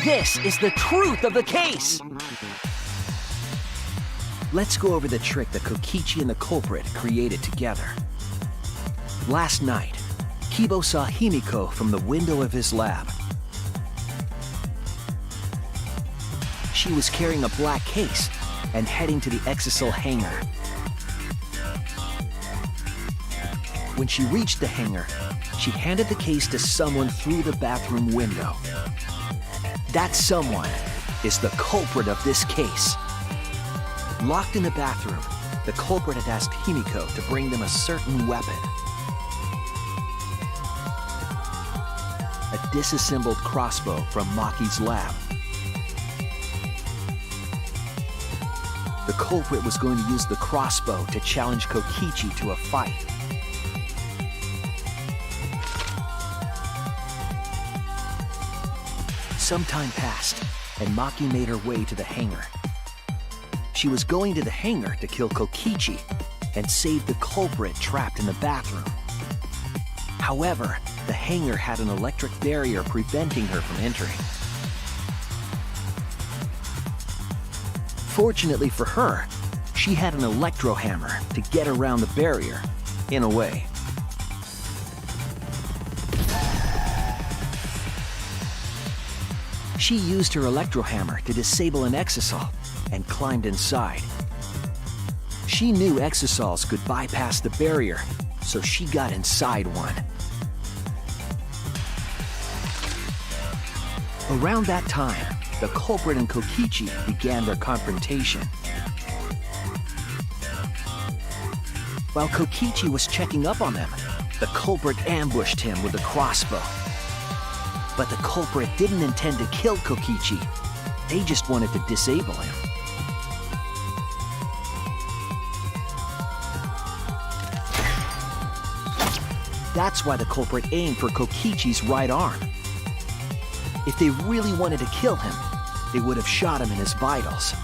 This is the truth of the case! Let's go over the trick that Kokichi and the culprit created together. Last night, Kibo saw Himiko from the window of his lab. She was carrying a black case and heading to the Exisal hangar. When she reached the hangar, she handed the case to someone through the bathroom window. That someone is the culprit of this case. Locked in the bathroom, the culprit had asked Himiko to bring them a certain weapon. A disassembled crossbow from Maki's lab. The culprit was going to use the crossbow to challenge Kokichi to a fight. Some time passed, and Maki made her way to the hangar. She was going to the hangar to kill Kokichi and save the culprit trapped in the bathroom. However, the hangar had an electric barrier preventing her from entering. Fortunately for her, she had an electro hammer to get around the barrier, in a way. She used her electro hammer to disable an Exisal and climbed inside. She knew Exisals could bypass the barrier, so she got inside one. Around that time, the culprit and Kokichi began their confrontation. While Kokichi was checking up on them, the culprit ambushed him with a crossbow. But the culprit didn't intend to kill Kokichi. They just wanted to disable him. That's why the culprit aimed for Kokichi's right arm. If they really wanted to kill him, they would have shot him in his vitals.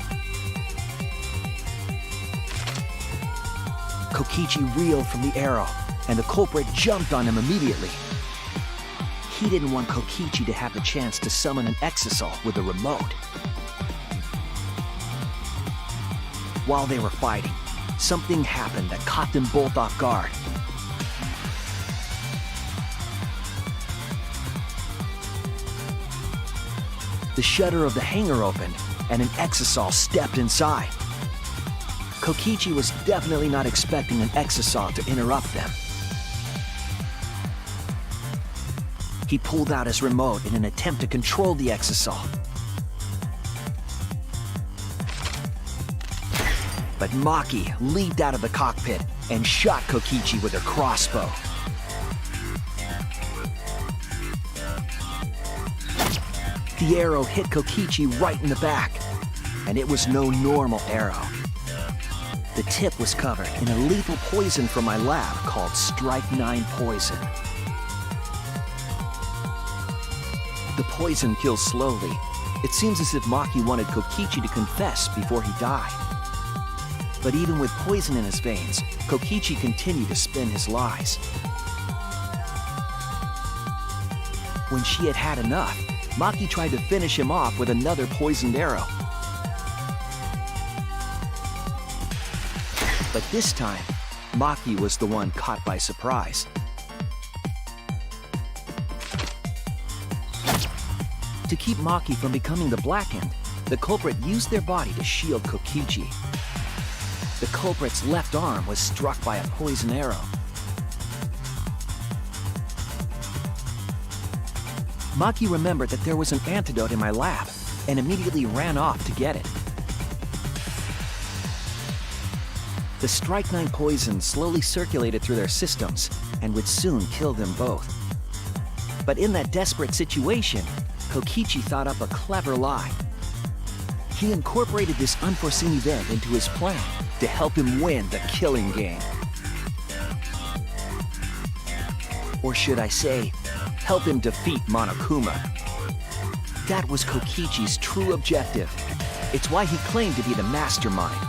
Kokichi reeled from the arrow, and the culprit jumped on him immediately. He didn't want Kokichi to have the chance to summon an Exisal with a remote. While they were fighting, something happened that caught them both off guard. The shutter of the hangar opened, and an Exisal stepped inside. Kokichi was definitely not expecting an Exisal to interrupt them. He pulled out his remote in an attempt to control the Exisal. But Maki leaped out of the cockpit and shot Kokichi with her crossbow. The arrow hit Kokichi right in the back, and it was no normal arrow. The tip was covered in a lethal poison from my lab called Strike 9 poison. The poison kills slowly. It seems as if Maki wanted Kokichi to confess before he died. But even with poison in his veins, Kokichi continued to spin his lies. When she had had enough, Maki tried to finish him off with another poisoned arrow. But this time, Maki was the one caught by surprise. To keep Maki from becoming the Blackened, the culprit used their body to shield Kokichi. The culprit's left arm was struck by a poison arrow. Maki remembered that there was an antidote in my lab and immediately ran off to get it. The Strike 9 poison slowly circulated through their systems and would soon kill them both. But in that desperate situation, Kokichi thought up a clever lie. He incorporated this unforeseen event into his plan to help him win the killing game. Or should I say, help him defeat Monokuma. That was Kokichi's true objective. It's why he claimed to be the mastermind.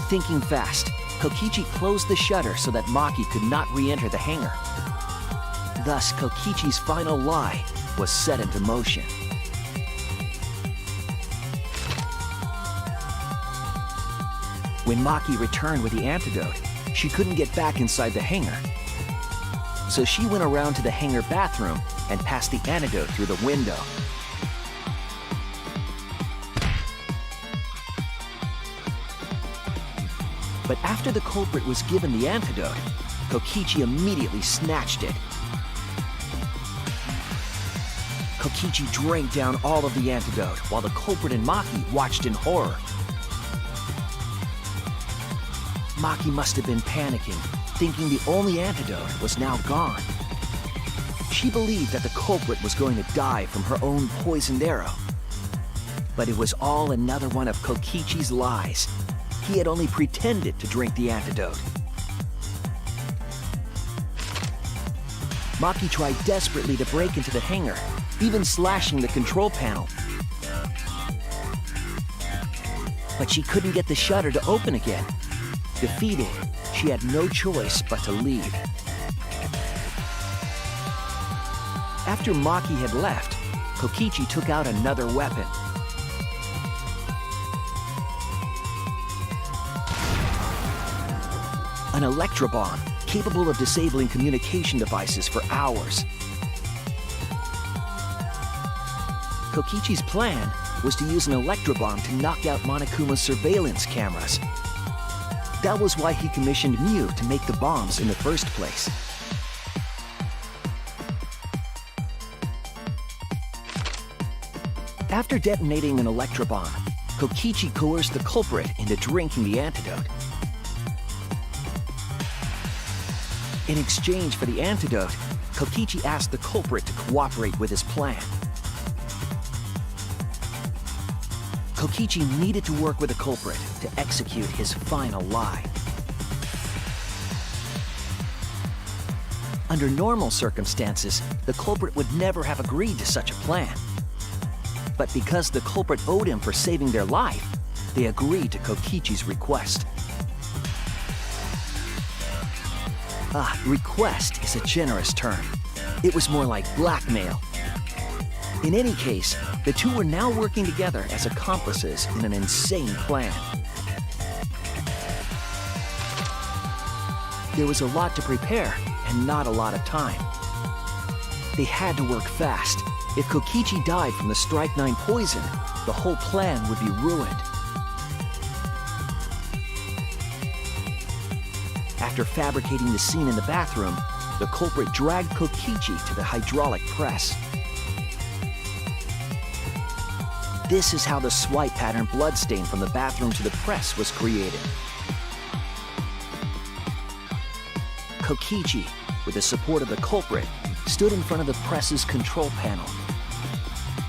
Thinking fast, Kokichi closed the shutter so that Maki could not re-enter the hangar. Thus, Kokichi's final lie was set into motion. When Maki returned with the antidote, she couldn't get back inside the hangar. So she went around to the hangar bathroom and passed the antidote through the window. But after the culprit was given the antidote, Kokichi immediately snatched it. Kokichi drank down all of the antidote while the culprit and Maki watched in horror. Maki must have been panicking, thinking the only antidote was now gone. She believed that the culprit was going to die from her own poisoned arrow. But it was all another one of Kokichi's lies. He had only pretended to drink the antidote. Maki tried desperately to break into the hangar, even slashing the control panel. But she couldn't get the shutter to open again. Defeated, she had no choice but to leave. After Maki had left, Kokichi took out another weapon. An electrobomb, capable of disabling communication devices for hours. Kokichi's plan was to use an electrobomb to knock out Monokuma's surveillance cameras. That was why he commissioned Mew to make the bombs in the first place. After detonating an electrobomb, Kokichi coerced the culprit into drinking the antidote. In exchange for the antidote, Kokichi asked the culprit to cooperate with his plan. Kokichi needed to work with the culprit to execute his final lie. Under normal circumstances, the culprit would never have agreed to such a plan. But because the culprit owed him for saving their life, they agreed to Kokichi's request. Request is a generous term. It was more like blackmail. In any case, the two were now working together as accomplices in an insane plan. There was a lot to prepare and not a lot of time. They had to work fast. If Kokichi died from the Strike 9 poison, the whole plan would be ruined. After fabricating the scene in the bathroom, the culprit dragged Kokichi to the hydraulic press. This is how the swipe pattern bloodstain from the bathroom to the press was created. Kokichi, with the support of the culprit, stood in front of the press's control panel.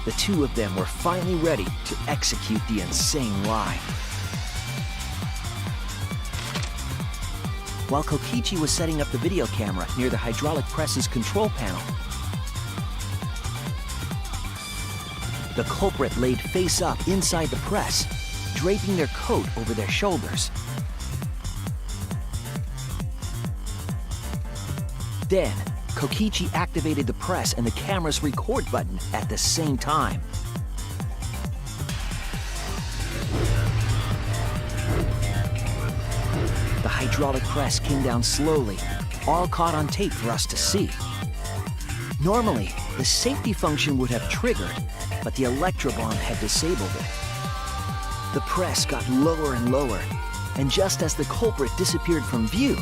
The two of them were finally ready to execute the insane lie. While Kokichi was setting up the video camera near the hydraulic press's control panel, the culprit laid face up inside the press, draping their coat over their shoulders. Then, Kokichi activated the press and the camera's record button at the same time. The hydraulic press came down slowly, all caught on tape for us to see. Normally, the safety function would have triggered, but the electrobomb had disabled it. The press got lower and lower, and just as the culprit disappeared from view,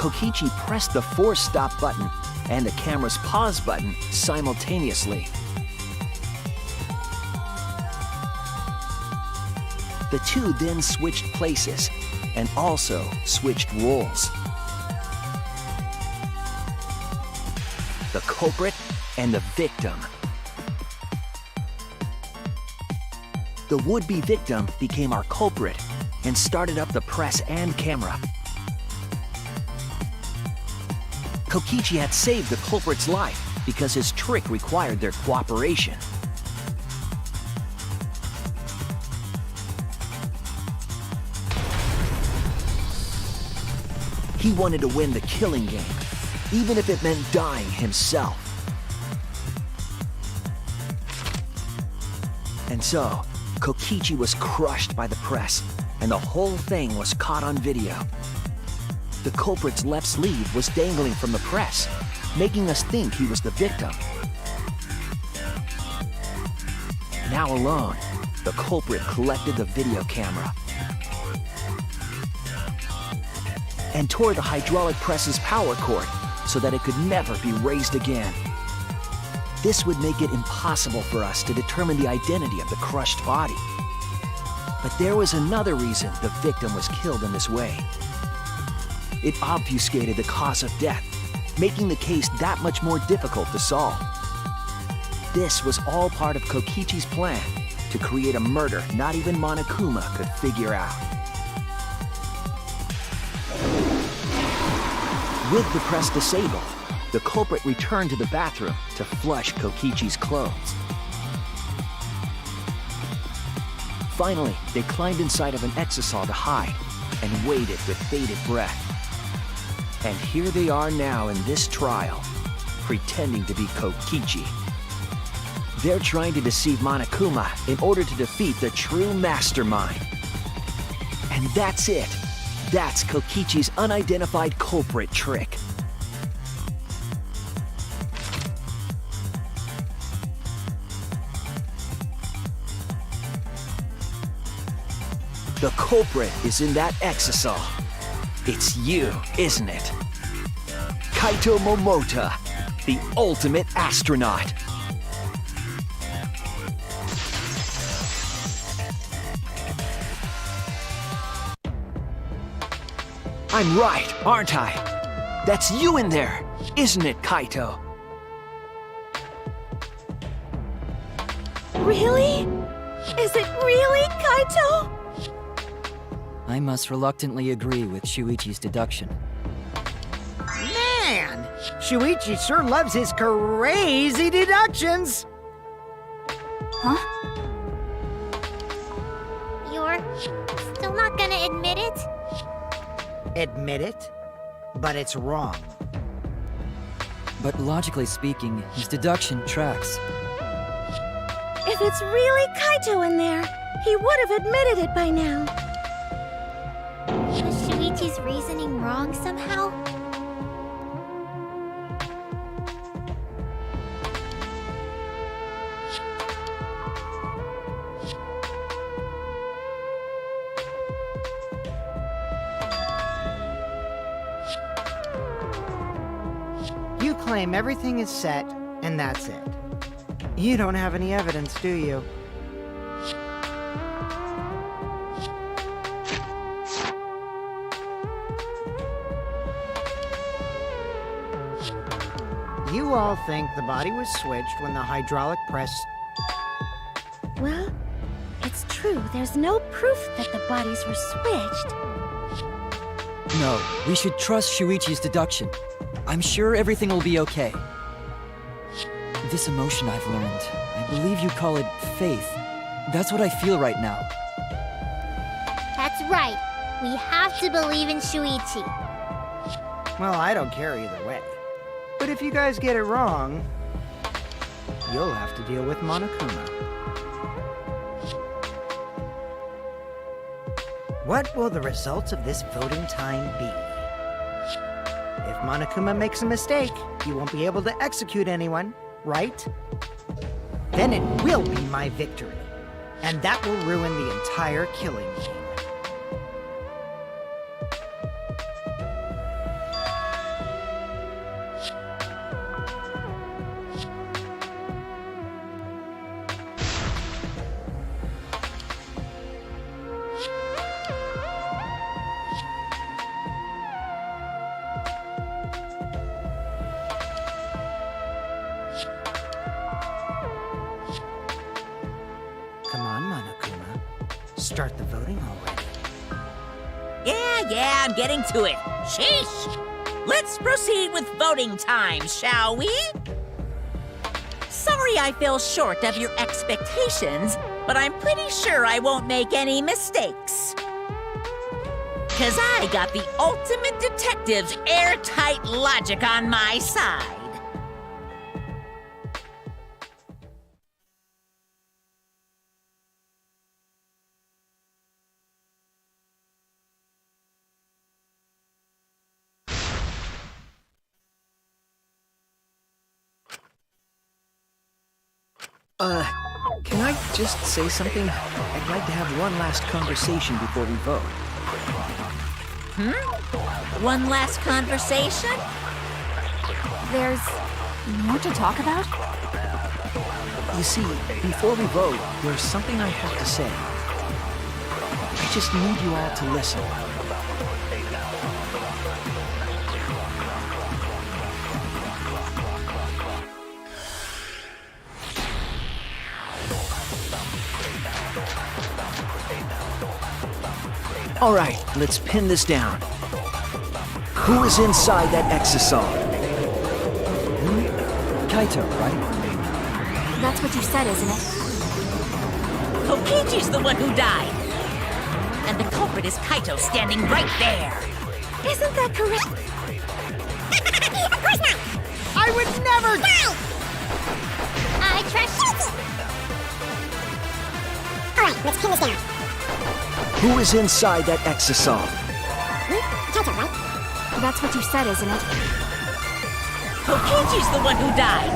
Kokichi pressed the force stop button and the camera's pause button simultaneously. The two then switched places and also switched roles. The culprit and the victim. The would-be victim became our culprit and started up the press and camera. Kokichi had saved the culprit's life because his trick required their cooperation. He wanted to win the killing game, even if it meant dying himself. And so, Kokichi was crushed by the press, and the whole thing was caught on video. The culprit's left sleeve was dangling from the press, making us think he was the victim. Now alone, the culprit collected the video camera and tore the hydraulic press's power cord so that it could never be raised again. This would make it impossible for us to determine the identity of the crushed body. But there was another reason the victim was killed in this way. It obfuscated the cause of death, making the case that much more difficult to solve. This was all part of Kokichi's plan to create a murder not even Monokuma could figure out. With the press disabled, the culprit returned to the bathroom to flush Kokichi's clothes. Finally, they climbed inside of an exisal to hide and waited with bated breath. And here they are now in this trial, pretending to be Kokichi. They're trying to deceive Monokuma in order to defeat the true mastermind. And that's it. That's Kokichi's unidentified culprit trick. The culprit is in that exisal. It's you, isn't it? Kaito Momota, the ultimate astronaut. I'm right, aren't I? That's you in there, isn't it, Kaito? Really? Is it really Kaito? I must reluctantly agree with Shuichi's deduction. Man, Shuichi sure loves his crazy deductions. Huh? You're still not gonna admit it? Admit it, but it's wrong. But logically speaking, his deduction tracks. If it's really Kaito in there, he would have admitted it by now. Was Shuichi's reasoning wrong somehow? You claim everything is set, and that's it. You don't have any evidence, do you? You all think the body was switched when the hydraulic press... Well, it's true. There's no proof that the bodies were switched. No, we should trust Shuichi's deduction. I'm sure everything will be okay. This emotion I've learned, I believe you call it faith. That's what I feel right now. That's right. We have to believe in Shuichi. Well, I don't care either way. But if you guys get it wrong, you'll have to deal with Monokuma. What will the results of this voting time be? If Monokuma makes a mistake, he won't be able to execute anyone, right? Then it will be my victory, and that will ruin the entire killing game. Come on, Monokuma. Start the voting already. Yeah, I'm getting to it. Sheesh! Let's proceed with voting time, shall we? Sorry I fell short of your expectations, but I'm pretty sure I won't make any mistakes. 'Cause I got the ultimate detective's airtight logic on my side. Can I just say something? I'd like to have one last conversation before we vote. One last conversation? There's more to talk about? You see, before we vote, there's something I have to say. I just need you all to listen. All right, let's pin this down. Who is inside that exisal? Kaito, right? That's what you said, isn't it? Kokichi's the one who died. And the culprit is Kaito standing right there. Isn't that correct? Of course not! I would never. I trust you! Alright, let's pin this down. Who is inside that exisal? Kaito, right? That's what you said, isn't it? Kokichi's the one who died.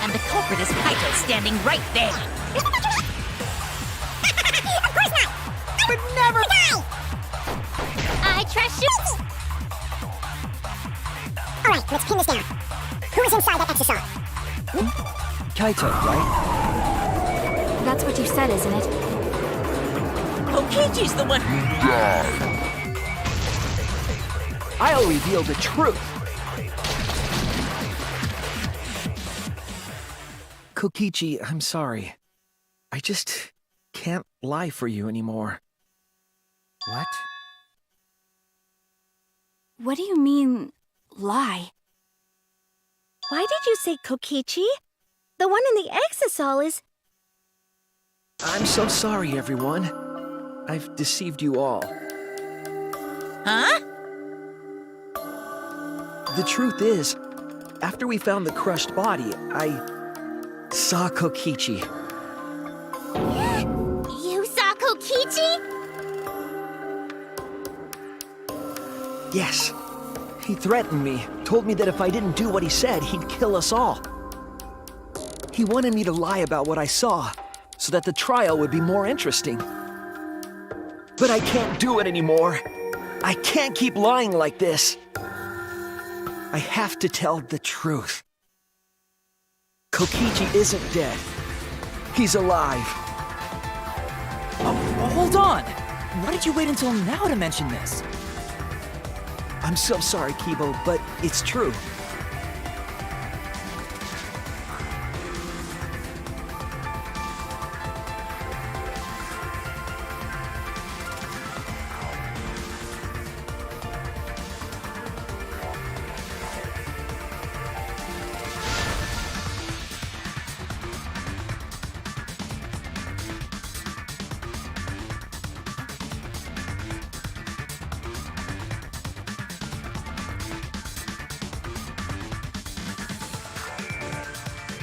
And the culprit is Kaito standing right there. Of course not! I would never. I trust you! Alright, let's pin this down. Who is inside that exisal? Kaito, right? That's what you said, isn't it? Kokichi's the one who I'll reveal the truth. Kokichi, I'm sorry. I just can't lie for you anymore. What? What do you mean, lie? Why did you say Kokichi? The one in the exisal is... I'm so sorry, everyone. I've deceived you all. Huh? The truth is, after we found the crushed body, I saw Kokichi. You saw Kokichi? Yes. He threatened me, told me that if I didn't do what he said, he'd kill us all. He wanted me to lie about what I saw, so that the trial would be more interesting. But I can't do it anymore. I can't keep lying like this. I have to tell the truth. Kokichi isn't dead. He's alive. Oh, hold on! Why did you wait until now to mention this? I'm so sorry, Kibo, but it's true.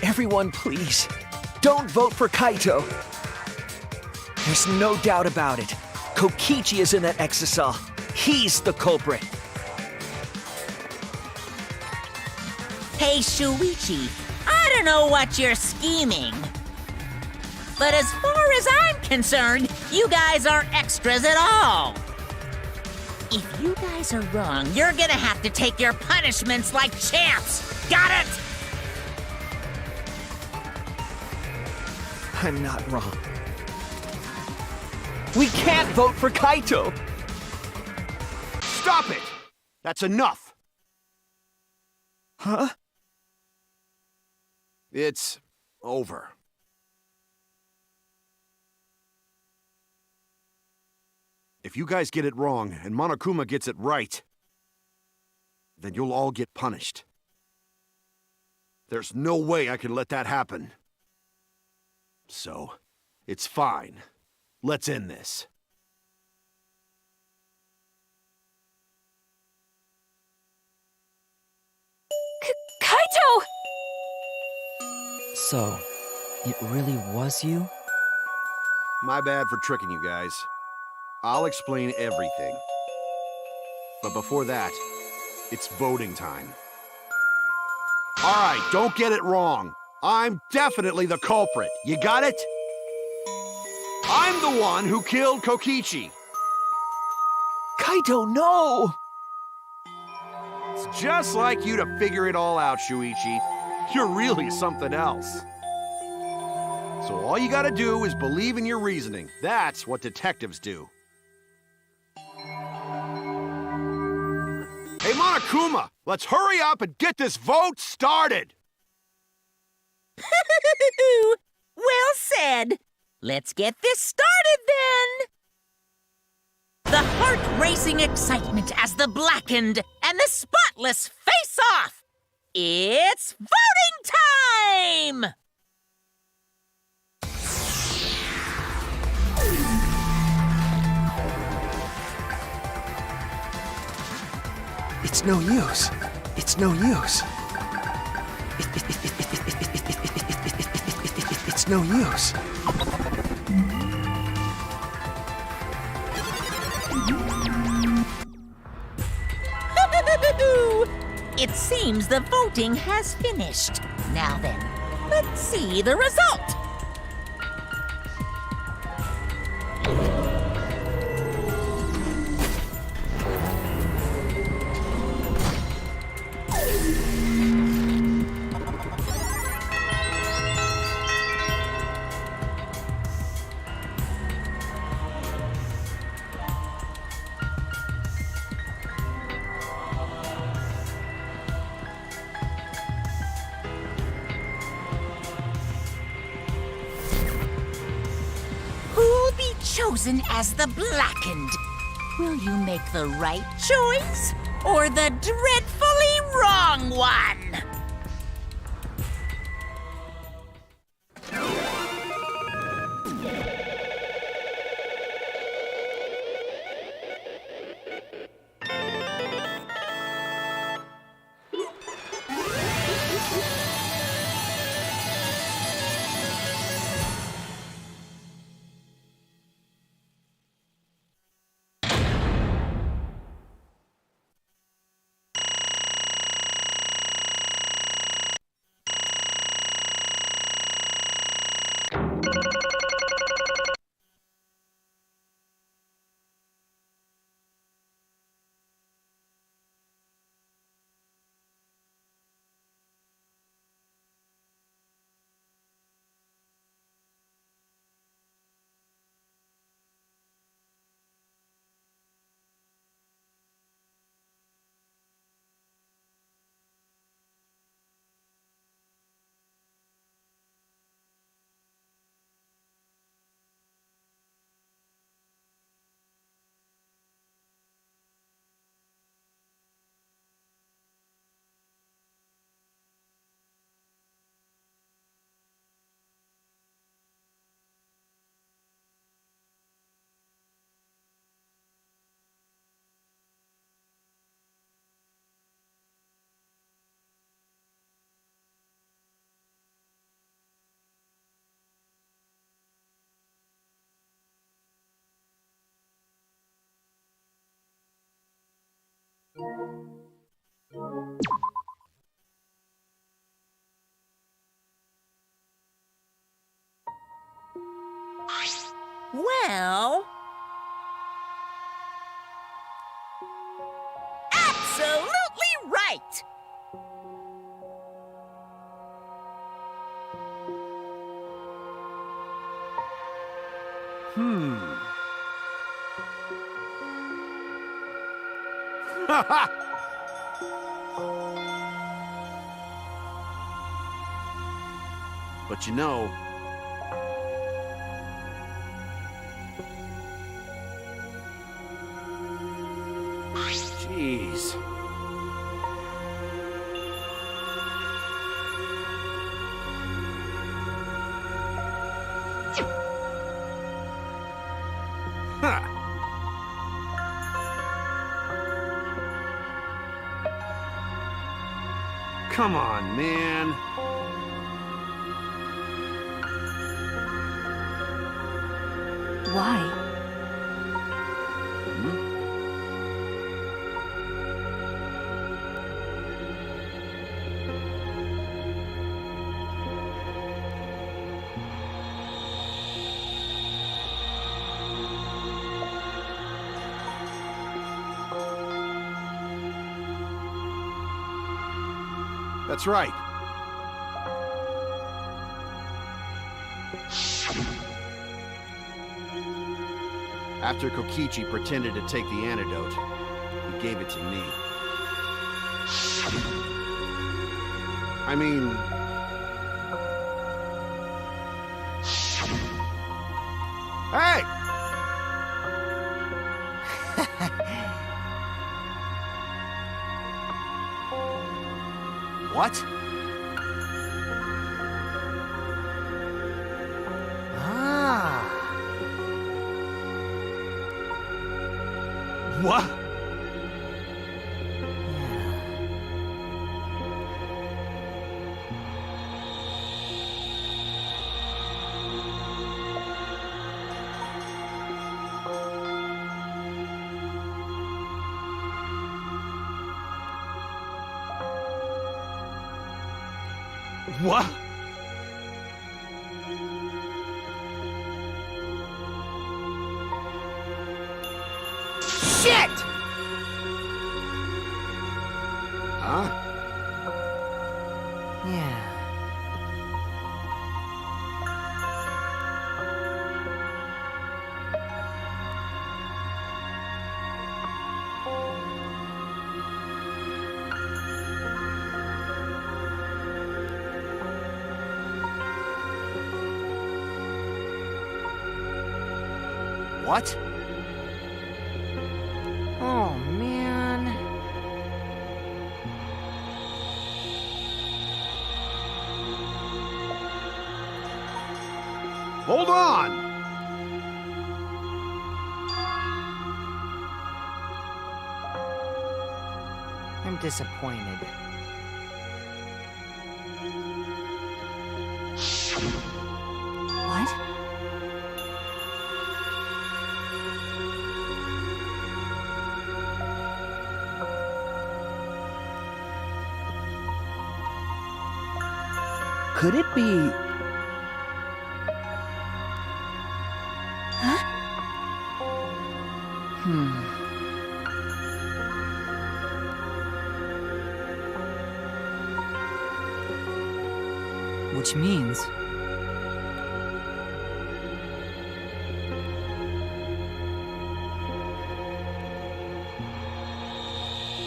Everyone, please, don't vote for Kaito. There's no doubt about it. Kokichi is in that exisal. He's the culprit. Hey, Shuichi, I don't know what you're scheming. But as far as I'm concerned, you guys aren't extras at all. If you guys are wrong, you're gonna have to take your punishments like champs. Got it? I'm not wrong. We can't vote for Kaito! Stop it! That's enough! Huh? It's over. If you guys get it wrong and Monokuma gets it right, then you'll all get punished. There's no way I can let that happen. So, it's fine. Let's end this. Kaito! So, it really was you? My bad for tricking you guys. I'll explain everything. But before that, it's voting time. All right, don't get it wrong. I'm definitely the culprit. You got it? I'm the one who killed Kokichi. Kaito, no! It's just like you to figure it all out, Shuichi. You're really something else. So all you gotta do is believe in your reasoning. That's what detectives do. Hey, Monokuma, let's hurry up and get this vote started! Well said. Let's get this started then. The heart-racing excitement as the blackened and the spotless face off. It's voting time! It's no use. It's no use. It's no use. It seems the voting has finished. Now then, let's see the result. Who'll be chosen as the blackened? Will you make the right choice or the dreadfully wrong one? Well... absolutely right! But you know... Jeez. Huh. Come on, man. Why? That's right. After Kokichi pretended to take the antidote, he gave it to me. I mean... Hey! What? Ah. What? What? Shit! Huh? Yeah. What? Oh, man. Hold on! I'm disappointed. What? Could it be... Which means...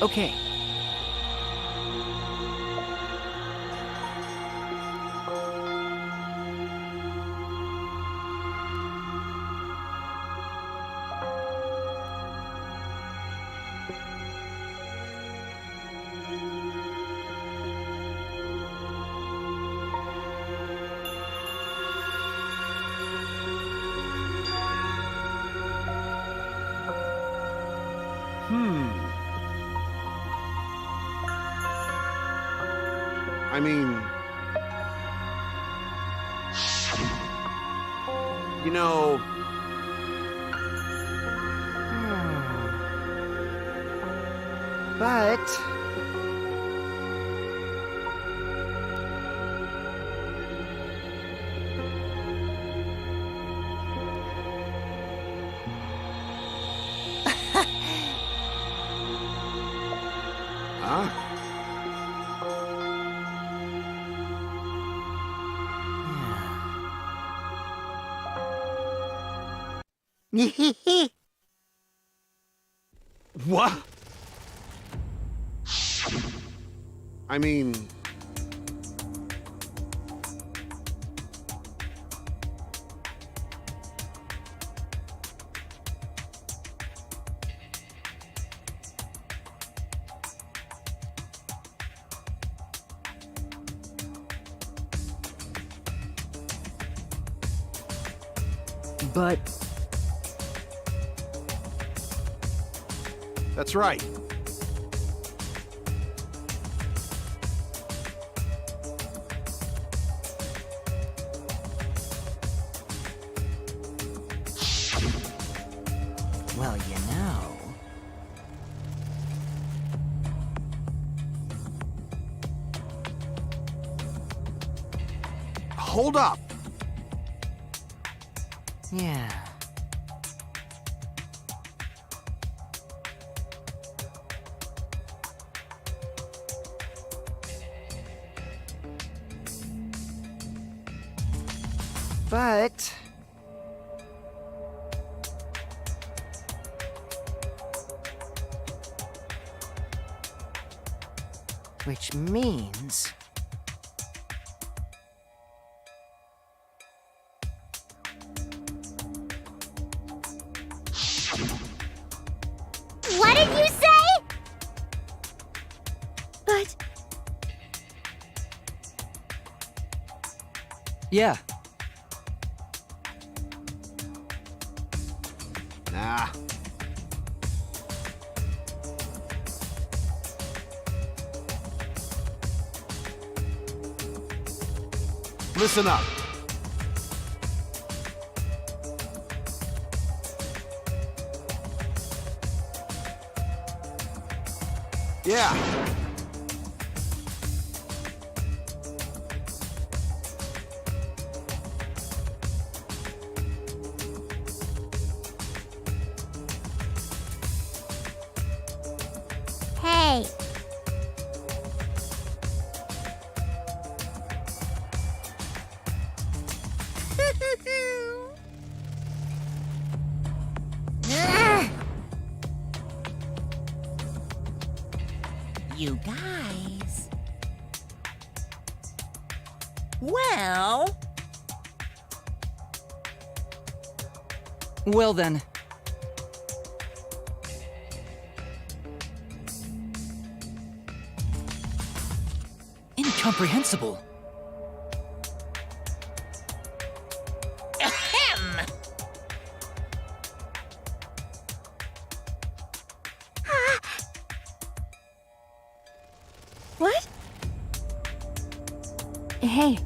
Okay. I mean... You know... But... Huh? What? I mean... But... That's right. Well, you know... Hold up! Yeah. But... which means... What did you say? But Yeah, Nah. Listen up. Yeah. Hey. You guys. Well, well then. Incomprehensible. ahem. what? Hey,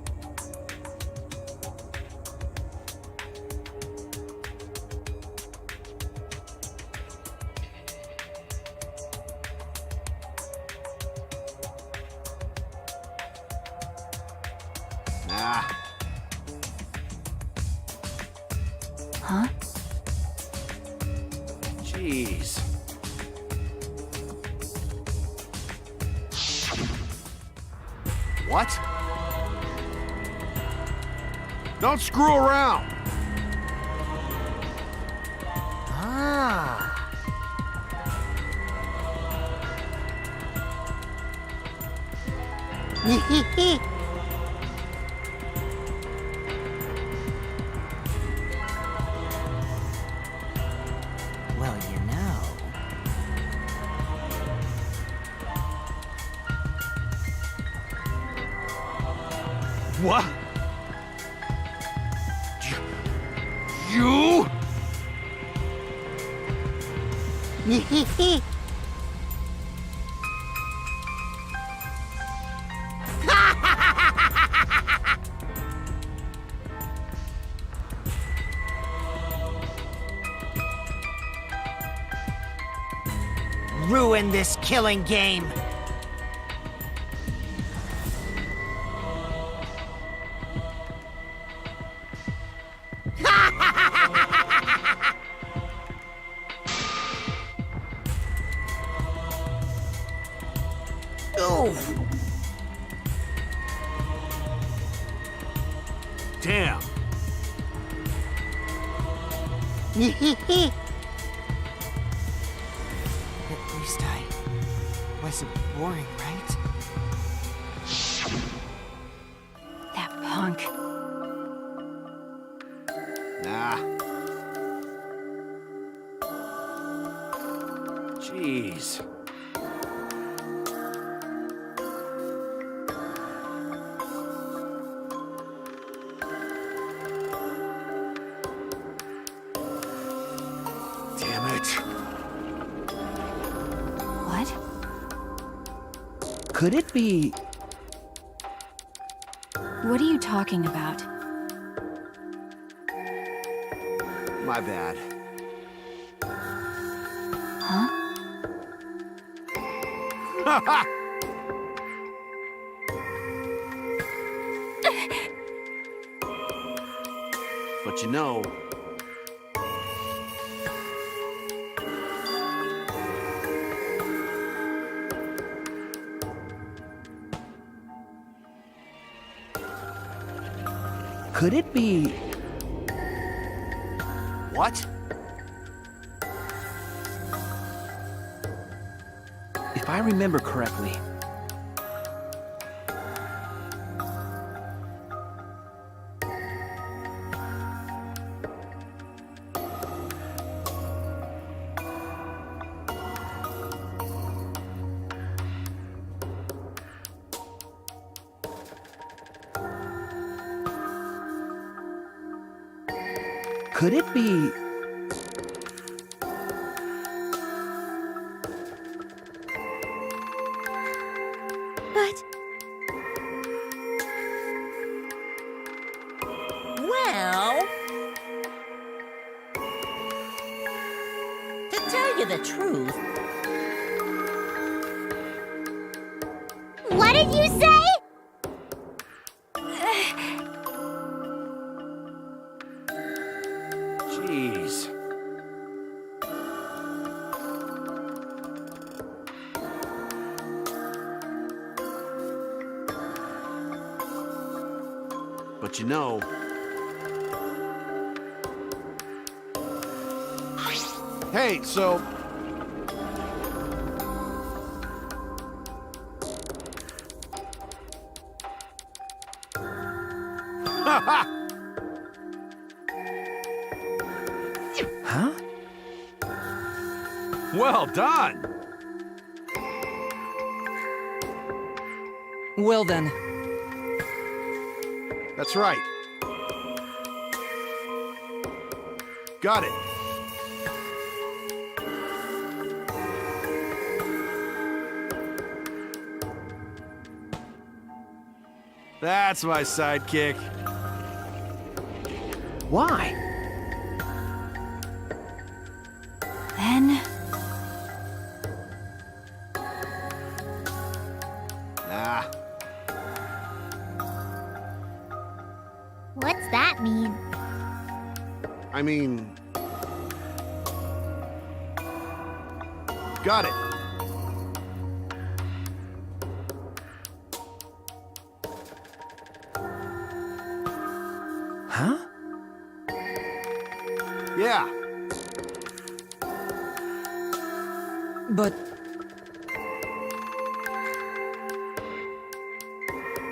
Nah. huh? Jeez. What? Don't screw around. Ah. Well, you know... What? You? Ruin this killing game! Oof. Damn. At least I wasn't boring, right? That punk. Nah. Jeez. Damn it. What? Could it be... What are you talking about? My bad. But you know... Could it be... What? If I remember correctly... Could it be... But Well, to tell you the truth, What did you say? Jeez. But you know... Hey, so... Huh? Well done! Well then, That's right. Got it. That's my sidekick. Why? Then, Ah, What's that mean? I mean... Got it. Huh? Yeah. but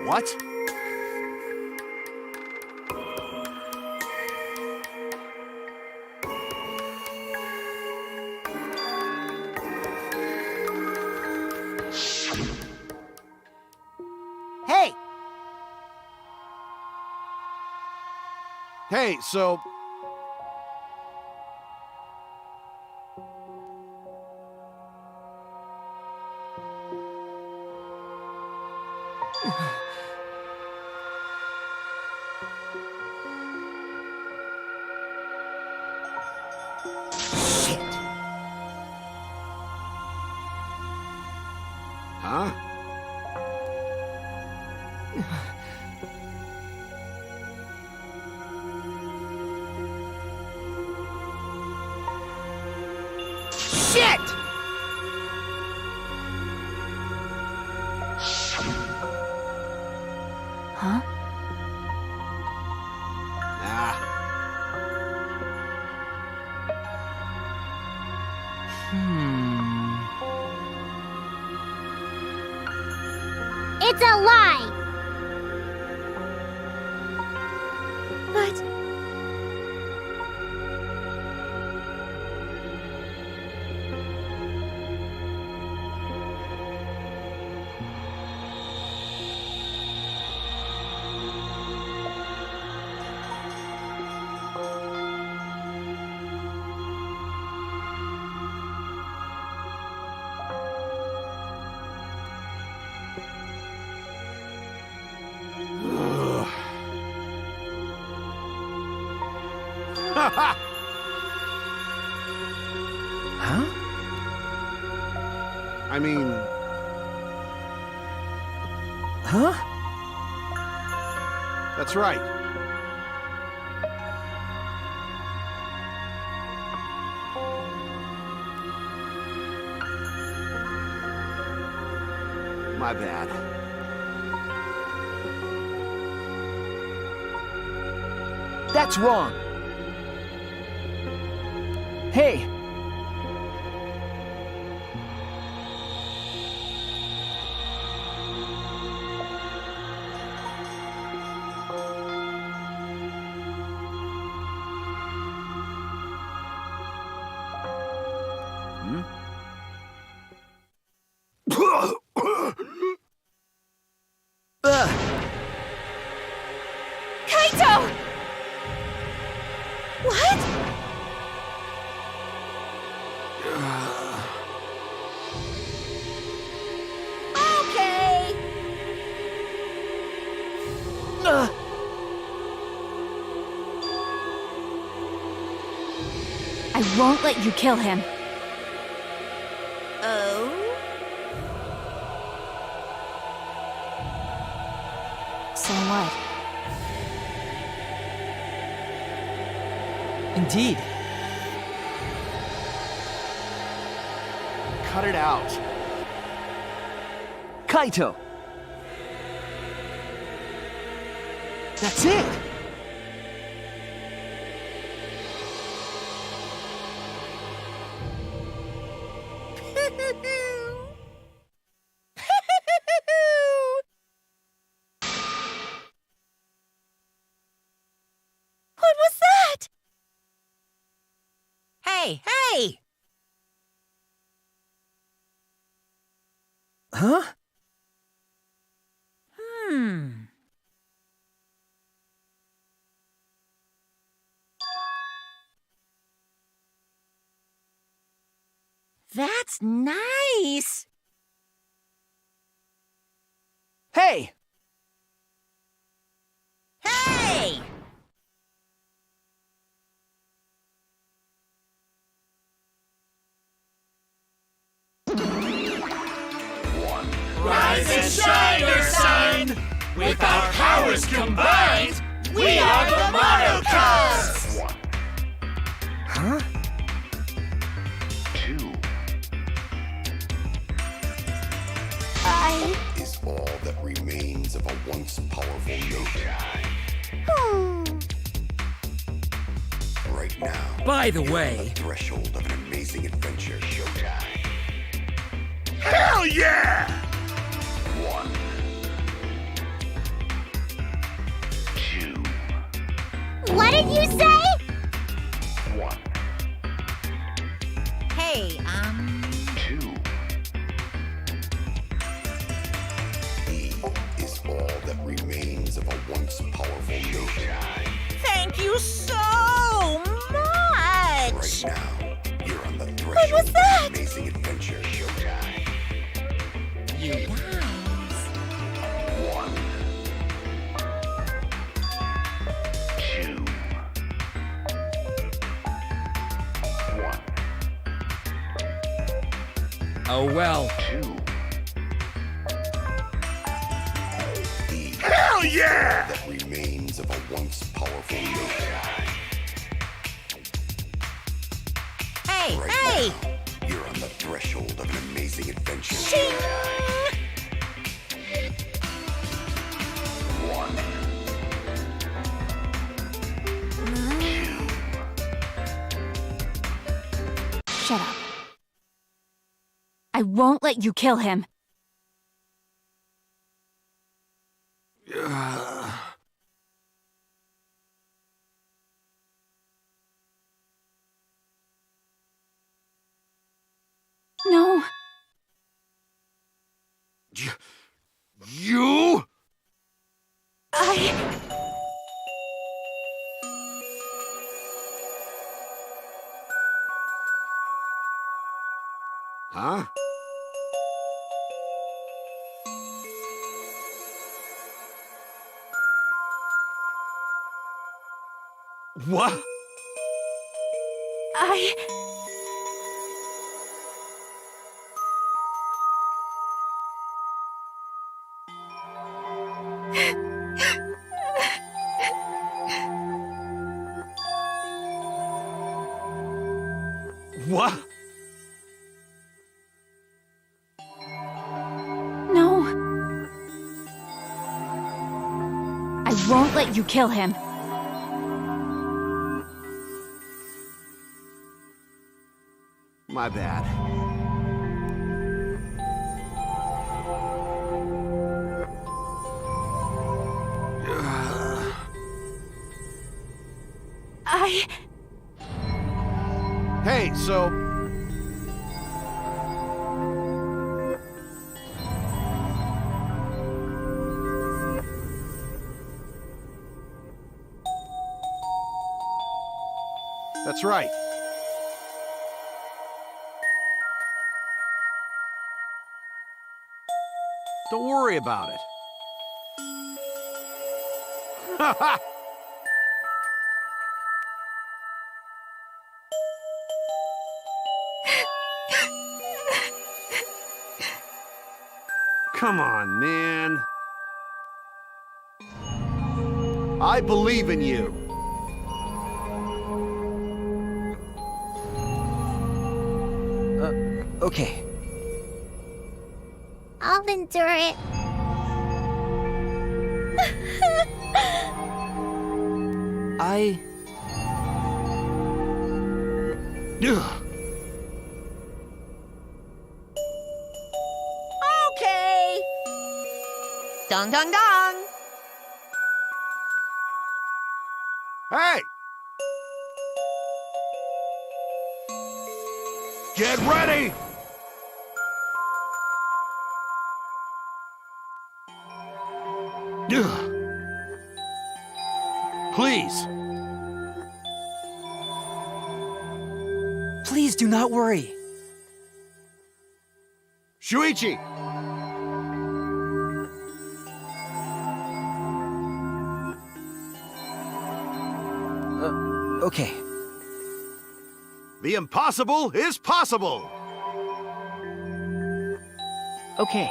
What? Hey, Hey, so... shit. Huh? Shit! huh? Ah, It's a lie! but Huh? I mean... Huh? That's right. My bad. That's wrong. Hey! Kaito! What? Okay. I won't let you kill him. Oh? So what? Indeed. Cut it out. Kaito! That's it! What was that? Hey, hey! Huh? That's nice. Hey! Hey! Rise and shine, your sun! With our powers combined, we are the Monocubs! Huh? Is all that remains of a once powerful nation. Right now, By the you're way- on the threshold of an amazing adventure. Showtime. Hell yeah! 1, 2, What did you say? 1, Hey, 2. He is all that remains of a once powerful nation. thank you so Right much. now, you're on the threshold was of that? an amazing adventure. Showtime. You guys. 1, 2, 1, Oh well. 2. Hell yeah! That remains of a once powerful nation. Hey, Right hey! now, you're on the threshold of an amazing adventure. Ching! 1, 2. Shut up. I won't let you kill him. No. You? I... Huh? What? I... What? No. I won't let you kill him. My bad. Hey, so... That's right. Don't worry about it. Ha ha! Come on, man. I believe in you. Okay. I'll endure it. Ugh. Okay. Dong dong dong. Hey! Get ready! Ugh. Please. Please do not worry. Shuichi! Okay. The impossible is possible! Okay.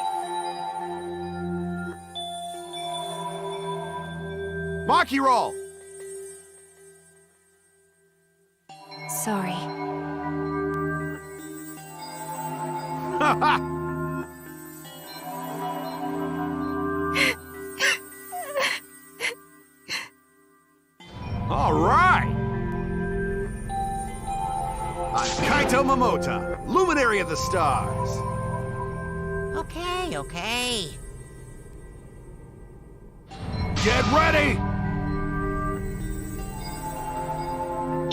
Maki roll! Sorry. Ha ha! All right! I'm Kaito Momota, Luminary of the Stars. Okay, okay. Get ready!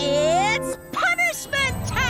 It's punishment time!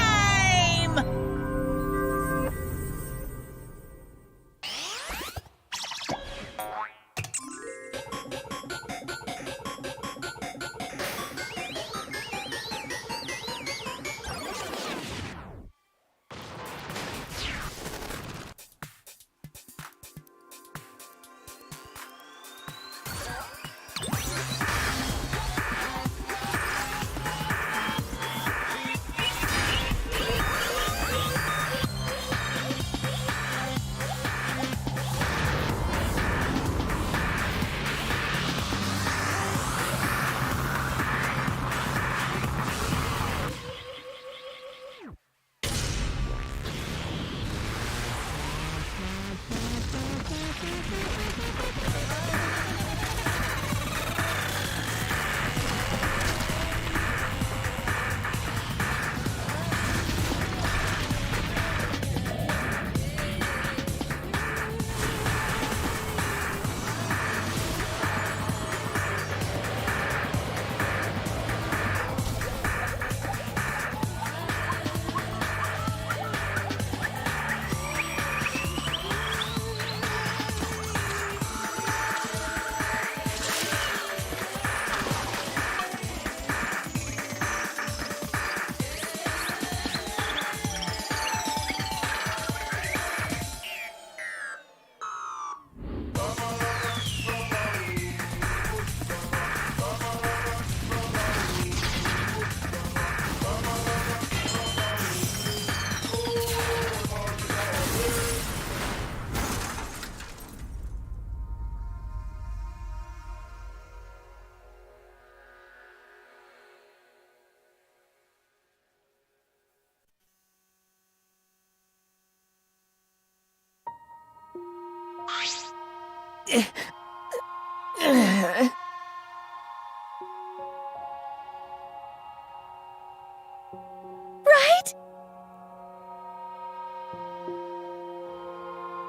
Right?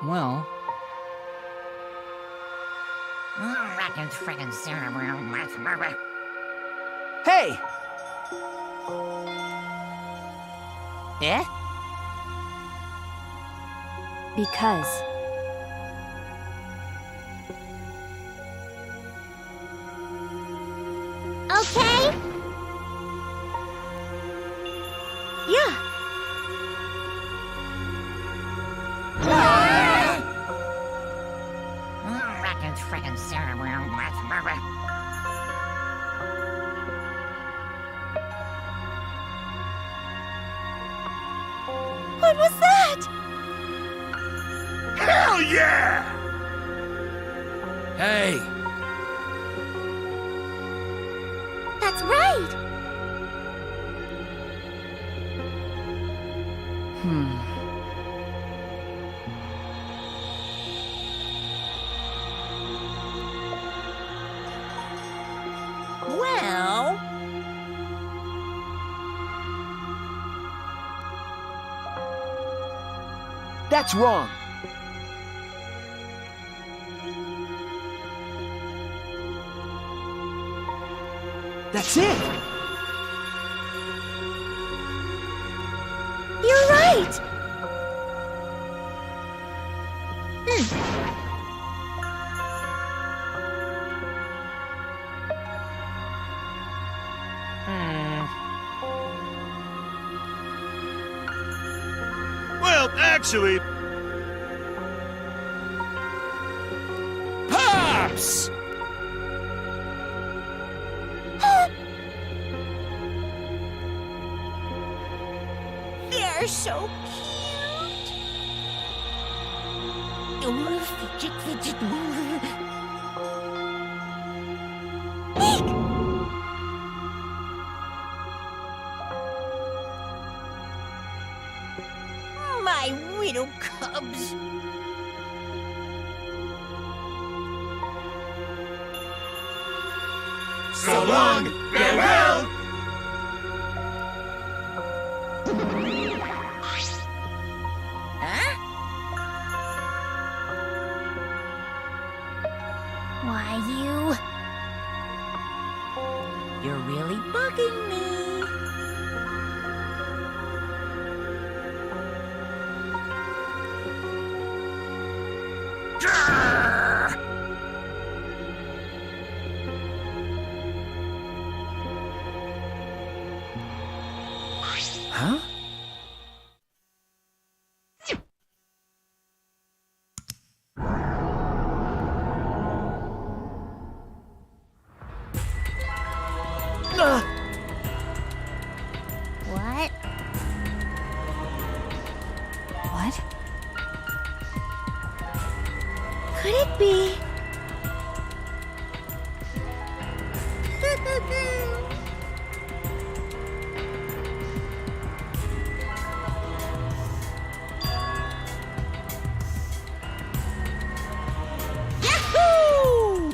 Well, Hey! Eh? Because Okay? Yeah. What was that? Hell yeah! Hey! That's right. Well, That's wrong! That's it! You're right. Well, actually... Pops! they're so cute. Fidget, fidget. My widow cubs. So long, farewell! Huh? Why, You're really bugging me. Huh? what? what? Could it be? Yahoo!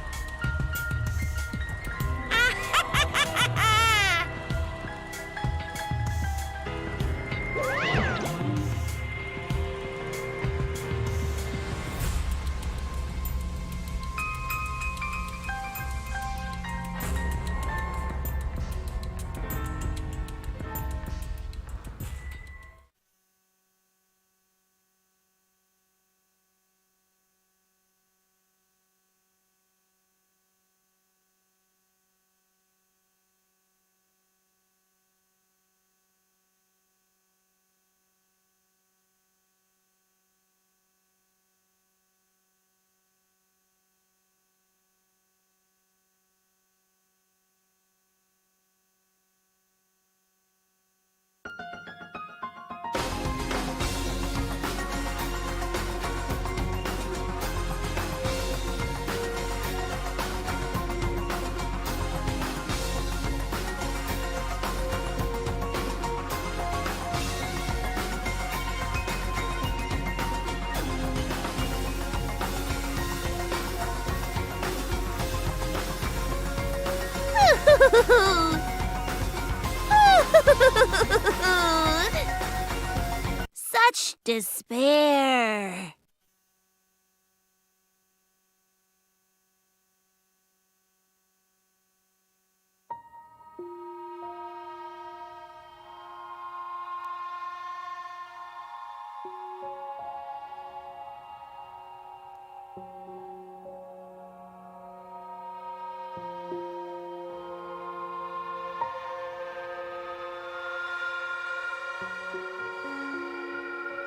despair.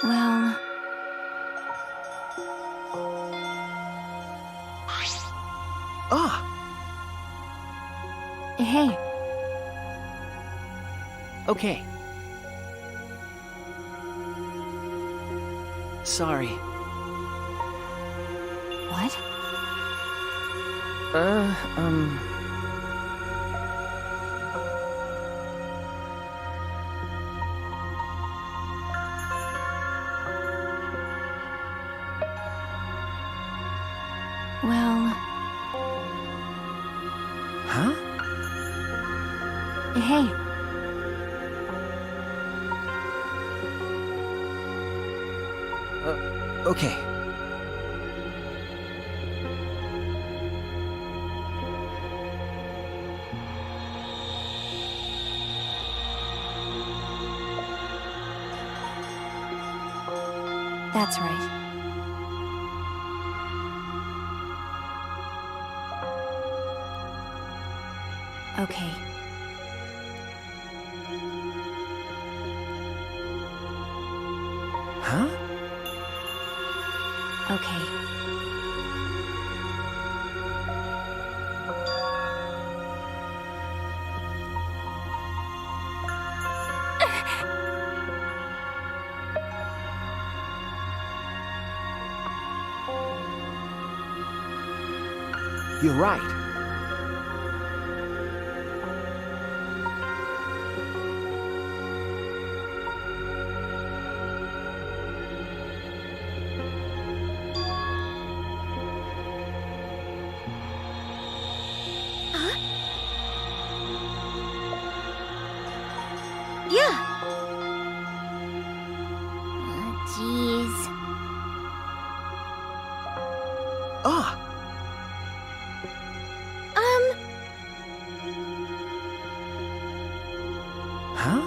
Well, Ah, hey, okay. Sorry. what? Uh, Well, Huh? hey, Okay. that's right. Okay. Huh? Okay. You're right. Yeah. Jeez. Ah, huh?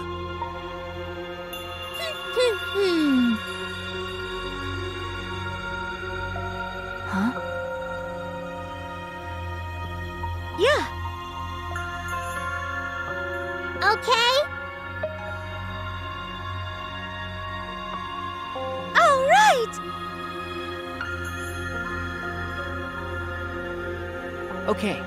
Huh? Yeah. Okay. All right. Okay.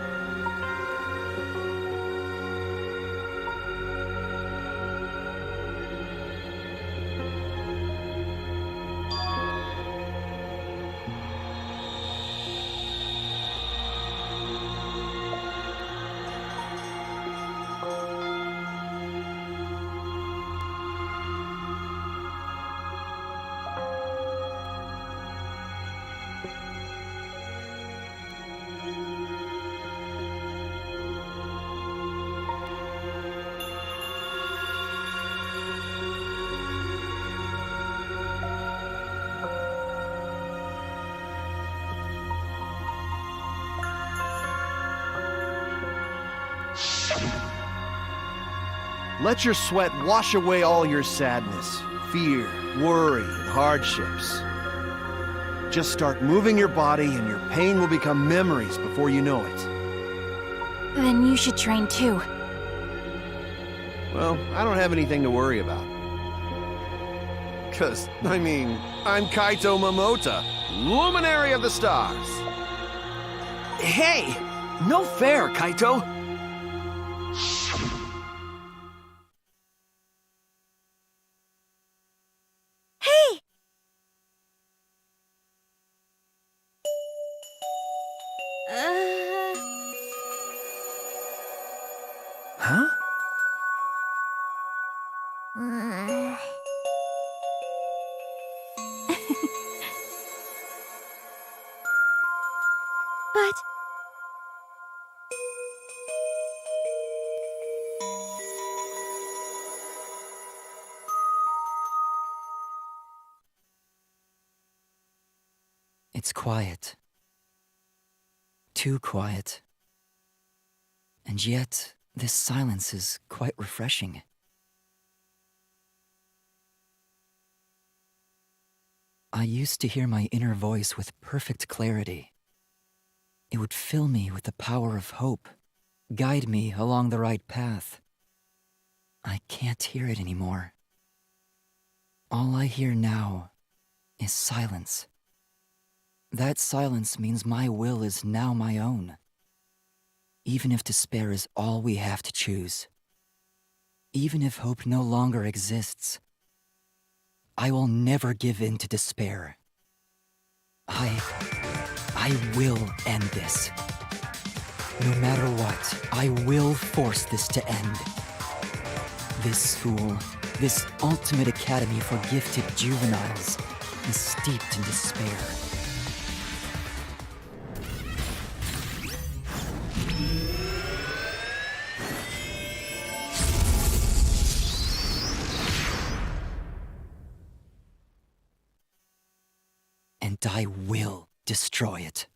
Let your sweat wash away all your sadness, fear, worry, and hardships. Just start moving your body and your pain will become memories before you know it. Then you should train too. Well, I don't have anything to worry about. I mean, I'm Kaito Momota, luminary of the stars. Hey! No fair, Kaito! Hey. Huh? But It's quiet. Too quiet. And yet, this silence is quite refreshing. I used to hear my inner voice with perfect clarity. It would fill me with the power of hope, guide me along the right path. I can't hear it anymore. All I hear now is silence. That silence means my will is now my own. Even if despair is all we have to choose. Even if hope no longer exists. I will never give in to despair. I will end this. No matter what, I will force this to end. This school, this ultimate academy for gifted juveniles, is steeped in despair. And I will destroy it.